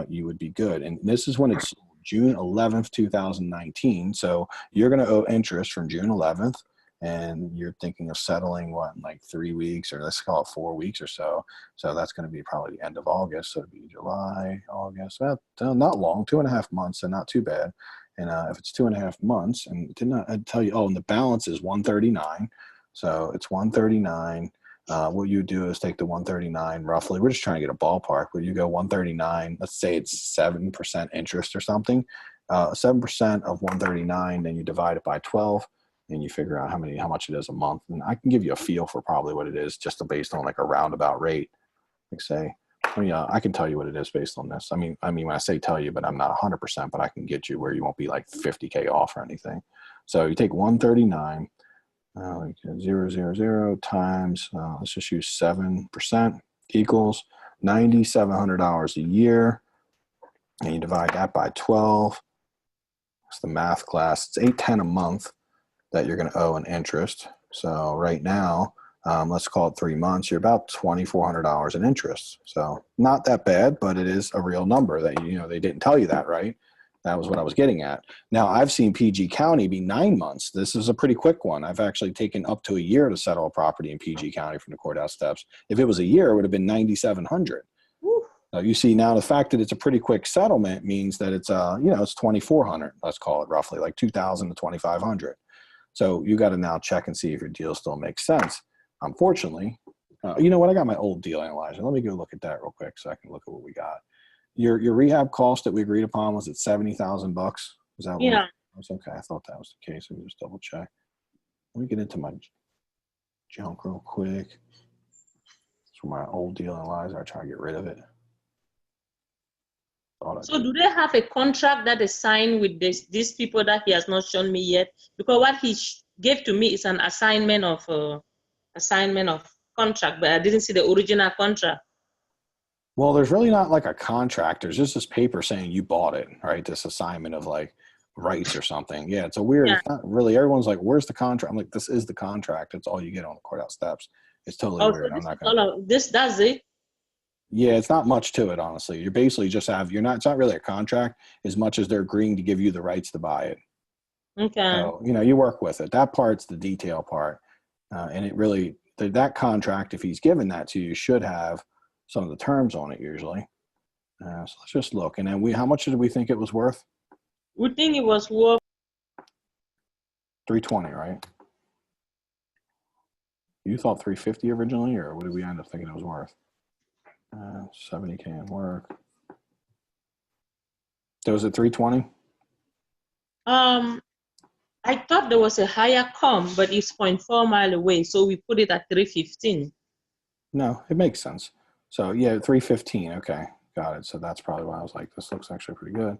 you would be good. And this is when it's June 11th, 2019. So you're going to owe interest from June 11th. And you're thinking of settling what in like 3 weeks, or let's call it 4 weeks or so. So that's going to be probably the end of August. So it'd be July, August, well, not long, 2.5 months, and not too bad. And if it's 2.5 months, and I'd tell you, oh, and the balance is 139. So it's 139. What you do is take the 139 roughly. We're just trying to get a ballpark. Where you go 139, let's say it's 7% interest or something. 7% of 139, then you divide it by 12. And you figure out how much it is a month. And I can give you a feel for probably what it is just based on like a roundabout rate. Like say, I can tell you what it is based on this. I mean, when I say tell you, but I'm not 100%, but I can get you where you won't be like 50K off or anything. So you take 139, 000 times, let's just use 7% equals $9,700 a year. And you divide that by 12. It's the math class. It's $810 a month that you're going to owe in interest. So right now, let's call it 3 months, you're about $2,400 in interest. So not that bad, but it is a real number that, they didn't tell you that, right? That was what I was getting at. Now I've seen PG County be 9 months. This is a pretty quick one. I've actually taken up to a year to settle a property in PG County from the courthouse steps. If it was a year, it would have been $9,700. So you see now the fact that it's a pretty quick settlement means that it's, it's $2,400, let's call it roughly like $2,000 to $2,500. So you got to now check and see if your deal still makes sense. Unfortunately, you know what? I got my old deal analyzer. Let me go look at that real quick so I can look at what we got. Your rehab cost that we agreed upon was at $70,000. Is that Yeah. What okay? I thought that was the case. Let me just double check. Let me get into my junk real quick. It's from my old deal analyzer. I try to get rid of it. So do they have a contract that is signed with these people that he has not shown me yet? Because what he gave to me is an assignment of contract, but I didn't see the original contract. Well, there's really not like a contract. There's just this paper saying you bought it, right? This assignment of like rights or something. Yeah, it's a weird. Yeah. It's not really. Everyone's like, "Where's the contract?" I'm like, "This is the contract. It's all you get on the courthouse steps." It's totally weird. So I'm not gonna. this does it. Yeah, it's not much to it, honestly. You're basically just it's not really a contract as much as they're agreeing to give you the rights to buy it. Okay. So, you work with it. That part's the detail part. And it really, that contract, if he's given that to you, should have some of the terms on it usually. So let's just look. And then how much did we think it was worth? We think it was worth $320, right? You thought $350 originally, or what did we end up thinking it was worth? 70K in work. So was it $320? I thought there was a higher but it's 0.4 mile away, so we put it at 315. No, it makes sense. So yeah, 315. Okay, got it. So that's probably why I was like, this looks actually pretty good.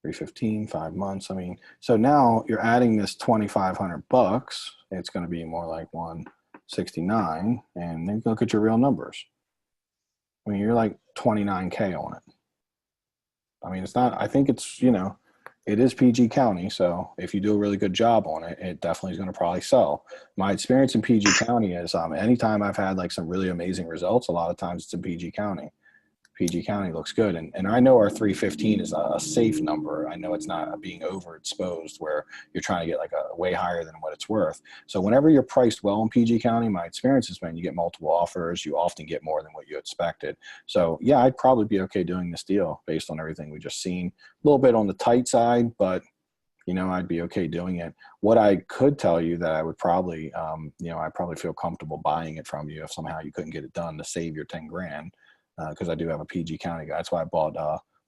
315, 5 months. I mean, so now you're adding this $2,500. It's going to be more like 169, and then look at your real numbers. I mean, you're like 29K on it. I mean, it's not. I think it's It is PG County, so if you do a really good job on it, it definitely is going to probably sell. My experience in PG County is anytime I've had like some really amazing results, a lot of times it's in PG County. PG County looks good. And I know our 315 is a safe number. I know it's not being overexposed where you're trying to get like a way higher than what it's worth. So whenever you're priced well in PG County, my experience has been you get multiple offers, you often get more than what you expected. So yeah, I'd probably be okay doing this deal based on everything we just seen. A little bit on the tight side, but you know, I'd be okay doing it. What I could tell you that I would probably, you know, I probably feel comfortable buying it from you if somehow you couldn't get it done to save your 10 grand. Because I do have a PG County guy. That's why I bought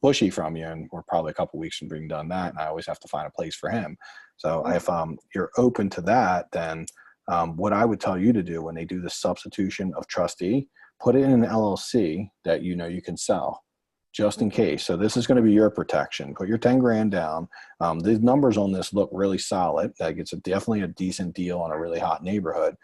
Bushy from you, and we're probably a couple weeks from being done that, and I always have to find a place for him. So if you're open to that, then what I would tell you to do when they do the substitution of trustee, put it in an LLC that you know you can sell, just in case. So this is going to be your protection. Put your 10 grand down. The numbers on this look really solid. That gets definitely a decent deal on a really hot neighborhood.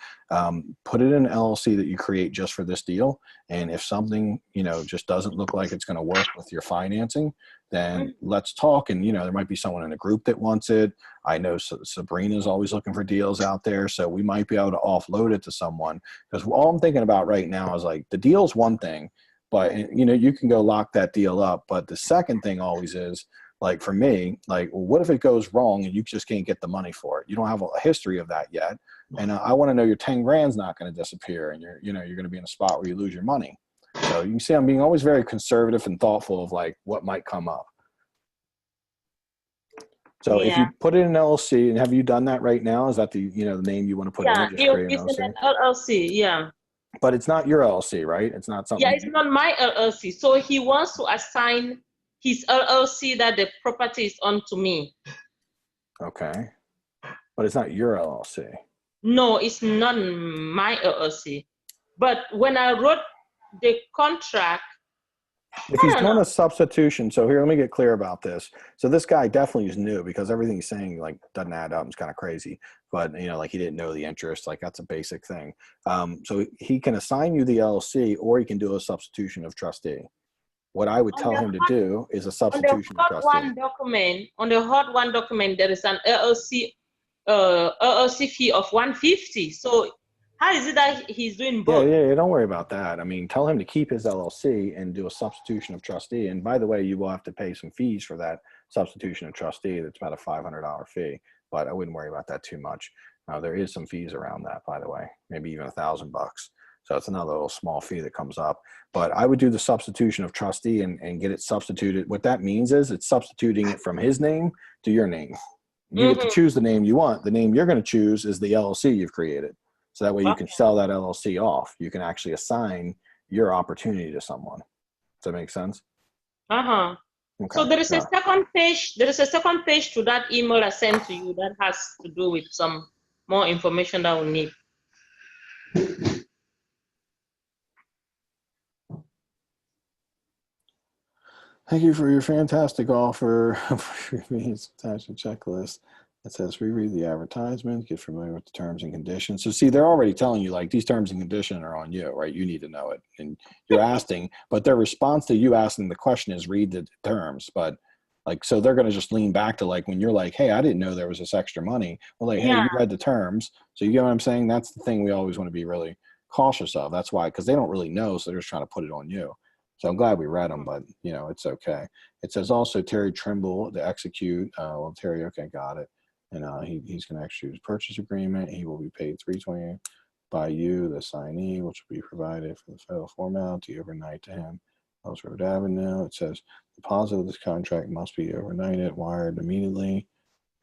Put it in an LLC that you create just for this deal. And if something, you know, just doesn't look like it's going to work with your financing, then let's talk. And, you know, there might be someone in the group that wants it. I know Sabrina's always looking for deals out there. So we might be able to offload it to someone, because all I'm thinking about right now is like the deal's one thing, but you know, you can go lock that deal up. But the second thing always is, like for me, like, well, what if it goes wrong and you just can't get the money for it? You don't have a history of that yet. And I want to know your 10 grand's not going to disappear, and you're going to be in a spot where you lose your money. So you can see I'm being always very conservative and thoughtful of like what might come up. So if you put it in an LLC, and have you done that right now? Is that the, you know, the name you want to put in? Just create an it's an LLC, yeah. But it's not your LLC, right? It's not something. Yeah, it's not my LLC. So he wants to assign his LLC that the property is on to me. Okay. But it's not your LLC. No, it's not my LLC. But when I wrote the contract, if he's doing a substitution, so here, let me get clear about this. So this guy definitely is new, because everything he's saying like doesn't add up. It's kind of crazy, but you know, like he didn't know the interest. Like that's a basic thing. So he can assign you the LLC, or he can do a substitution of trustee. What I would tell him to do is a substitution of trustee. On the hot one document, there is an LLC fee of 150. So how is it that he's doing both? Yeah, don't worry about that. I mean, tell him to keep his LLC and do a substitution of trustee. And by the way, you will have to pay some fees for that substitution of trustee. That's about a $500 fee, but I wouldn't worry about that too much. There is some fees around that, by the way, maybe even $1,000. So it's another little small fee that comes up. But I would do the substitution of trustee and get it substituted. What that means is it's substituting it from his name to your name. You get to choose the name you want. The name you're going to choose is the LLC you've created. So that way you can sell that LLC off. You can actually assign your opportunity to someone. Does that make sense? Okay. So there is a second page. There is a second page to that email I sent to you that has to do with some more information that we need. Thank you for your fantastic offer. It's attached a checklist. It says reread the advertisement, get familiar with the terms and conditions. So see, they're already telling you like these terms and conditions are on you, right? You need to know it. And you're asking, but their response to you asking the question is read the terms. But like, so they're going to just lean back to like, when you're like, hey, I didn't know there was this extra money. Well, like, hey, you read the terms. So you get what I'm saying? That's the thing we always want to be really cautious of. That's why, because they don't really know. So they're just trying to put it on you. So I'm glad we read them, but you know, it's okay. It says also Terry Trimble to execute. Well, Terry, okay, got it. And he's going to execute his purchase agreement. He will be paid $320 by you, the signee, which will be provided for the federal formality overnight to him. Wells Road Avenue. It says deposit of this contract must be overnighted, wired immediately,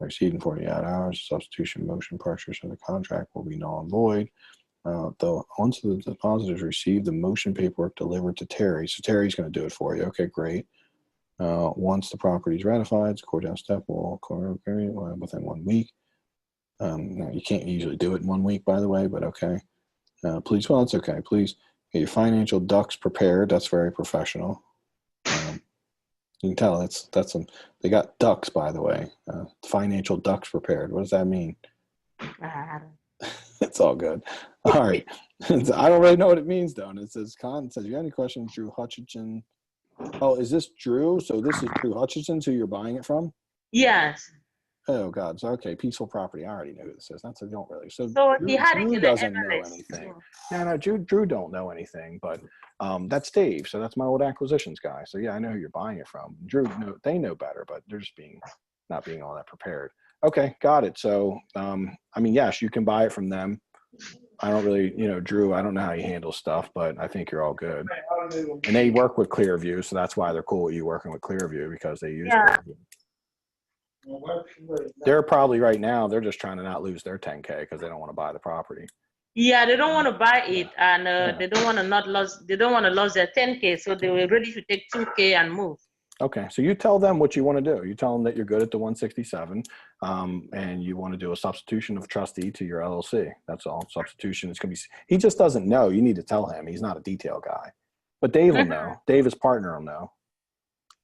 received in 48 hours. Substitution motion purchase of the contract will be null and void. Though once the deposit is received, the motion paperwork delivered to Terry. So Terry's going to do it for you. Okay, great. Once the property is ratified, the courthouse step will occur within 1 week. Now you can't usually do it in 1 week, by the way, but okay. Please, well, it's okay. Please get your financial ducks prepared. That's very professional. You can tell they got ducks, by the way. Financial ducks prepared. What does that mean? It's all good. All right. I don't really know what it means, though. And it says, if you have any questions, Drew Hutchinson. Oh, is this Drew? So this is Drew Hutchinson who you're buying it from? Yes. Oh God. So okay, peaceful property. I already know who this is. That's a don't really. So So he had it Drew in the doesn't know MLS. anything. No, Drew don't know anything. But that's Dave. So that's my old acquisitions guy. So yeah, I know who you're buying it from. Drew, no, they know better, but they're just not being all that prepared. Okay, got it. So I mean, yes, you can buy it from them. I don't really, Drew, I don't know how you handle stuff, but I think you're all good. And they work with Clearview, so that's why they're cool with you working with Clearview, because they use Clearview. They're probably right now, they're just trying to not lose their 10K because they don't want to buy the property. Yeah, they don't want to buy it, and they don't want to not lose. They don't want to lose their 10K, so they were ready to take 2K and move. Okay, so you tell them what you want to do. You tell them that you're good at the 167, and you want to do a substitution of trustee to your LLC. That's all. Substitution is going to be. He just doesn't know. You need to tell him. He's not a detail guy, but Dave will know. Dave, his partner, will know.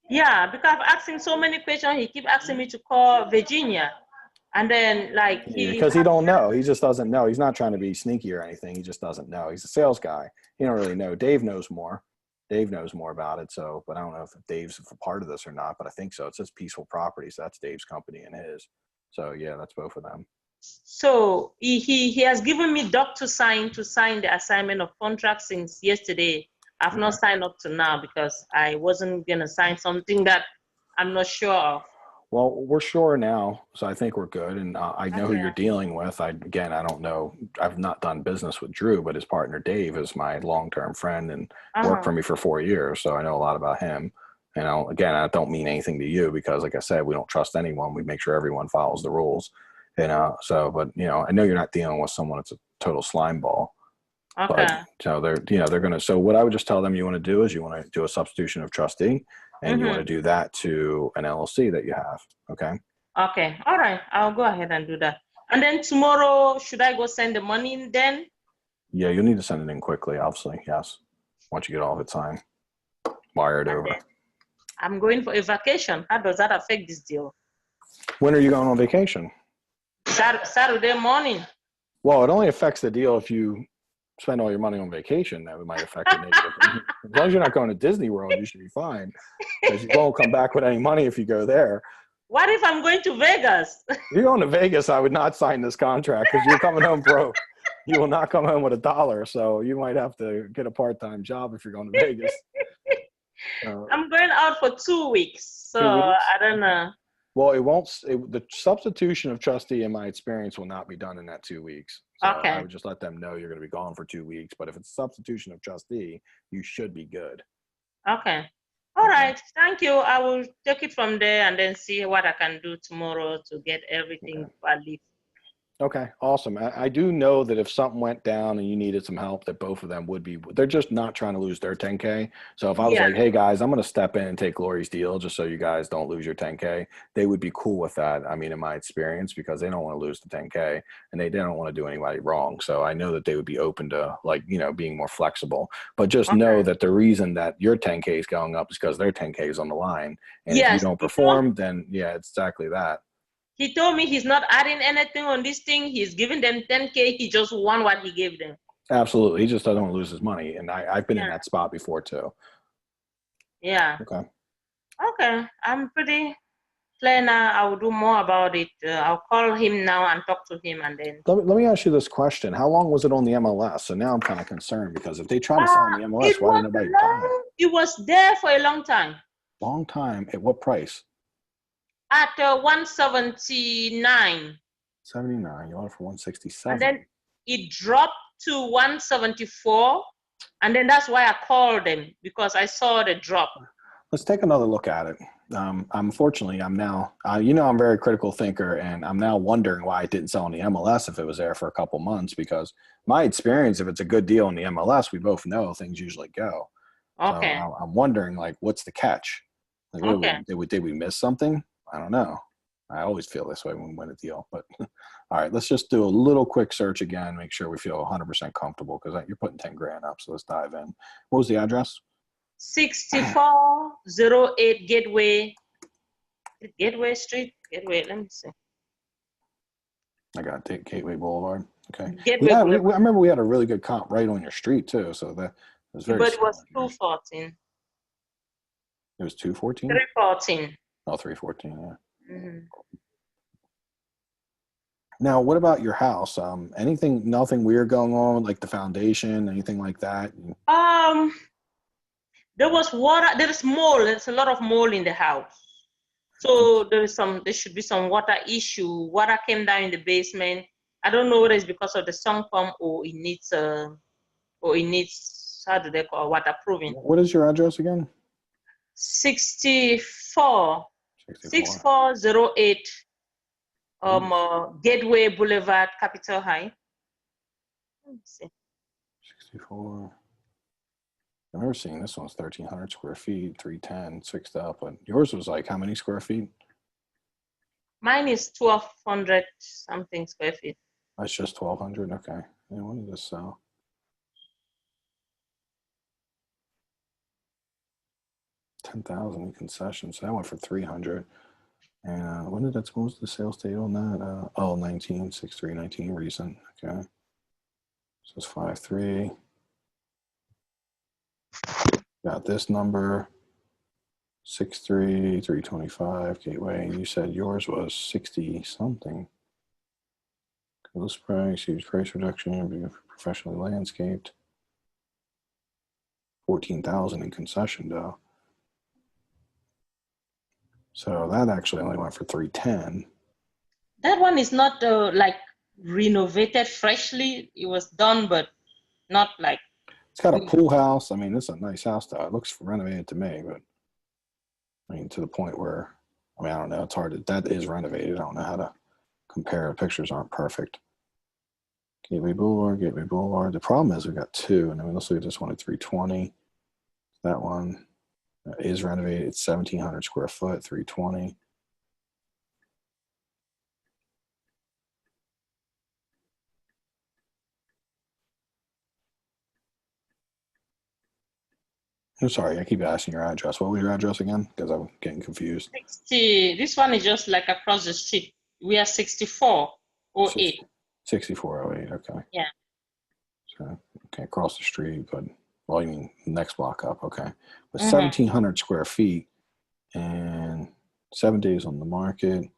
Yeah, because I've asked him so many questions. He keep asking me to call Virginia, and then because he don't know. He just doesn't know. He's not trying to be sneaky or anything. He just doesn't know. He's a sales guy. He don't really know. Dave knows more. Dave knows more about it. So, but I don't know if Dave's a part of this or not, but I think so. It says Peaceful Properties. So that's Dave's company and his. So yeah, that's both of them. So he has given me DocuSign to sign the assignment of contract since yesterday. I've not signed up to now because I wasn't going to sign something that I'm not sure of. Well, we're sure now, so I think we're good. And I know who you're dealing with. I don't know. I've not done business with Drew, but his partner Dave is my long-term friend and worked for me for 4 years, so I know a lot about him. And again, I don't mean anything to you because, like I said, we don't trust anyone. We make sure everyone follows the rules. So, but I know you're not dealing with someone that's a total slime ball. Okay. But so they're going to. So what I would just tell them you want to do is you want to do a substitution of trustee. And you want to do that to an LLC that you have, okay? Okay, all right. I'll go ahead and do that. And then tomorrow, should I go send the money in then? Yeah, you'll need to send it in quickly, obviously, yes. Once you get all of it signed, wire it over. I'm going for a vacation. How does that affect this deal? When are you going on vacation? Saturday morning. Well, it only affects the deal if you spend all your money on vacation. That might affect it negatively. As long as you're not going to Disney World, you should be fine. Because you won't come back with any money if you go there. What if I'm going to Vegas? If you're going to Vegas, I would not sign this contract because you're coming home broke. You will not come home with $1. So you might have to get a part-time job if you're going to Vegas. I'm going out for 2 weeks. So 2 weeks? I don't know. Well, the substitution of trustee, in my experience, will not be done in that 2 weeks. So I would just let them know you're going to be gone for 2 weeks. But if it's substitution of trustee, you should be good. Okay. All right. Thank you. I will take it from there and then see what I can do tomorrow to get everything valid. Okay, awesome. I do know that if something went down and you needed some help, that both of them would be, they're just not trying to lose their 10K. So if I was like, hey guys, I'm going to step in and take Lori's deal just so you guys don't lose your 10K, they would be cool with that. I mean, in my experience, because they don't want to lose the 10K and they don't want to do anybody wrong. So I know that they would be open to being more flexible, but just know that the reason that your 10K is going up is because their 10K is on the line. And if you don't perform, then it's exactly that. He told me he's not adding anything on this thing. He's giving them 10K. He just won what he gave them. Absolutely. He just doesn't want to lose his money. And I've been in that spot before too. Yeah. Okay. Okay. I'm pretty clear now. I will do more about it. I'll call him now and talk to him and then. Let me ask you this question. How long was it on the MLS? So now I'm kind of concerned because if they try to sell on the MLS, why didn't nobody buy it? It was there for a long time. Long time. At what price? At 179. 79. You ordered for 167. And then it dropped to 174. And then that's why I called them, because I saw the drop. Let's take another look at it. Unfortunately, I'm now, I'm a very critical thinker, and I'm now wondering why it didn't sell on the MLS if it was there for a couple months, because my experience, if it's a good deal on the MLS, we both know things usually go. Okay. So I'm wondering, what's the catch? Did we miss something? I don't know. I always feel this way when we win a deal. But all right, let's just do a little quick search again, make sure we feel 100% comfortable, because you're putting 10 grand up. So let's dive in. What was the address? 6408 Gateway Street. Gateway, let me see. I got to take Gateway Boulevard. Okay. Gateway I remember we had a really good comp right on your street too. So that was very. But it was 214. It was 214. 314. Oh, 314. Yeah. Mhm. Now, what about your house? Nothing weird going on, like the foundation, anything like that? There was water. There is mold. There's a lot of mold in the house. So there should be some water issue. Water came down in the basement. I don't know whether it's because of the sump pump or it needs how do they call waterproofing. What is your address again? 64 64. 6408 Gateway Boulevard, Capitol High. Let me see. 64. I remember seeing this one's 1,300 square feet, 310, fixed up. But yours was like how many square feet? Mine is 1,200 something square feet. That's just 1,200. Okay. Yeah, what did this sell? 10,000 in concessions. So that went for 300. And what was the sales date on that? 19/6/3/19 recent. Okay. So it's 5.3. Got this number. 6.3/3/25 Gateway. You said yours was 60 something. List price, huge price reduction, professionally landscaped. 14,000 in concession though. So that actually only went for 310. That one is not like renovated freshly. It was done, but not like. It's got a pool house. I mean, it's a nice house though. It looks renovated to me, but I mean, to the point where, I mean, I don't know. It's hard to, that is renovated. I don't know how to compare. The pictures aren't perfect. Gateway Boulevard, Gateway Boulevard. The problem is we got two, and I mean, let's look at this one at 320. That one is renovated. It's 1,700 square foot, 320. I'm sorry, I keep asking your address. What was your address again? Because I'm getting confused. 60. This one is just like across the street. We are 6408. 6408. Okay. Yeah. So, okay, across the street, but well, you mean next block up. Okay, but 1,700 square feet and 7 days on the market.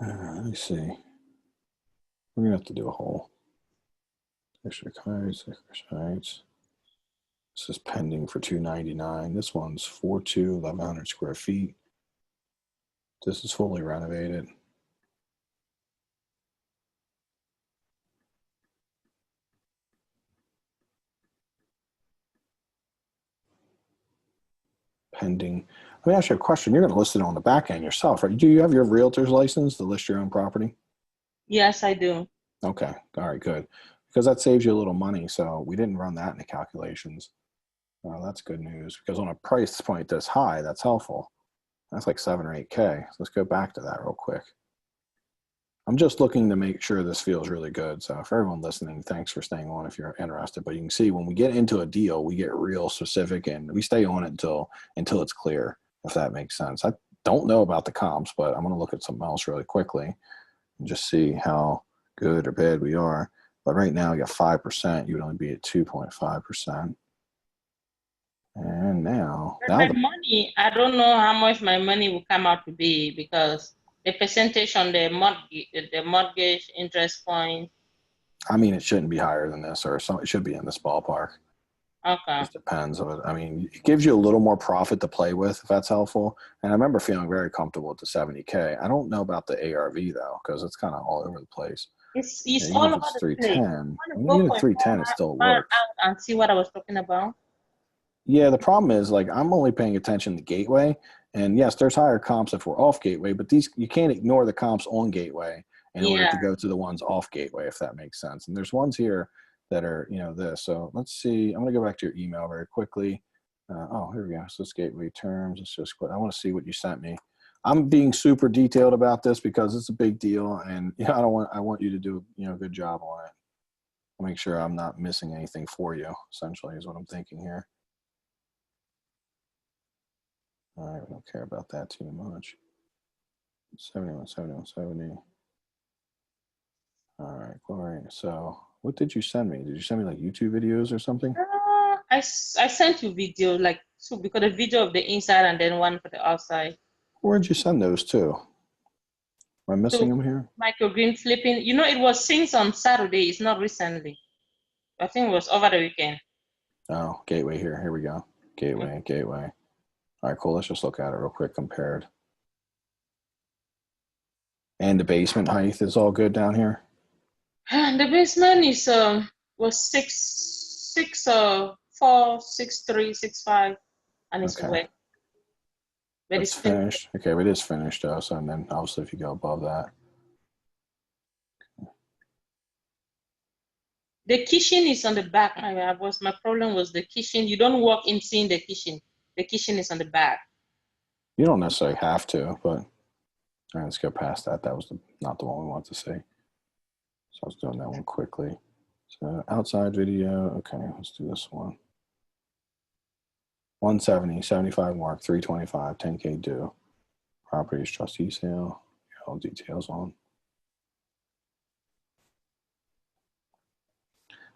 Let me see. We're gonna have to do a whole extra cards, extra sites. This is pending for 299. This one's 4.2, 1,100 square feet. This is fully renovated. Pending. Let me ask you a question. You're going to list it on the back end yourself, right? Do you have your realtor's license to list your own property? Yes, I do. Okay. All right, good. Because that saves you a little money. So we didn't run that in the calculations. That's good news, because on a price point this high, that's helpful. That's like 7 or 8K. So let's go back to that real quick. I'm just looking to make sure this feels really good. So for everyone listening, thanks for staying on if you're interested. But you can see when we get into a deal, we get real specific and we stay on it until it's clear, if that makes sense. I don't know about the comps, but I'm going to look at something else really quickly and just see how good or bad we are. But right now, we got 5%. You would only be at 2.5%. And now my money, I don't know how much my money will come out to be, because the percentage on the mortgage interest point. I mean, it shouldn't be higher than this, or it should be in this ballpark. Okay. It just depends on it. I mean, it gives you a little more profit to play with, if that's helpful. And I remember feeling very comfortable with the 70K. I don't know about the ARV though, because it's kind of all over the place. It's all about the 310. When you get a 310, it still works. And see what I was talking about. Yeah, the problem is, like, I'm only paying attention to Gateway, and yes, there's higher comps if we're off Gateway, but these, you can't ignore the comps on Gateway in order to go to the ones off Gateway, if that makes sense. And there's ones here that are, you know, this. So let's see. I'm going to go back to your email very quickly. Oh, here we go. So it's Gateway terms. It's just, I want to see what you sent me. I'm being super detailed about this because it's a big deal, and you know, I want you to do, you know, a good job on it. I'll make sure I'm not missing anything for you, essentially, is what I'm thinking here. All right, we don't care about that too much. 71, 71, 70. All right, Glory. So what did you send me? Did you send me like YouTube videos or something? I sent you video, like, so because the video of the inside and then one for the outside. Where'd you send those to? Am I missing them here? Michael Green flipping. You know, it was since on Saturday. It's not recently. I think it was over the weekend. Oh, gateway here. Here we go. Gateway, gateway. All right, cool. Let's just look at it real quick compared. And the basement height is all good down here? The basement is was 6'4", 6'3", 6'5", and it's Okay. wet. But It's finished. Okay, but it is finished though. So, and then obviously if you go above that. The kitchen is on the back. My problem was the kitchen. You don't walk in seeing the kitchen. The kitchen is on the back. You don't necessarily have to, but all right, let's go past that. That was not the one we want to see. So I was doing that one quickly. So outside video. Okay, let's do this one. 170, 75 mark, 325, 10K due. Properties trustee sale. All details on.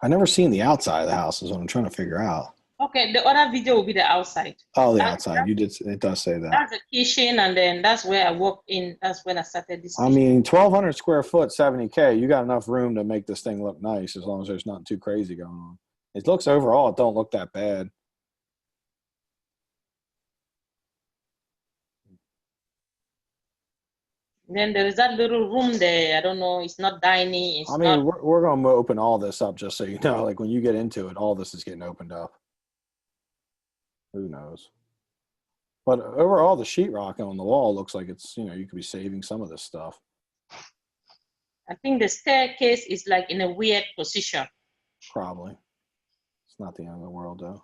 I've never seen the outside of the house is what I'm trying to figure out. Okay, the other video will be the outside. Oh, the outside. You did. It does say that. That's the kitchen, and then that's where I walked in. That's when I started this. I mean, 1,200 square foot, 70K. You got enough room to make this thing look nice as long as there's nothing too crazy going on. It looks overall, it don't look that bad. Then there is that little room there. I don't know. It's not dining. It's I mean, not. we're going to open all this up just so you know. Like when you get into it, all this is getting opened up. Who knows? But overall, the sheetrock on the wall looks like it's, you could be saving some of this stuff. I think the staircase is like in a weird position. Probably. It's not the end of the world, though.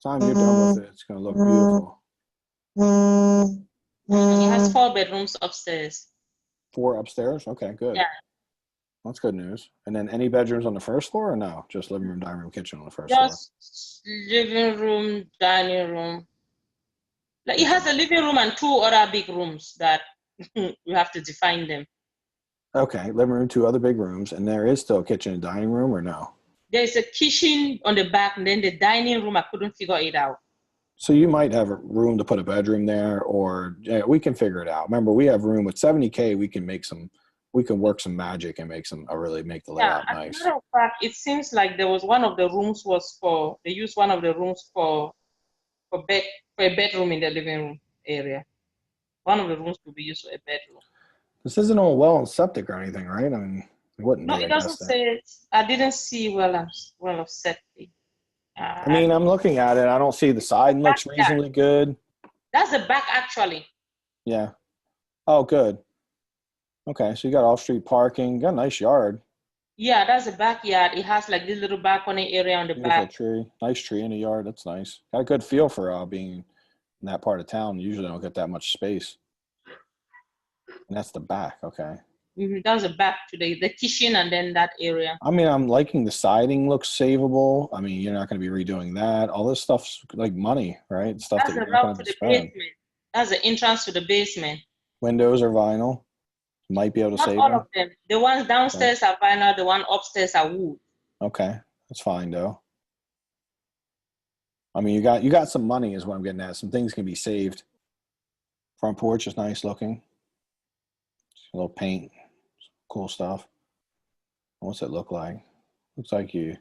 Time you're done with it, it's going to look beautiful. It has 4 bedrooms upstairs. 4 upstairs? Okay, good. Yeah. That's good news. And then any bedrooms on the first floor or no? Just living room, dining room, kitchen on the first floor? Just living room, dining room. Like it has a living room and 2 other big rooms that you have to define them. Okay, living room, 2 other big rooms. And there is still a kitchen and dining room or no? There's a kitchen on the back, and then the dining room, I couldn't figure it out. So you might have a room to put a bedroom there, or we can figure it out. Remember, we have room with 70K. We can work some magic and make the layout nice. As a matter of fact, it seems like there was one of the rooms they used one of the rooms for a bedroom in the living room area. One of the rooms could be used for a bedroom. This isn't all well and septic or anything, right? I mean, it wouldn't be. No, it doesn't say it. I didn't see well of septic. I mean, I'm looking at it. I don't see the side looks reasonably good. That's the back, actually. Yeah. Oh, good. Okay, so you got off-street parking. You got a nice yard. Yeah, that's the backyard. It has like this little balcony area on the Beautiful back. tree. Nice tree in the yard. That's nice. Got a good feel for being in that part of town. Usually don't get that much space. And that's the back. Okay. That's the back to the kitchen and then that area. I mean, I'm liking the siding looks savable. I mean, you're not going to be redoing that. All this stuff's like money, right? Stuff That's that the you're not route going to to the spend. basement. That's the entrance to the basement. Windows are vinyl. Might be able to Not save all them. of them. The ones downstairs are vinyl. The one upstairs are wood. Okay, that's fine though. I mean, you got some money is what I'm getting at. Some things can be saved. Front porch is nice looking. A little paint, cool stuff. What's it look like? Looks like you.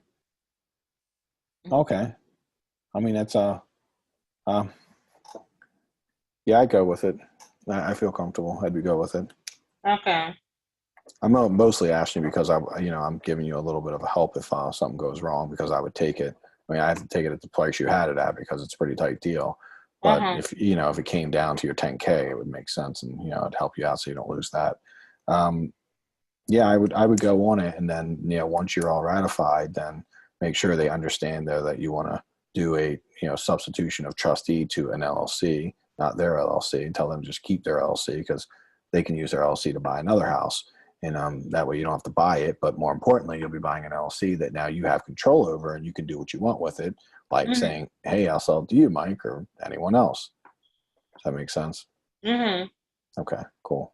Okay. I mean, that's yeah, I'd go with it. I feel comfortable. I'd go with it. Okay. I'm mostly asking because I'm giving you a little bit of a help if something goes wrong, because I would take it. I mean, I have to take it at the price you had it at because it's a pretty tight deal. But if it came down to your 10K, it would make sense, and it'd help you out so you don't lose that. Yeah, I would go on it, and then once you're all ratified, then make sure they understand though that you want to do a substitution of trustee to an LLC, not their LLC, and tell them just keep their LLC because they can use their LLC to buy another house. And that way you don't have to buy it. But more importantly, you'll be buying an LLC that now you have control over, and you can do what you want with it, like saying, hey, I'll sell it to you, Mike, or anyone else. Does that make sense? Okay, cool.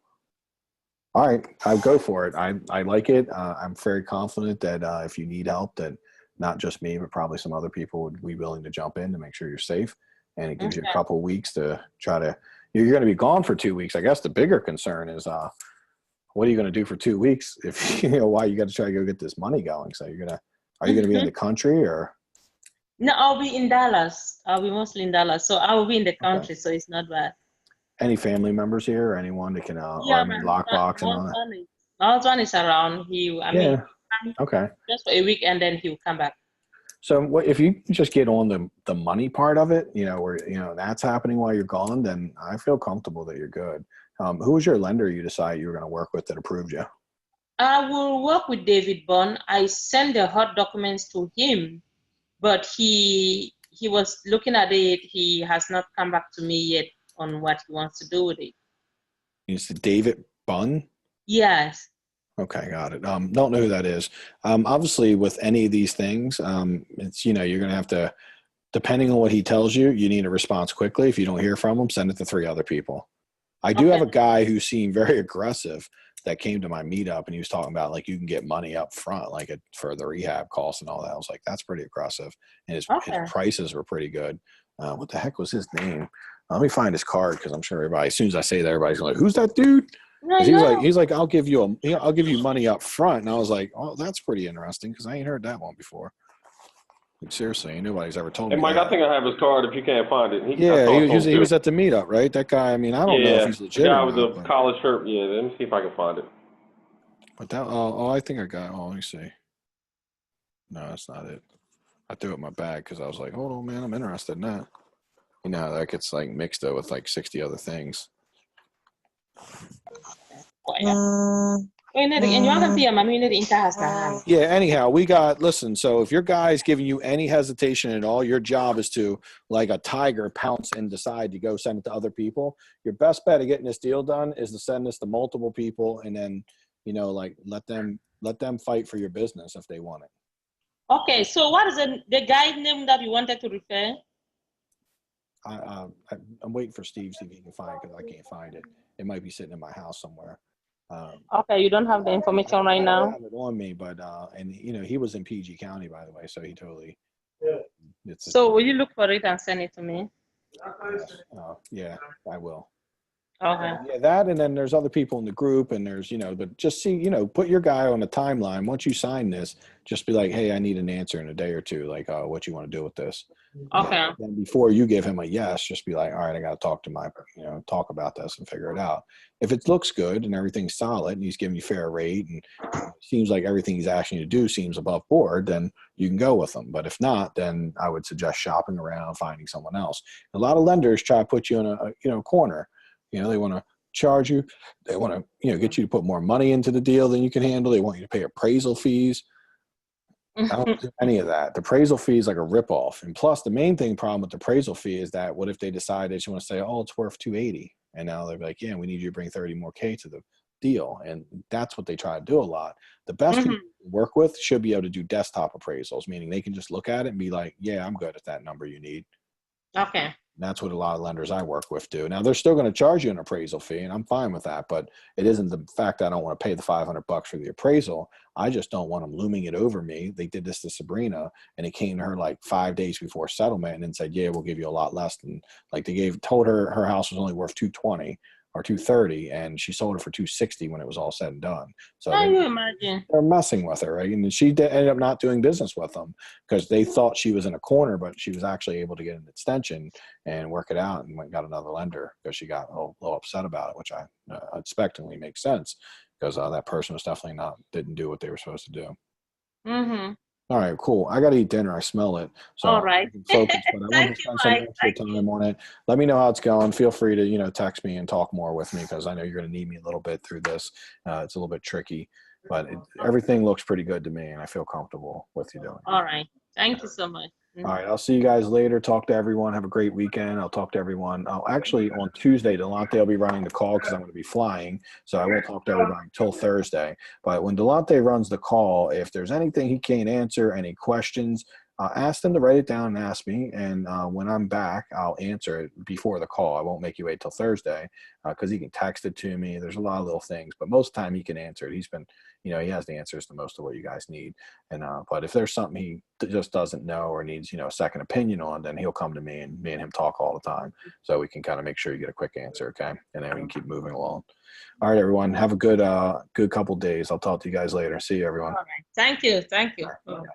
All right, I'll go for it. I like it. I'm very confident that if you need help, that not just me, but probably some other people would be willing to jump in to make sure you're safe. And it gives you a couple of weeks to try to, you're going to be gone for 2 weeks. I guess the bigger concern is, what are you going to do for 2 weeks if why you got to try to go get this money going? So are you going to be in the country or? No, I'll be in Dallas. I'll be mostly in Dallas. So I will be in the country, so it's not bad. Any family members here or anyone that can, or I mean, lockbox and all that? My husband is around. Okay. Just for a week and then he'll come back. So what, if you just get on the money part of it, where, that's happening while you're gone, then I feel comfortable that you're good. Who was your lender you decided you were going to work with that approved you? I will work with David Bond. I sent the hot documents to him, but he was looking at it. He has not come back to me yet on what he wants to do with it. Is it David Bunn? Yes. Okay, got it. Don't know who that is. Obviously, with any of these things, it's you're going to have to, depending on what he tells you, you need a response quickly. If you don't hear from him, send it to 3 other people. I do have a guy who seemed very aggressive that came to my meetup, and he was talking about like you can get money up front, like for the rehab costs and all that. I was like, that's pretty aggressive, and his prices were pretty good. What the heck was his name? Let me find his card because I'm sure everybody, as soon as I say that, everybody's like, "Who's that dude?" He's like, I'll give you money up front, and I was like, oh, that's pretty interesting because I ain't heard that one before. Like, seriously, nobody's ever told me. Mike, that. I think I have his card if you can't find it. He was at the meetup, right? That guy. I mean, I don't know if he's legit. The guy with the collar shirt. Yeah, let me see if I can find it. But that. Oh, I think I got. Oh, let me see. No, that's not it. I threw it in my bag because I was like, hold on, man, I'm interested in that. You know how that gets like mixed up with like 60 other things. Yeah, anyhow, listen, so if your guy's giving you any hesitation at all, your job is to, like a tiger, pounce and decide to go send it to other people. Your best bet of getting this deal done is to send this to multiple people and then, like let them fight for your business if they want it. Okay, so what is the guy's name that you wanted to refer? I'm waiting for Steve to see if he can find it because I can't find it. It might be sitting in my house somewhere. Okay, you don't have the information right now. I don't have it on me, but and he was in PG County, by the way, so he totally. So will you look for it and send it to me? Yeah, I will. Okay. Yeah, that, and then there's other people in the group, and there's but just see, put your guy on a timeline. Once you sign this, just be like, hey, I need an answer in a day or two, like what you want to do with this. Okay. And before you give him a yes, just be like, all right, I got to talk to talk about this and figure it out. If it looks good and everything's solid and he's giving you fair rate and seems like everything he's asking you to do seems above board, then you can go with him. But if not, then I would suggest shopping around, finding someone else. A lot of lenders try to put you in a corner. They want to charge you. They want to, get you to put more money into the deal than you can handle. They want you to pay appraisal fees. I don't do any of that. The appraisal fee is like a ripoff. And plus, the main problem with the appraisal fee is that what if they decide that you want to say, oh, it's worth 280, and now they're like, yeah, we need you to bring 30 more K to the deal, and that's what they try to do a lot. The best people to work with should be able to do desktop appraisals, meaning they can just look at it and be like, yeah, I'm good at that number you need. Okay. That's what a lot of lenders I work with do. Now, they're still going to charge you an appraisal fee, and I'm fine with that, but it isn't the fact that I don't want to pay the $500 for the appraisal. I just don't want them looming it over me. They did this to Sabrina, and it came to her like 5 days before settlement and then said, yeah, we'll give you a lot less than, like told her her house was only worth 220 or 230, and she sold it for 260 when it was all said and done. So can you imagine? They're messing with her, right? And she ended up not doing business with them because they thought she was in a corner, but she was actually able to get an extension and work it out and went and got another lender because she got a little upset about it, which I expectantly makes sense because that person was definitely didn't do what they were supposed to do. Mm-hmm. All right, cool. I got to eat dinner. I smell it. So all right. I can focus, but I want to spend some extra time on it. Let me know how it's going. Feel free to, text me and talk more with me because I know you're going to need me a little bit through this. It's a little bit tricky, but everything looks pretty good to me, and I feel comfortable with you doing it. All right. Thank you so much. All right. I'll see you guys later. Talk to everyone. Have a great weekend. I'll talk to everyone. Actually, on Tuesday, Delonte will be running the call because I'm going to be flying. So I won't talk to everybody until Thursday. But when Delonte runs the call, if there's anything he can't answer, any questions, Ask them to write it down and ask me. And when I'm back, I'll answer it before the call. I won't make you wait till Thursday because he can text it to me. There's a lot of little things, but most of the time he can answer it. He's been, he has the answers to most of what you guys need. And but if there's something he just doesn't know or needs, a second opinion on, then he'll come to me and him talk all the time. So we can kind of make sure you get a quick answer. Okay. And then we can keep moving along. All right, everyone. Have a good couple days. I'll talk to you guys later. See you, everyone. All right. Thank you. Thank you. All right.